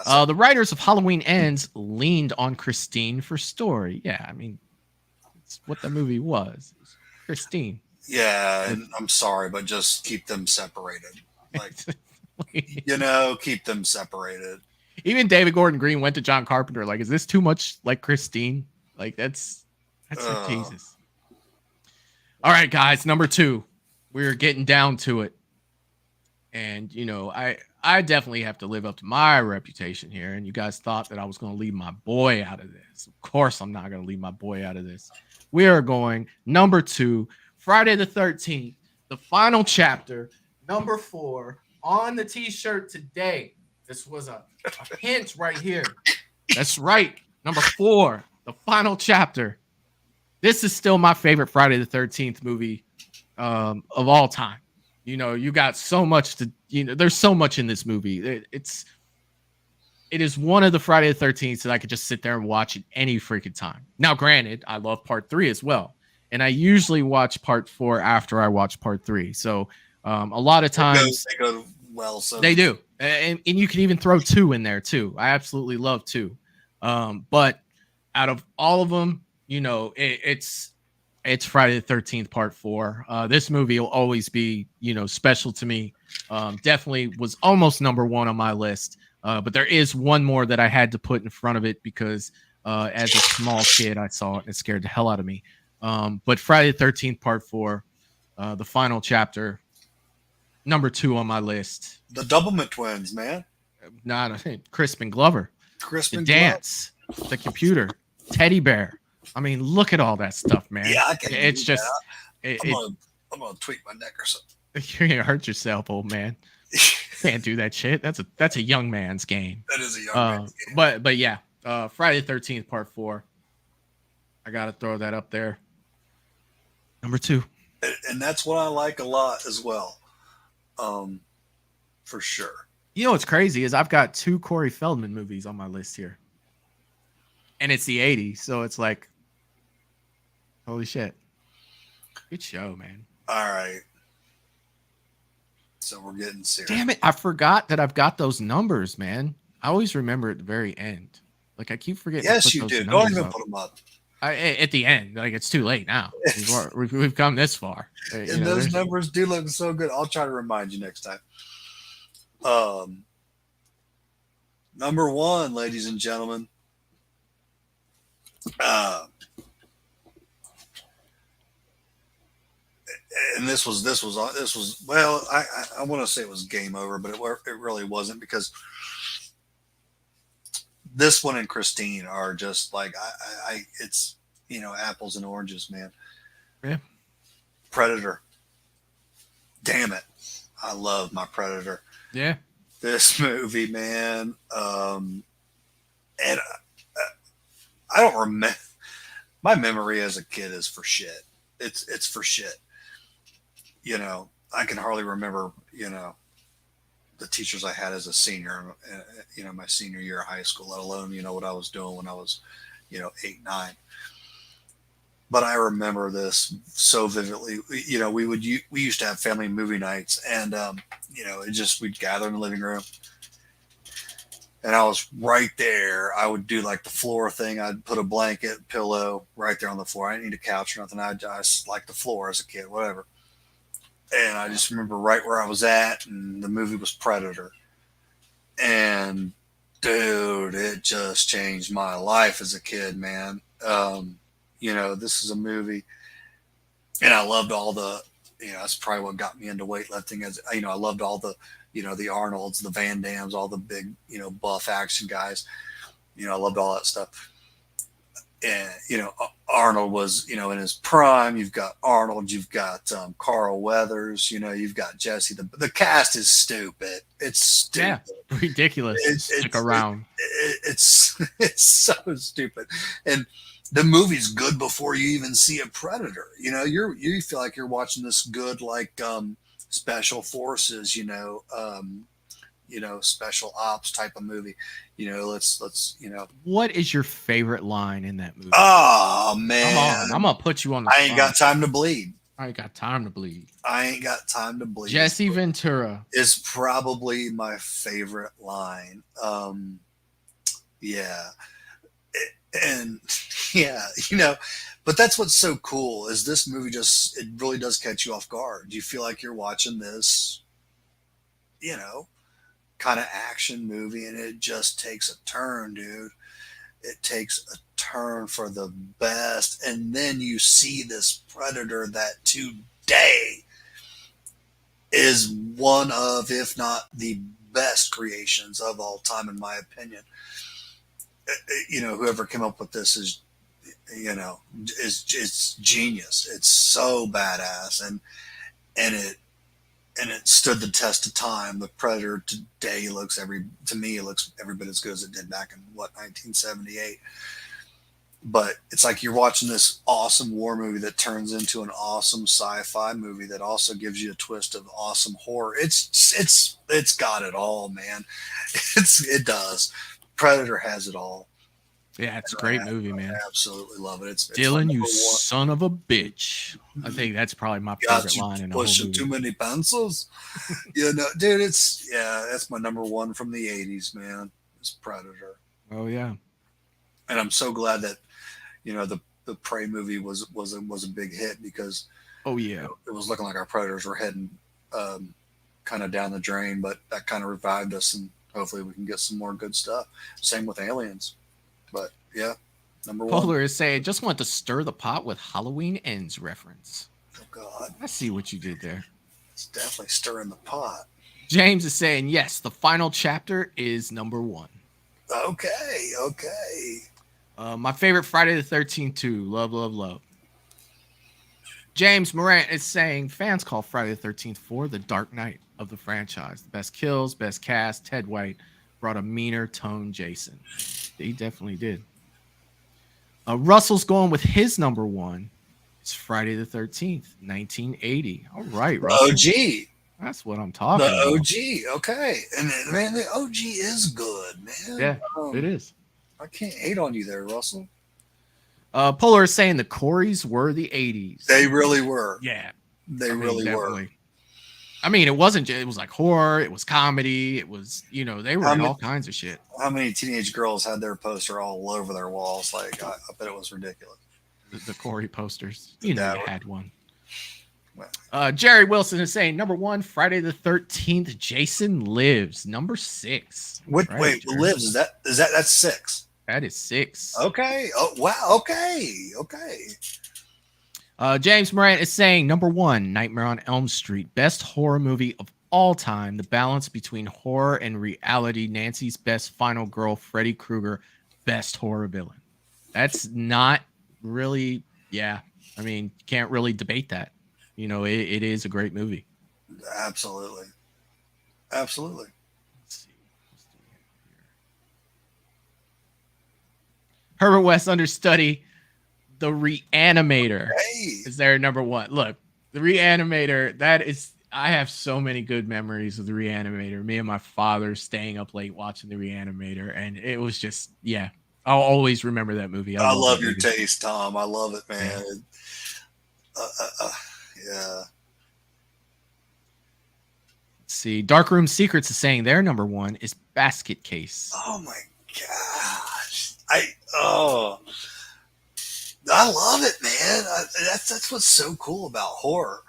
The writers of Halloween Ends leaned on Christine for story. Yeah, I mean, it's what the movie was. Christine. Yeah, and I'm sorry, but just keep them separated. Like, keep them separated. Even David Gordon Green went to John Carpenter. Like, is this too much like Christine? Like, that's like Jesus. All right, guys. Number 2. We're getting down to it. And, I definitely have to live up to my reputation here. And you guys thought that I was going to leave my boy out of this. Of course, I'm not going to leave my boy out of this. We are going number 2, Friday the 13th, the final chapter, number 4 on the t-shirt today. This was a hint right here. That's right. Number 4, the final chapter. This is still my favorite Friday the 13th movie of all time. You got so much to, there's so much in this movie. It is one of the Friday the 13th that I could just sit there and watch at any freaking time. Now, granted, I love part 3 as well. And I usually watch part 4 after I watch part 3. So a lot of times they go well. So they do. And you can even throw 2 in there too. I absolutely love 2. But out of all of them, it's Friday the 13th part 4. This movie will always be, special to me. Definitely was almost number 1 on my list. But there is one more that I had to put in front of it because as a small kid, I saw it and it scared the hell out of me. But Friday the 13th part 4, the final chapter, number 2 on my list. The Doublemint twins, man. Not Crispin Glover. Crispin the dance, the computer, teddy bear. I mean, look at all that stuff, man. Yeah, it's just. I'm gonna tweak my neck or something. You're gonna hurt yourself, old man. Can't do that shit. That's a young man's game. That is a young man's game. But yeah, Friday the 13th part 4. I gotta throw that up there. Number 2. And that's what I like a lot as well. For sure. What's crazy is I've got 2 Corey Feldman movies on my list here. And it's the 80s, so it's like, holy shit. Good show, man. All right. So we're getting serious. Damn it. I forgot that I've got those numbers, man. I always remember at the very end. Like, I keep forgetting. Yes, you do. Don't even put them up. At the end. Like, it's too late now. We've come this far. And those numbers do look so good. I'll try to remind you next time. Number 1, ladies and gentlemen. And this was well, I want to say it was game over, but it really wasn't, because this one and Christine are just like it's apples and oranges, man. Yeah. Predator. Damn it, I love my Predator. Yeah. This movie, man. And I don't remember. My memory as a kid is for shit. It's for shit. I can hardly remember, the teachers I had as a senior, my senior year of high school, let alone, what I was doing when I was, 8, 9. But I remember this so vividly. We used to have family movie nights, and, we'd gather in the living room. And I was right there. I would do like the floor thing. I'd put a blanket, pillow right there on the floor. I didn't need a couch or nothing. I just liked the floor as a kid, whatever. And I just remember right where I was at, and the movie was Predator. And dude, it just changed my life as a kid, man. This is a movie, and I loved all the, that's probably what got me into weightlifting. As I loved all the, the Arnolds, the Van Dams, all the big, buff action guys. I loved all that stuff. And, Arnold was, in his prime. You've got Arnold, you've got Carl Weathers, you've got Jesse. The cast is stupid. It's stupid. Yeah, ridiculous. Stick around. It's so stupid. And, the movie's good before you even see a predator. You know, you feel like you're watching this good, like special forces, special ops type of movie. Let's What is your favorite line in that movie? Oh Come man, on, I'm gonna put you on the I ain't got spot. time to bleed. I ain't got time to bleed. I ain't got time to bleed. Jesse Ventura is probably my favorite line. Yeah. And yeah, but that's what's so cool is this movie it really does catch you off guard. You feel like you're watching this, kind of action movie, and it just takes a turn, dude. It takes a turn for the best. And then you see this predator that today is one of, if not the best creations of all time, in my opinion. Whoever came up with this is it's genius. It's so badass, and it stood the test of time. The Predator today looks every bit as good as it did back in 1978. But it's like you're watching this awesome war movie that turns into an awesome sci-fi movie that also gives you a twist of awesome horror. It's got it all, man. It does. Predator has it all. Yeah, it's a great movie, man. I absolutely love it. It's Dylan, you son of a bitch. I think that's probably my favorite line in the whole movie. Too many pencils. Dude, that's my number one from the 80s, man. It's Predator. Oh yeah. And I'm so glad that the Prey movie was a big hit, because it was looking like our Predators were heading kind of down the drain, but that kind of revived us, and hopefully we can get some more good stuff. Same with Aliens. But yeah, number one. Polar is saying, just want to stir the pot with Halloween Ends reference. Oh God, I see what you did there. It's definitely stirring the pot. James is saying, yes, the final chapter is number one. Okay. My favorite Friday the 13th too. Love, love, love. James Morant is saying, fans call Friday the 13th for the Dark Knight of the franchise. The best kills, best cast. Ted White brought a meaner tone Jason. He definitely did. Russell's going with his number one. It's Friday the 13th, 1980. All right, Russell. OG. That's what I'm talking about. The OG. Okay. And man, the OG is good, man. Yeah, it is. I can't hate on you there, Russell. Polar is saying the Coreys were the 80s. They really were. Yeah. They really were. I mean, it was like horror, it was comedy, it was, they were in all kinds of shit. How many teenage girls had their poster all over their walls? Like, I bet it was ridiculous. The Corey posters. You had one. Well. Jerry Wilson is saying number one, Friday the 13th, Jason Lives. Number 6. Wait, Lives, that's 6? That is 6. Okay. Oh, wow. Okay. James Morant is saying number one, Nightmare on Elm Street, best horror movie of all time. The balance between horror and reality. Nancy's best final girl, Freddy Krueger, best horror villain. That's not really, I mean, can't really debate that. It is a great movie. Absolutely. Let's see. What do we have here? Herbert West understudy. The Reanimator is their number one. Look, the Reanimator, I have so many good memories of the Reanimator. Me and my father staying up late watching the Reanimator, and it was just, I'll always remember that movie. I love your taste, Tom. I love it, man. Yeah. Let's see. Darkroom Secrets is saying their number one is Basket Case. Oh my gosh. I love it, man. That's what's so cool about horror.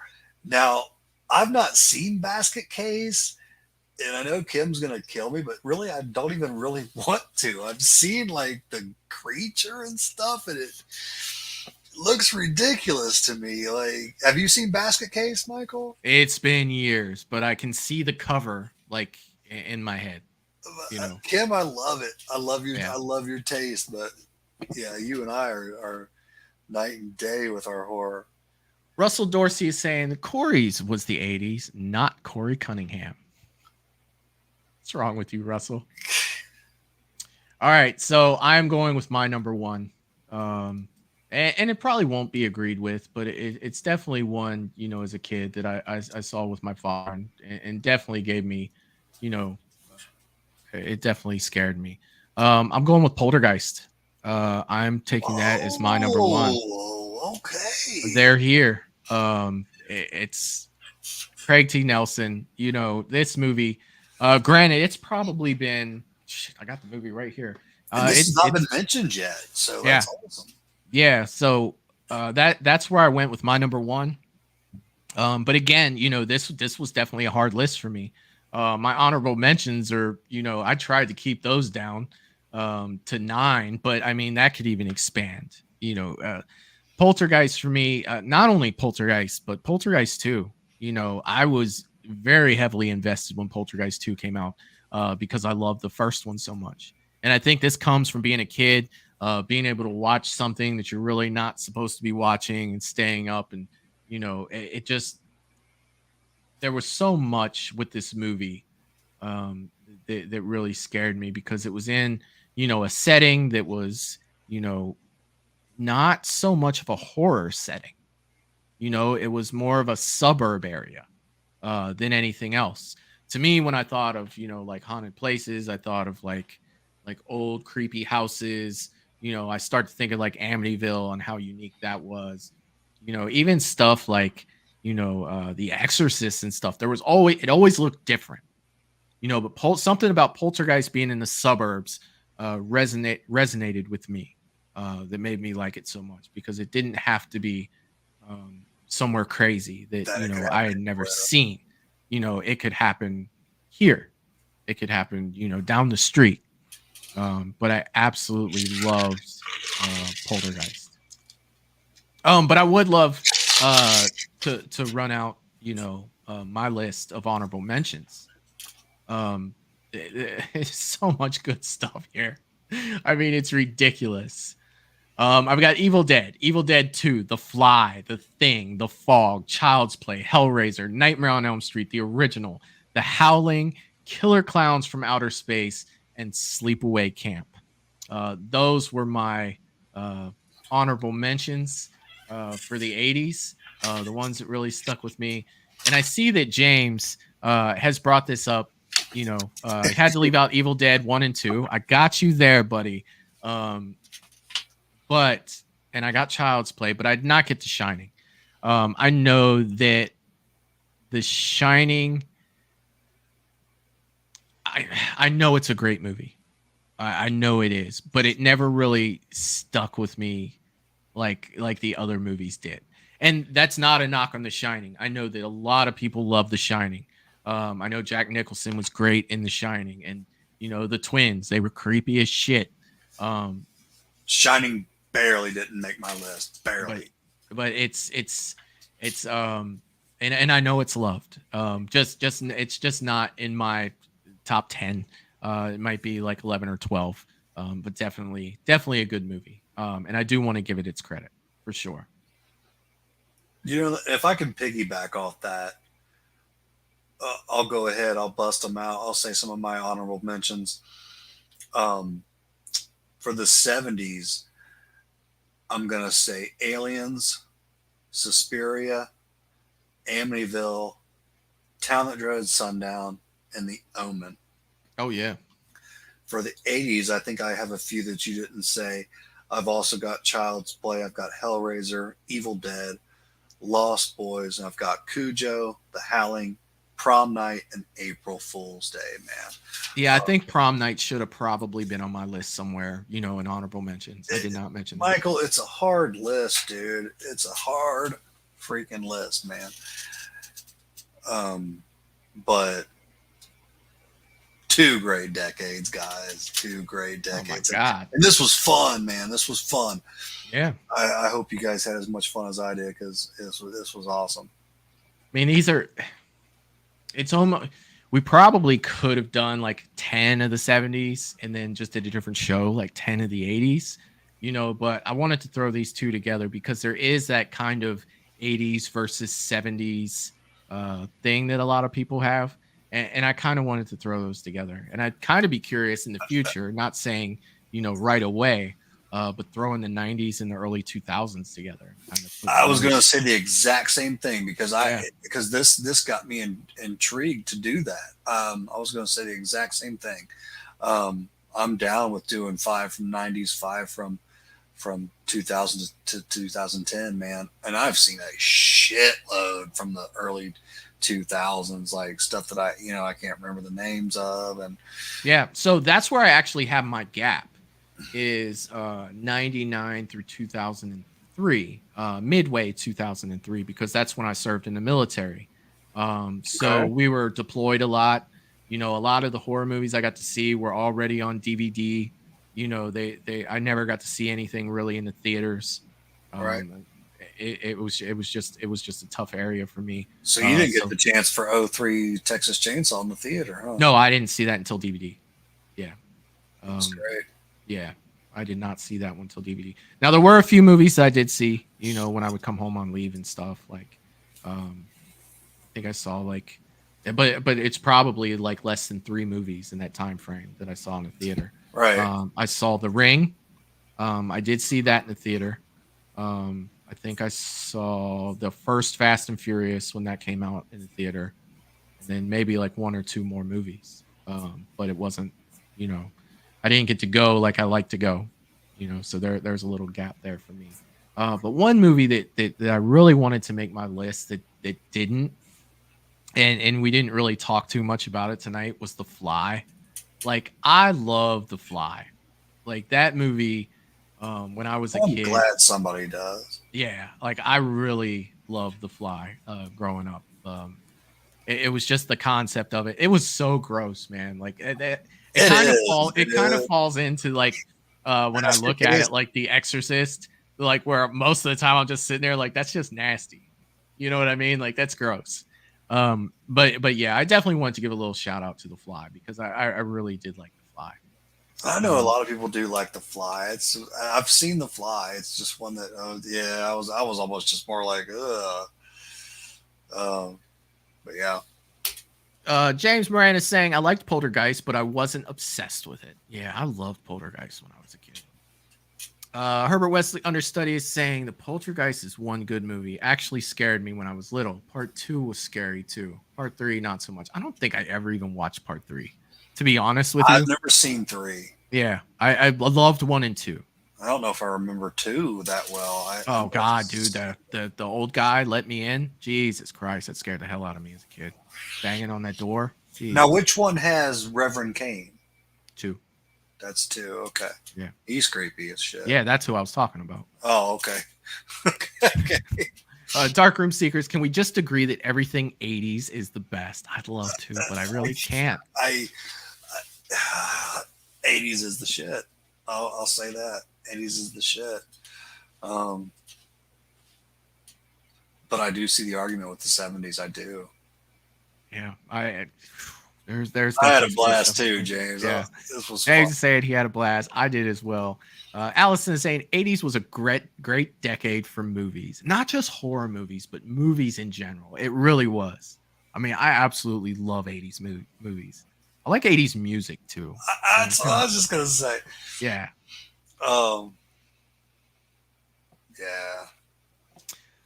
Now, I've not seen Basket Case, and I know Kim's going to kill me, but really, I don't even really want to. I've seen like the creature and stuff, and it looks ridiculous to me. Like, have you seen Basket Case, Michael? It's been years, but I can see the cover like in my head. Kim, I love it. I love your taste, but yeah, you and I are night and day with our horror. Russell Dorsey is saying the Coreys was the 80s, not Corey Cunningham. What's wrong with you, Russell? All right, so I'm going with my number one. and it probably won't be agreed with, but it's definitely one, as a kid that I saw with my father, and definitely gave me, you know, it definitely scared me. I'm going with Poltergeist. I'm taking that as my number one. Oh, okay. They're here. It's Craig T. Nelson. This movie. Granted, it's probably been. Shit, I got the movie right here. And this has not been mentioned yet, so that's awesome. Yeah, so that's where I went with my number one. But again, this was definitely a hard list for me. My honorable mentions are, I tried to keep those down to 9, but I mean that could even expand. Poltergeist for me, not only Poltergeist, but Poltergeist 2. I was very heavily invested when Poltergeist 2 came out because I loved the first one so much. And I think this comes from being a kid, being able to watch something that you're really not supposed to be watching and staying up. And, it just, there was so much with this movie that really scared me because it was in, a setting that was, not so much of a horror setting. It was more of a suburb area than anything else. To me, when I thought of, like haunted places, I thought of like old creepy houses. I start to think of like Amityville and how unique that was. Even stuff like, The Exorcist and stuff. It always looked different. But something about Poltergeist being in the suburbs resonated with me. That made me like it so much because it didn't have to be somewhere crazy that I had never seen. It could happen here. It could happen, down the street. But I absolutely loved Poltergeist. But I would love to run out, my list of honorable mentions. It's so much good stuff here. I mean, it's ridiculous. I've got Evil Dead 2, The Fly, The Thing, The Fog, Child's Play, Hellraiser, Nightmare on Elm Street, the original, The Howling, Killer Clowns from Outer Space, and Sleepaway Camp. Those were my honorable mentions for the 80s, the ones that really stuck with me. And I see that James has brought this up. Had to leave out Evil Dead 1 and 2. I got you there, buddy. And I got Child's Play, but I did not get The Shining. I know that The Shining, I know it's a great movie. I know it is, but it never really stuck with me like the other movies did. And that's not a knock on The Shining. I know that a lot of people love The Shining. I know Jack Nicholson was great in The Shining, and the twins, they were creepy as shit. Shining barely didn't make my list, barely. But it's and I know it's loved. It's just not in my top 10. It might be like 11 or 12. But definitely a good movie. And I do want to give it its credit for sure. If I can piggyback off that, I'll go ahead. I'll bust them out. I'll say some of my honorable mentions. For the 70s, I'm going to say Aliens, Suspiria, Amityville, Town That Dreaded Sundown, and The Omen. Oh, yeah. For the 80s, I think I have a few that you didn't say. I've also got Child's Play. I've got Hellraiser, Evil Dead, Lost Boys, and I've got Cujo, The Howling, Prom Night, and April Fool's Day, man. Yeah, I think Prom Night should have probably been on my list somewhere, in honorable mentions. I did not mention Michael, it's a hard list, dude. It's a hard freaking list, man. But 2 great decades, guys. 2 great decades. Oh my God. And this was fun, man. This was fun. Yeah. I hope you guys had as much fun as I did because this was awesome. I mean, it's almost, we probably could have done like 10 of the 70s and then just did a different show, like 10 of the 80s, but I wanted to throw these 2 together because there is that kind of 80s versus 70s thing that a lot of people have. And I kind of wanted to throw those together. And I'd kind of be curious in the future, not saying, right away, but throwing the 90s and the early 2000s together. I was going to say the exact same thing because this got me intrigued to do that. I was going to say the exact same thing. I'm down with doing 5 from 90s, 5 from 2000 to 2010, man. And I've seen a shitload from the early 2000s, like stuff that I can't remember the names of. And yeah, so that's where I actually have my gap is 99 through 2003, midway 2003, because that's when I served in the military. So we were deployed a lot. A lot of the horror movies I got to see were already on DVD. I never got to see anything really in the theaters. Right. It was just a tough area for me. So you didn't get the chance for 03 Texas Chainsaw in the theater, huh? No, I didn't see that until DVD. Yeah. That's great. Yeah, I did not see that one until DVD. Now there were a few movies that I did see, when I would come home on leave and stuff. Like, I think I saw but it's probably like less than 3 movies in that time frame that I saw in the theater. Right. I saw The Ring. I did see that in the theater. I think I saw the first Fast and Furious when that came out in the theater, and then maybe like 1 or 2 more movies. But it wasn't, I didn't get to go like I like to go, so there's a little gap there for me. But one movie that I really wanted to make my list that didn't, and we didn't really talk too much about it tonight, was The Fly. Like, I love The Fly. Like, that movie, when I was a kid. I'm glad somebody does. Yeah, like, I really loved The Fly growing up. It was just the concept of it. It was so gross, man. Like, it kind of falls into, like, when I look at it, like The Exorcist, like, where most of the time I'm just sitting there like, that's just nasty. You know what I mean? Like, that's gross. But yeah, I definitely wanted to give a little shout out to The Fly because I really did like The Fly. I know a lot of people do like The Fly. I've seen The Fly. It's just one that I was almost just more like but yeah. James Moran is saying I liked Poltergeist, but I wasn't obsessed with it. Yeah, I loved Poltergeist when I was a kid. Herbert Wesley Understudy is saying the Poltergeist is one good movie. Actually scared me when I was little. Part 2 was scary too. Part 3 not so much. I don't think I ever even watched Part 3, to be honest with you. I've never seen 3. Yeah, I loved 1 and 2. I don't know if I remember 2 that well. Oh God, dude, the old guy let me in. Jesus Christ, that scared the hell out of me as a kid. Banging on that door. Jeez. Now, which one has Reverend Cain? 2. That's 2. Okay. Yeah. He's creepy as shit. Yeah, that's who I was talking about. Oh, okay. Okay. Darkroom Seekers, can we just agree that everything 80s is the best? I'd love to, but I really can't. 80s is the shit. I'll say that. 80s is the shit. But I do see the argument with the 70s. I do. Yeah. There's I had a blast too, James. Yeah. This was James fun. is saying he had a blast. I did as well. Allison is saying 80s was a great decade for movies. Not just horror movies, but movies in general. It really was. I mean, I absolutely love 80s movies. I like 80s music too. That's what I was just gonna say. Yeah.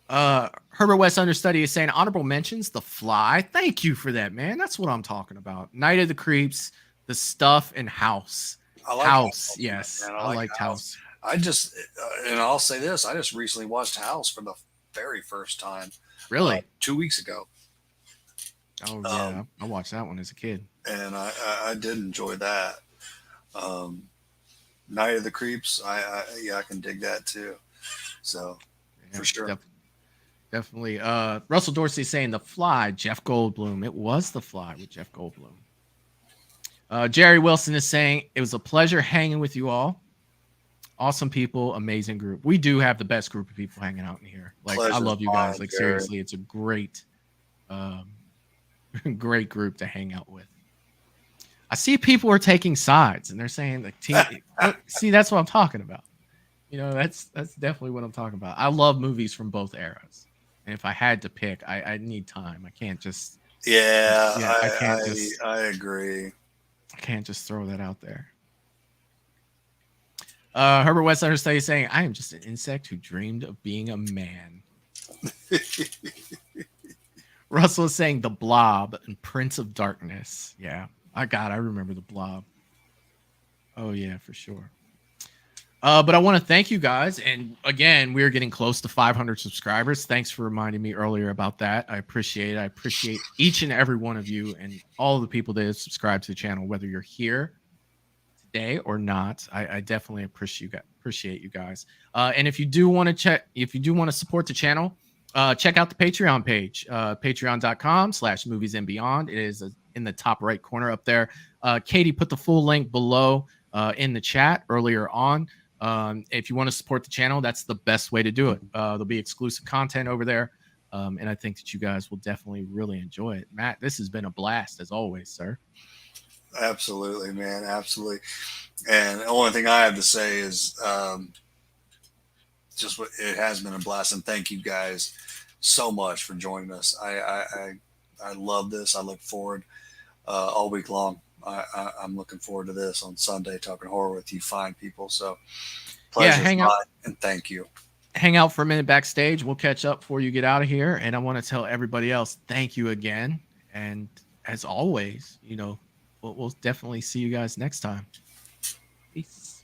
Yeah. Herbert West Understudy is saying honorable mentions The Fly. Thank you for that, man. That's what I'm talking about. Night of the Creeps, The Stuff, and House. I like House, yes. Man, I liked House. I just, and I'll say this, I just recently watched House for the very first time. Really? 2 weeks ago. Oh yeah, I watched that one as a kid. And I did enjoy that. Night of the Creeps, I can dig that too. So Yeah, for sure. Definitely. Russell Dorsey is saying The Fly, Jeff Goldblum. It was The Fly with Jeff Goldblum. Jerry Wilson is saying it was a pleasure hanging with you all. Awesome people, amazing group. We do have the best group of people hanging out in here. Like, I love you guys. Like, seriously, it's a great, great group to hang out with. I see people are taking sides and they're saying like, see, that's what I'm talking about. You know, that's definitely what I'm talking about. I love movies from both eras, and if I had to pick, I need time. I can't just. I agree. I can't just throw that out there. Herbert West Understudy saying, I am just an insect who dreamed of being a man. Russell is saying The Blob and Prince of Darkness. Yeah, I remember The Blob. Oh, yeah, for sure. But I want to thank you guys. And again, we're getting close to 500 subscribers. Thanks for reminding me earlier about that. I appreciate it. I appreciate each and every one of you and all the people that have subscribed to the channel, whether you're here today or not. I definitely appreciate you guys. And if you do want to support the channel, check out the Patreon page, patreon.com/movies and beyond. It is in the top right corner up there. Katie put the full link below in the chat earlier on. If you want to support the channel, that's the best way to do it. There'll be exclusive content over there. And I think that you guys will definitely really enjoy it. Matt, this has been a blast as always, sir. Absolutely, man. Absolutely. And the only thing I have to say is just what it has been a blast. And thank you guys so much for joining us. I love this. I look forward all week long. I'm looking forward to this on Sunday, talking horror with you fine people. So pleasure, hang out and thank you. Hang out for a minute backstage. We'll catch up before you get out of here. And I want to tell everybody else, thank you again. And as always, we'll definitely see you guys next time. Peace.